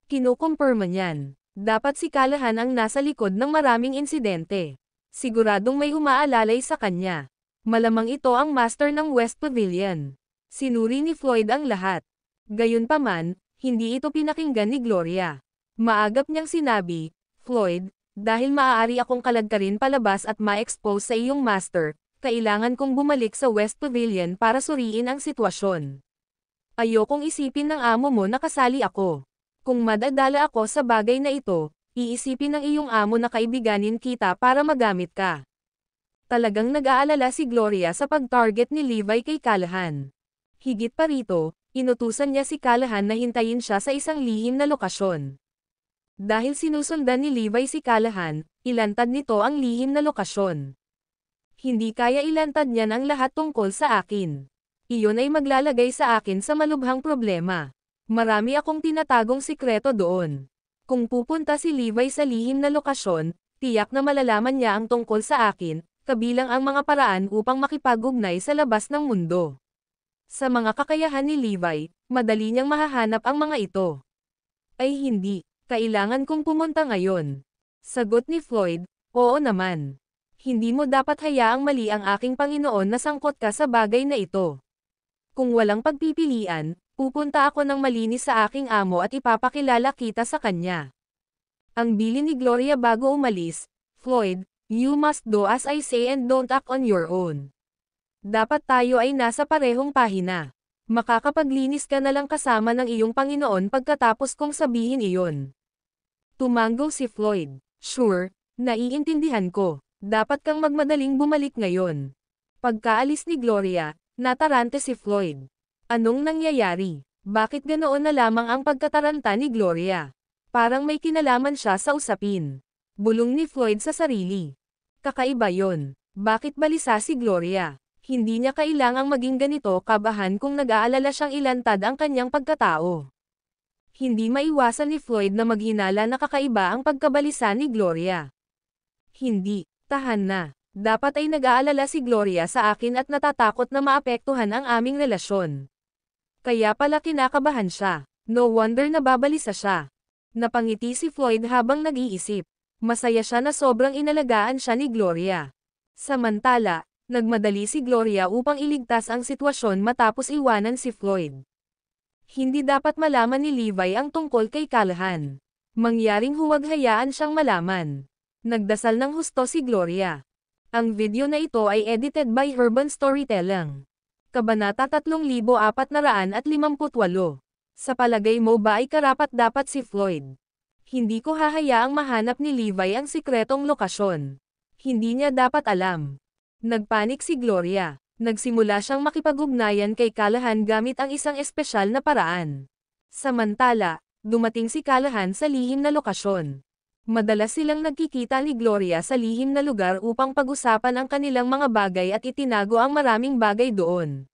Kinukumpirma niyan. Dapat si Callahan ang nasa likod ng maraming insidente. Siguradong may umaalalay sa kanya. Malamang ito ang master ng West Pavilion. Sinuri ni Floyd ang lahat. Gayunpaman, hindi ito pinakinggan ni Gloria. Maagap niyang sinabi, Floyd, dahil maaari akong kaladkarin palabas at ma-expose sa iyong master, kailangan kong bumalik sa West Pavilion para suriin ang sitwasyon. Ayokong isipin ng amo mo na kasali ako. Kung madadala ako sa bagay na ito, iisipin ng iyong amo na kaibiganin kita para magamit ka. Talagang nag-aalala si Gloria sa pag-target ni Levi kay Callahan. Higit pa rito, inutusan niya si Callahan na hintayin siya sa isang lihim na lokasyon. Dahil sinusundan ni Levi si Callahan, ilantad nito ang lihim na lokasyon. Hindi kaya ilantad niyan ang lahat tungkol sa akin. Iyon ay maglalagay sa akin sa malubhang problema. Marami akong tinatagong sikreto doon. Kung pupunta si Levi sa lihim na lokasyon, tiyak na malalaman niya ang tungkol sa akin, kabilang ang mga paraan upang makipag-ugnay sa labas ng mundo. Sa mga kakayahan ni Levi, madali niyang mahahanap ang mga ito. Ay hindi, kailangan kong pumunta ngayon. Sagot ni Floyd, oo naman. Hindi mo dapat hayaang mali ang aking Panginoon na sangkot ka sa bagay na ito. Kung walang pagpipilian, pupunta ako ng malinis sa aking amo at ipapakilala kita sa kanya. Ang bilin ni Gloria bago umalis, Floyd, you must do as I say and don't act on your own. Dapat tayo ay nasa parehong pahina. Makakapaglinis ka na lang kasama ng iyong Panginoon pagkatapos kong sabihin iyon. Tumango si Floyd. Sure, naiintindihan ko. Dapat kang magmadaling bumalik ngayon. Pagkaalis ni Gloria, natarante si Floyd. Anong nangyayari? Bakit ganoon na lamang ang pagkataranta ni Gloria? Parang may kinalaman siya sa usapin. Bulong ni Floyd sa sarili. Kakaiba yon. Bakit balisa si Gloria? Hindi niya kailangang maging ganito kabahan kung nag-aalala siyang ilantad ang kanyang pagkatao. Hindi maiwasan ni Floyd na maghinala na kakaiba ang pagkabalisa ni Gloria. Hindi. Tahan na. Dapat ay nag-aalala si Gloria sa akin at natatakot na maapektuhan ang aming relasyon. Kaya pala kinakabahan siya. No wonder na babalisa siya. Napangiti si Floyd habang nag-iisip. Masaya siya na sobrang inalagaan siya ni Gloria. Samantala, nagmadali si Gloria upang iligtas ang sitwasyon matapos iwanan si Floyd. Hindi dapat malaman ni Levi ang tungkol kay Callahan. Mangyaring huwag hayaan siyang malaman. Nagdasal ng husto si Gloria. Ang video na ito ay edited by Urban Storytelling. Kabanata 3458. Sa palagay mo ba ay karapat-dapat si Floyd? Hindi ko hahayaang mahanap ni Levi ang sikretong lokasyon. Hindi niya dapat alam. Nagpanik si Gloria. Nagsimula siyang makipag-ugnayan kay Callahan gamit ang isang espesyal na paraan. Samantala, dumating si Callahan sa lihim na lokasyon. Madalas silang nagkikita ni Gloria sa lihim na lugar upang pag-usapan ang kanilang mga bagay at itinago ang maraming bagay doon.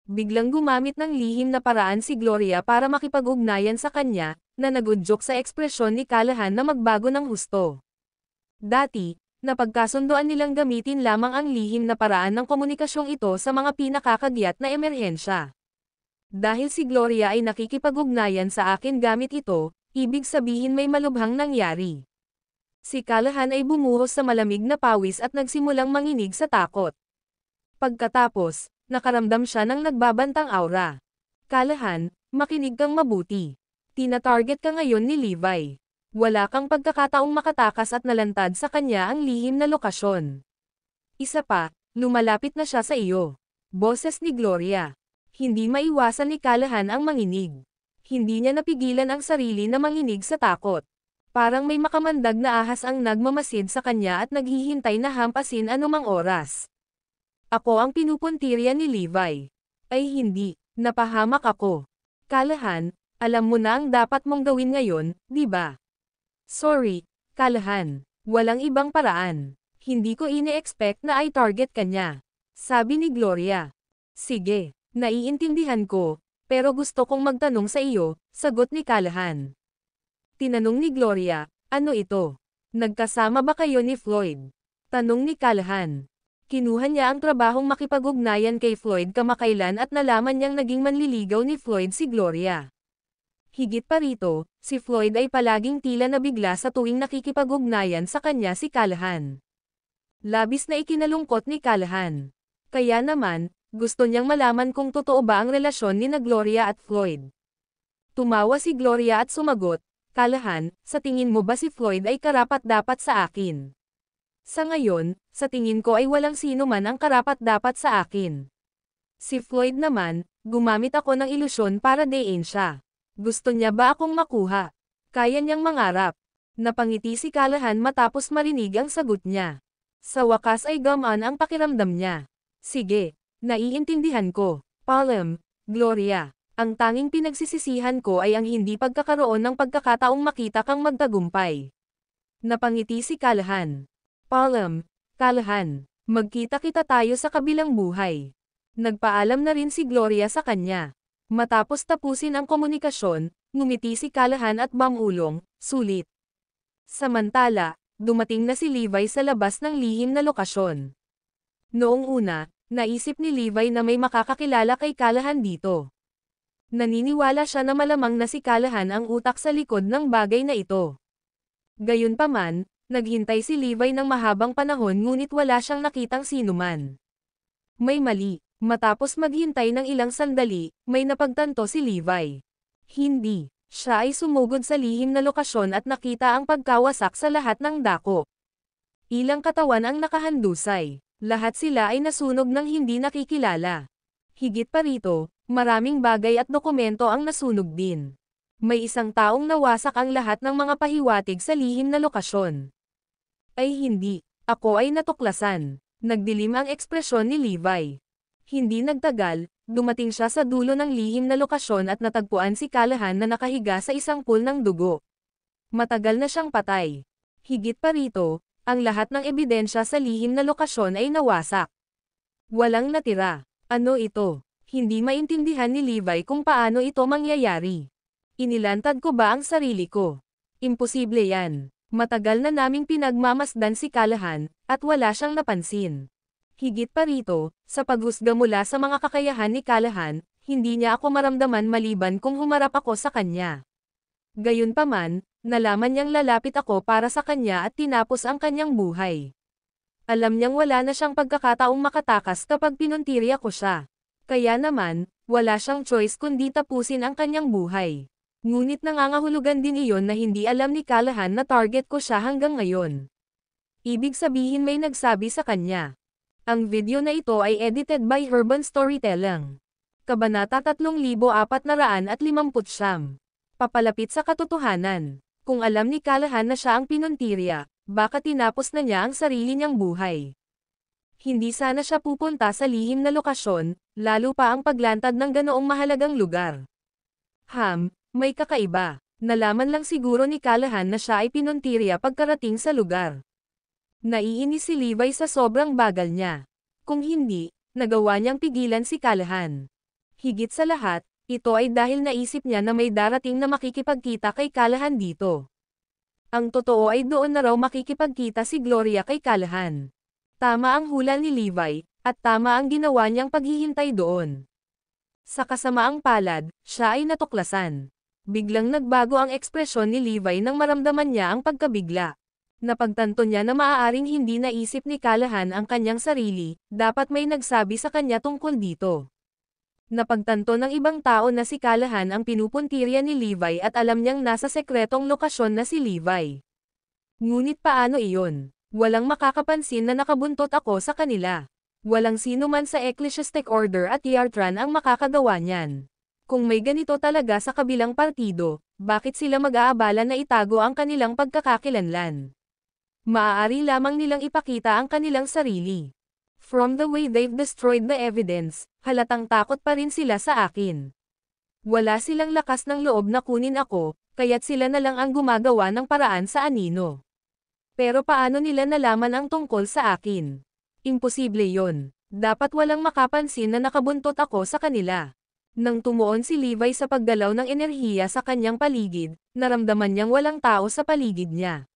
Biglang gumamit ng lihim na paraan si Gloria para makipag-ugnayan sa kanya, na nagudyok sa ekspresyon ni Callahan na magbago ng husto. Dati, napagkasundoan nilang gamitin lamang ang lihim na paraan ng komunikasyong ito sa mga pinakakagyat na emerhensya. Dahil si Gloria ay nakikipag-ugnayan sa akin gamit ito, ibig sabihin may malubhang nangyari. Si Callahan ay bumuhos sa malamig na pawis at nagsimulang manginig sa takot. Pagkatapos, nakaramdam siya ng nagbabantang aura. Callahan, makinig kang mabuti. Tina-target ka ngayon ni Levi. Wala kang pagkakataong makatakas at nalantad sa kanya ang lihim na lokasyon. Isa pa, lumalapit na siya sa iyo. Boses ni Gloria. Hindi maiwasan ni Callahan ang manginig. Hindi niya napigilan ang sarili na manginig sa takot. Parang may makamandag na ahas ang nagmamasid sa kanya at naghihintay na hampasin anumang oras. Ako ang pinupuntirya ni Levi. Ay hindi, napahamak ako. Callahan, alam mo na ang dapat mong gawin ngayon, di ba? Sorry, Callahan. Walang ibang paraan. Hindi ko ine-expect na i-target ka niya. Sabi ni Gloria. Sige, naiintindihan ko. Pero gusto kong magtanong sa iyo, sagot ni Callahan. Tinanong ni Gloria, ano ito? Nagkasama ba kayo ni Floyd? Tanong ni Callahan. Kinuha niya ang trabahong makipag-ugnayan kay Floyd kamakailan at nalaman niyang naging manliligaw ni Floyd si Gloria. Higit pa rito, si Floyd ay palaging tila nabigla sa tuwing nakikipag-ugnayan sa kanya si Callahan. Labis na ikinalungkot ni Callahan. Kaya naman, gusto niyang malaman kung totoo ba ang relasyon ni Gloria at Floyd. Tumawa si Gloria at sumagot, Callahan, sa tingin mo ba si Floyd ay karapat-dapat sa akin? Sa ngayon, sa tingin ko ay walang sino man ang karapat-dapat sa akin. Si Floyd naman, gumamit ako ng ilusyon para dayin siya. Gusto niya ba akong makuha? Kaya niyang mangarap. Napangiti si Callahan matapos marinig ang sagot niya. Sa wakas ay gamaan ang pakiramdam niya. Sige. Naiintindihan ko, Palem, Gloria. Ang tanging pinagsisisihan ko ay ang hindi pagkakaroon ng pagkakataong makita kang magtagumpay. Napangiti si Callahan. Palem, Callahan, magkita-kita tayo sa kabilang buhay. Nagpaalam na rin si Gloria sa kanya. Matapos tapusin ang komunikasyon, ngumiti si Callahan at bamulong, sulit. Samantala, dumating na si Levi sa labas ng lihim na lokasyon. Noong una, naisip ni Levi na may makakakilala kay Callahan dito. Naniniwala siya na malamang na si Callahan ang utak sa likod ng bagay na ito. Gayunpaman, naghintay si Levi ng mahabang panahon ngunit wala siyang nakitang sinuman. May mali. Matapos maghintay ng ilang sandali, may napagtanto si Levi. Hindi. Siya ay sumugod sa lihim na lokasyon at nakita ang pagkawasak sa lahat ng dako. Ilang katawan ang nakahandusay. Lahat sila ay nasunog ng hindi nakikilala. Higit pa rito, maraming bagay at dokumento ang nasunog din. May isang taong nawasak ang lahat ng mga pahiwatig sa lihim na lokasyon. Ay hindi, ako ay natuklasan. Nagdilim ang ekspresyon ni Levi. Hindi nagtagal, dumating siya sa dulo ng lihim na lokasyon at natagpuan si Callahan na nakahiga sa isang pool ng dugo. Matagal na siyang patay. Higit pa rito, ang lahat ng ebidensya sa lihim na lokasyon ay nawasak. Walang natira. Ano ito? Hindi maintindihan ni Levi kung paano ito mangyayari. Inilantad ko ba ang sarili ko? Imposible yan. Matagal na naming pinagmamasdan si Callahan, at wala siyang napansin. Higit pa rito, sa paghusga mula sa mga kakayahan ni Callahan, hindi niya ako maramdaman maliban kung humarap ako sa kanya. Gayunpaman, nalaman niyang lalapit ako para sa kanya at tinapos ang kanyang buhay. Alam niyang wala na siyang pagkakataong makatakas kapag pinuntirya ko siya. Kaya naman, wala siyang choice kundi tapusin ang kanyang buhay. Ngunit nangangahulugan din iyon na hindi alam ni Callahan na target ko siya hanggang ngayon. Ibig sabihin may nagsabi sa kanya. Ang video na ito ay edited by Urban Storytelling. Kabanata 3450. Papalapit sa katotohanan. Kung alam ni Callahan na siya ang pinuntirya, baka tinapos na niya ang sarili niyang buhay. Hindi sana siya pupunta sa lihim na lokasyon, lalo pa ang paglantad ng ganoong mahalagang lugar. May kakaiba. Nalaman lang siguro ni Callahan na siya ay pinuntirya pagkarating sa lugar. Naiinis si Levi sa sobrang bagal niya. Kung hindi, nagawa niyang pigilan si Callahan. Higit sa lahat, ito ay dahil naisip niya na may darating na makikipagkita kay Callahan dito. Ang totoo ay doon na raw makikipagkita si Gloria kay Callahan. Tama ang hula ni Levi, at tama ang ginawa niyang paghihintay doon. Sa kasamaang palad, siya ay natuklasan. Biglang nagbago ang ekspresyon ni Levi nang maramdaman niya ang pagkabigla. Napagtanto niya na maaaring hindi naisip ni Callahan ang kanyang sarili, dapat may nagsabi sa kanya tungkol dito. Napagtanto ng ibang tao na si Callahan ang pinupuntirya ni Levi at alam niyang nasa sekretong lokasyon na si Levi. Ngunit paano iyon? Walang makakapansin na nakabuntot ako sa kanila. Walang sino man sa Ecclesiastic Order at Yartran ang makakagawa niyan. Kung may ganito talaga sa kabilang partido, bakit sila mag-aabala na itago ang kanilang pagkakakilanlan? Maaari lamang nilang ipakita ang kanilang sarili. From the way they've destroyed the evidence, halatang takot pa rin sila sa akin. Wala silang lakas ng loob na kunin ako, kaya't sila na lang ang gumagawa ng paraan sa anino. Pero paano nila nalaman ang tungkol sa akin? Imposible yon. Dapat walang makapansin na nakabuntot ako sa kanila. Nang tumuon si Levi sa paggalaw ng enerhiya sa kanyang paligid, naramdaman niyang walang tao sa paligid niya.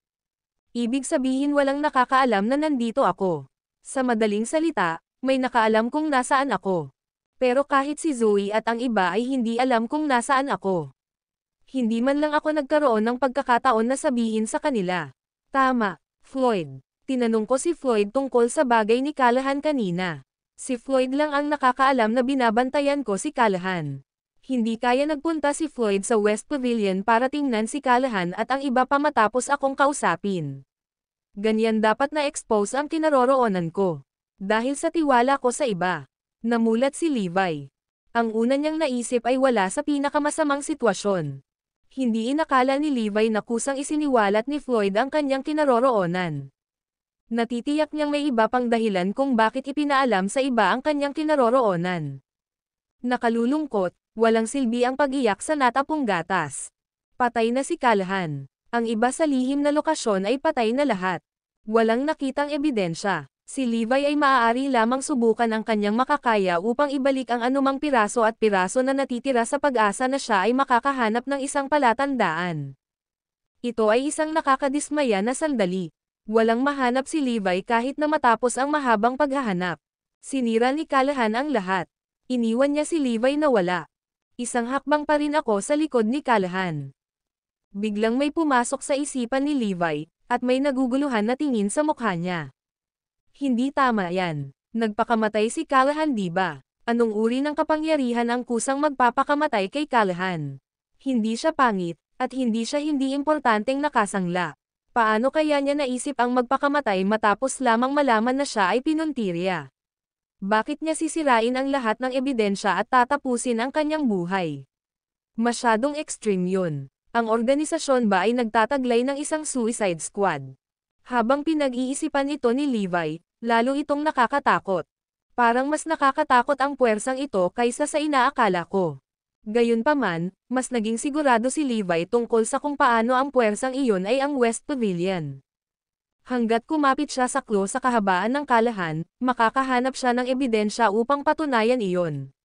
Ibig sabihin walang nakakaalam na nandito ako. Sa madaling salita, may nakaalam kung nasaan ako. Pero kahit si Zoe at ang iba ay hindi alam kung nasaan ako. Hindi man lang ako nagkaroon ng pagkakataon na sabihin sa kanila. Tama, Floyd. Tinanong ko si Floyd tungkol sa bagay ni Callahan kanina. Si Floyd lang ang nakakaalam na binabantayan ko si Callahan. Hindi kaya nagpunta si Floyd sa West Pavilion para tingnan si Callahan at ang iba pa matapos akong kausapin. Ganyan dapat na-expose ang kinaroroonan ko. Dahil sa tiwala ko sa iba. Namulat si Levi. Ang una niyang naisip ay wala sa pinakamasamang sitwasyon. Hindi inakala ni Levi na kusang isiniwalat ni Floyd ang kanyang kinaroroonan. Natitiyak niyang may iba pang dahilan kung bakit ipinaalam sa iba ang kanyang kinaroroonan. Nakalulungkot, walang silbi ang pag-iyak sa natapong gatas. Patay na si Callahan. Ang iba sa lihim na lokasyon ay patay na lahat. Walang nakitang ebidensya. Si Levi ay maaari lamang subukan ang kanyang makakaya upang ibalik ang anumang piraso at piraso na natitira sa pag-asa na siya ay makakahanap ng isang palatandaan. Ito ay isang nakakadismaya na sandali. Walang mahanap si Levi kahit na matapos ang mahabang paghahanap. Sinira ni Callahan ang lahat. Iniwan niya si Levi na wala. Isang hakbang pa rin ako sa likod ni Callahan. Biglang may pumasok sa isipan ni Levi, at may naguguluhan na tingin sa mukha niya. Hindi tama yan. Nagpakamatay si Callahan diba? Anong uri ng kapangyarihan ang kusang magpapakamatay kay Callahan? Hindi siya pangit, at hindi siya hindi importanteng nakasangla. Paano kaya niya naisip ang magpakamatay matapos lamang malaman na siya ay pinuntirya? Bakit niya sisirain ang lahat ng ebidensya at tatapusin ang kanyang buhay? Masyadong extreme yun. Ang organisasyon ba ay nagtataglay ng isang suicide squad? Habang pinag-iisipan ito ni Levi, lalo itong nakakatakot. Parang mas nakakatakot ang puwersang ito kaysa sa inaakala ko. Gayunpaman, mas naging sigurado si Levi tungkol sa kung paano ang puwersang iyon ay ang West Pavilion. Hanggat kumapit siya sa klo sa kahabaan ng Callahan, makakahanap siya ng ebidensya upang patunayan iyon.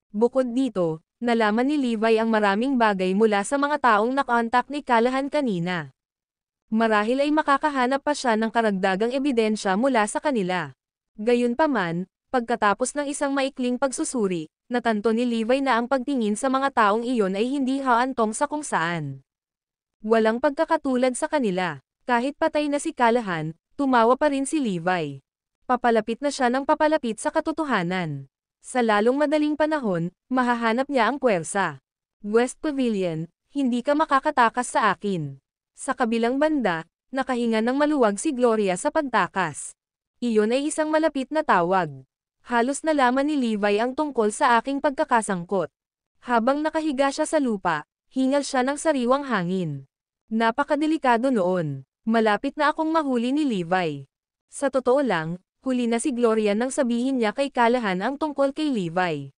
Bukod dito, nalaman ni Levi ang maraming bagay mula sa mga taong nakontak ni Callahan kanina. Marahil ay makakahanap pa siya ng karagdagang ebidensya mula sa kanila. Gayunpaman, pagkatapos ng isang maikling pagsusuri, natanto ni Levi na ang pagtingin sa mga taong iyon ay hindi haantong sa kung saan. Walang pagkakatulad sa kanila. Kahit patay na si Callahan, tumawa pa rin si Levi. Papalapit na siya ng papalapit sa katotohanan. Sa lalong madaling panahon, mahahanap niya ang puwersa. West Pavilion, hindi ka makakatakas sa akin. Sa kabilang banda, nakahinga ng maluwag si Gloria sa pagtakas. Iyon ay isang malapit na tawag. Halos nalaman ni Levi ang tungkol sa aking pagkakasangkot. Habang nakahiga siya sa lupa, hingal siya ng sariwang hangin. Napakadelikado noon. Malapit na akong mahuli ni Levi. Sa totoo lang, huli na si Gloria nang sabihin niya kay Callahan ang tungkol kay Levi.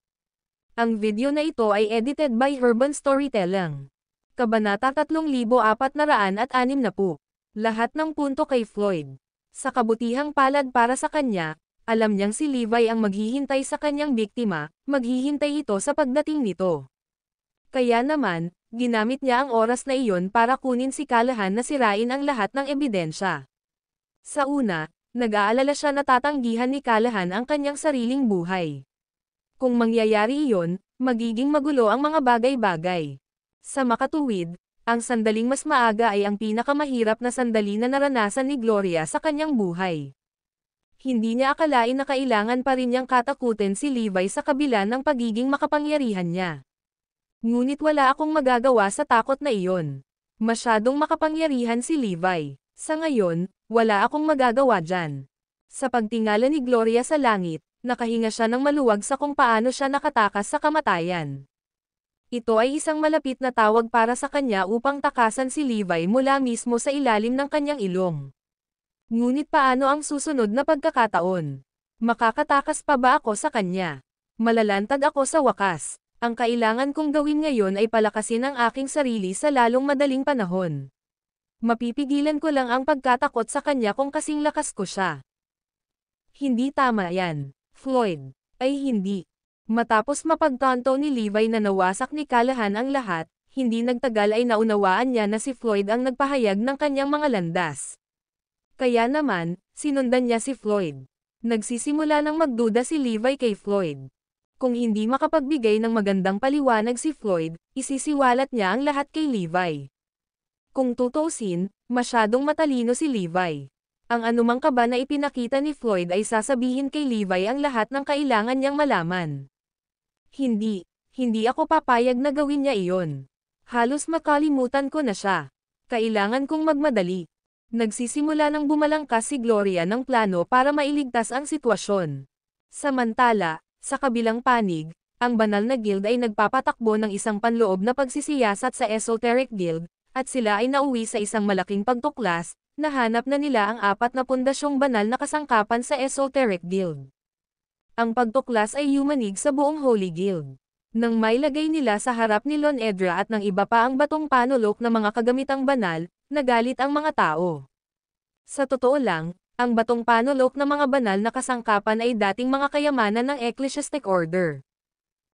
Ang video na ito ay edited by Urban Storytelling. Kabanata 3460. Lahat ng punto kay Floyd. Sa kabutihang palad para sa kanya, alam niyang si Levi ang maghihintay sa kanyang biktima, maghihintay ito sa pagdating nito. Kaya naman, ginamit niya ang oras na iyon para kunin si Callahan na sirain ang lahat ng ebidensya. Sa una, nag-aalala siya na tatanggihan ni Callahan ang kanyang sariling buhay. Kung mangyayari iyon, magiging magulo ang mga bagay-bagay. Sa makatuwid, ang sandaling mas maaga ay ang pinakamahirap na sandali na naranasan ni Gloria sa kanyang buhay. Hindi niya akalain na kailangan pa rin niyang katakutin si Levi sa kabila ng pagiging makapangyarihan niya. Ngunit wala akong magagawa sa takot na iyon. Masyadong makapangyarihan si Levi. Sa ngayon, wala akong magagawa dyan. Sa pagtingala ni Gloria sa langit, nakahinga siya ng maluwag sa kung paano siya nakatakas sa kamatayan. Ito ay isang malapit na tawag para sa kanya upang takasan si Levi mula mismo sa ilalim ng kanyang ilong. Ngunit paano ang susunod na pagkakataon? Makakatakas pa ba ako sa kanya? Malalantad ako sa wakas. Ang kailangan kong gawin ngayon ay palakasin ang aking sarili sa lalong madaling panahon. Mapipigilan ko lang ang pagkatakot sa kanya kung kasing lakas ko siya. Hindi tama yan, Floyd. Ay hindi. Matapos mapagtanto ni Levi na nawasak ni Callahan ang lahat, hindi nagtagal ay naunawaan niya na si Floyd ang nagpahayag ng kanyang mga landas. Kaya naman, sinundan niya si Floyd. Nagsisimula ng magduda si Levi kay Floyd. Kung hindi makapagbigay ng magandang paliwanag si Floyd, isisiwalat niya ang lahat kay Levi. Kung tutuusin, masyadong matalino si Levi. Ang anumang kaba na ipinakita ni Floyd ay sasabihin kay Levi ang lahat ng kailangan niyang malaman. Hindi ako papayag na gawin niya iyon. Halos makalimutan ko na siya. Kailangan kong magmadali. Nagsisimula ng bumalangkas si Gloria ng plano para mailigtas ang sitwasyon. Samantala, sa kabilang panig, ang banal na guild ay nagpapatakbo ng isang panloob na pagsisiyasat sa Esoteric Guild, at sila ay nauwi sa isang malaking pagtuklas, nahanap na nila ang 4 na pundasyong banal na kasangkapan sa Esoteric Guild. Ang pagtuklas ay yumanig sa buong Holy Guild. Nang mailagay nila sa harap ni Lon Edra at ng iba pa ang batong panulok na mga kagamitang banal, nagalit ang mga tao. Sa totoo lang, ang batong panulok na mga banal na kasangkapan ay dating mga kayamanan ng Ecclesiastic Order.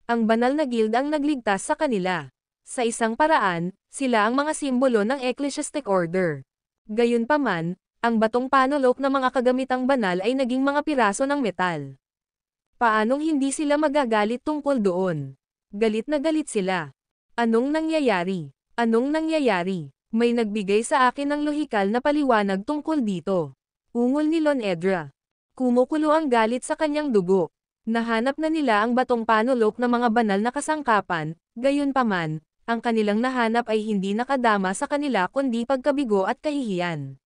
Ang banal na guild ang nagligtas sa kanila. Sa isang paraan, sila ang mga simbolo ng Ecclesiastic Order. Gayunpaman, ang batong panulok na mga kagamitang banal ay naging mga piraso ng metal. Paanong hindi sila magagalit tungkol doon? Galit na galit sila. Anong nangyayari? Anong nangyayari? May nagbigay sa akin ng lohikal na paliwanag tungkol dito. Ungol ni Lon Edra. Kumukulo ang galit sa kanyang dugo. Nahanap na nila ang batong panulok na mga banal na kasangkapan, gayunpaman, ang kanilang nahanap ay hindi nakadama sa kanila kundi pagkabigo at kahihiyan.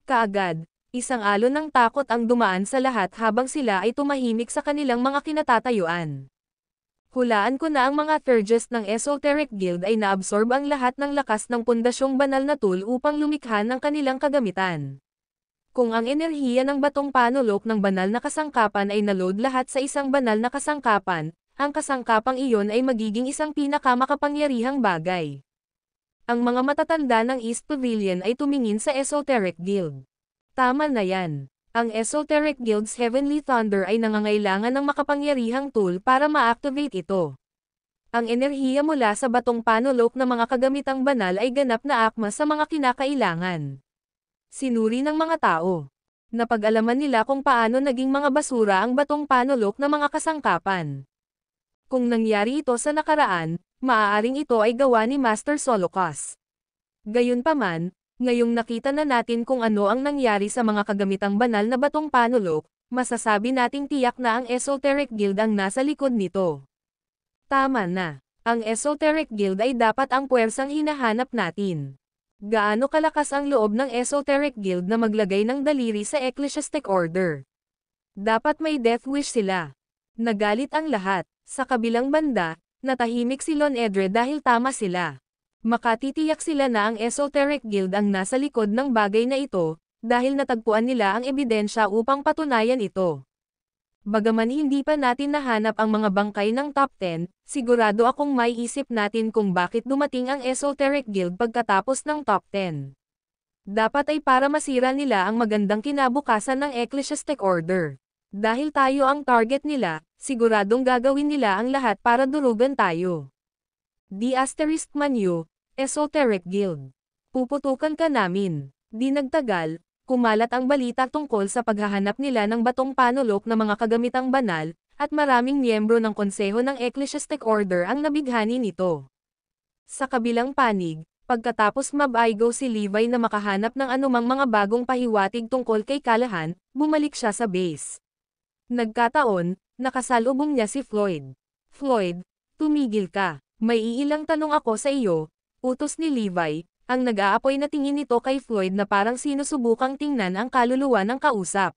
Kaagad, isang alon ng takot ang dumaan sa lahat habang sila ay tumahimik sa kanilang mga kinatatayuan. Hulaan ko na ang mga Thurges ng Esoteric Guild ay naabsorb ang lahat ng lakas ng pundasyong banal na tool upang lumikha ng kanilang kagamitan. Kung ang enerhiya ng batong panulok ng banal na kasangkapan ay naload lahat sa isang banal na kasangkapan, ang kasangkapang iyon ay magiging isang pinakamakapangyarihang bagay. Ang mga matatanda ng East Pavilion ay tumingin sa Esoteric Guild. Tama na yan. Ang Esoteric Guild's Heavenly Thunder ay nangangailangan ng makapangyarihang tool para ma-activate ito. Ang enerhiya mula sa batong panulok na mga kagamitang banal ay ganap na akma sa mga kinakailangan. Sinuri ng mga tao. Napag-alaman nila kung paano naging mga basura ang batong panulok na mga kasangkapan. Kung nangyari ito sa nakaraan, maaaring ito ay gawa ni Master Solokas. Gayunpaman, ngayong nakita na natin kung ano ang nangyari sa mga kagamitang banal na batong panulok, masasabi nating tiyak na ang Esoteric Guild ang nasa likod nito. Tama na. Ang Esoteric Guild ay dapat ang puwersang hinahanap natin. Gaano kalakas ang loob ng Esoteric Guild na maglagay ng daliri sa Ecclesiastic Order? Dapat may death wish sila. Nagalit ang lahat. Sa kabilang banda, natahimik si Lon Edre dahil tama sila. Makatitiyak sila na ang Esoteric Guild ang nasa likod ng bagay na ito, dahil natagpuan nila ang ebidensya upang patunayan ito. Bagaman hindi pa natin nahanap ang mga bangkay ng top 10, sigurado akong may isip natin kung bakit dumating ang Esoteric Guild pagkatapos ng top 10. Dapat ay para masira nila ang magandang kinabukasan ng Ecclesiastic Order. Dahil tayo ang target nila, siguradong gagawin nila ang lahat para durugan tayo. *Manu, Esoteric Guild. Puputukan ka namin. Di nagtagal, kumalat ang balita tungkol sa paghahanap nila ng batong panulok na mga kagamitang banal, at maraming miyembro ng konseho ng Ecclesiastic Order ang nabighani nito. Sa kabilang panig, pagkatapos mabaigo si Levi na makahanap ng anumang mga bagong pahiwatig tungkol kay Callahan, bumalik siya sa base. Nagkataon, nakasalubong niya si Floyd. Floyd, tumigil ka. May iilang tanong ako sa iyo, utos ni Levi. Ang nag-aapoy na tingin nito kay Floyd na parang sinusubukang tingnan ang kaluluwa ng kausap.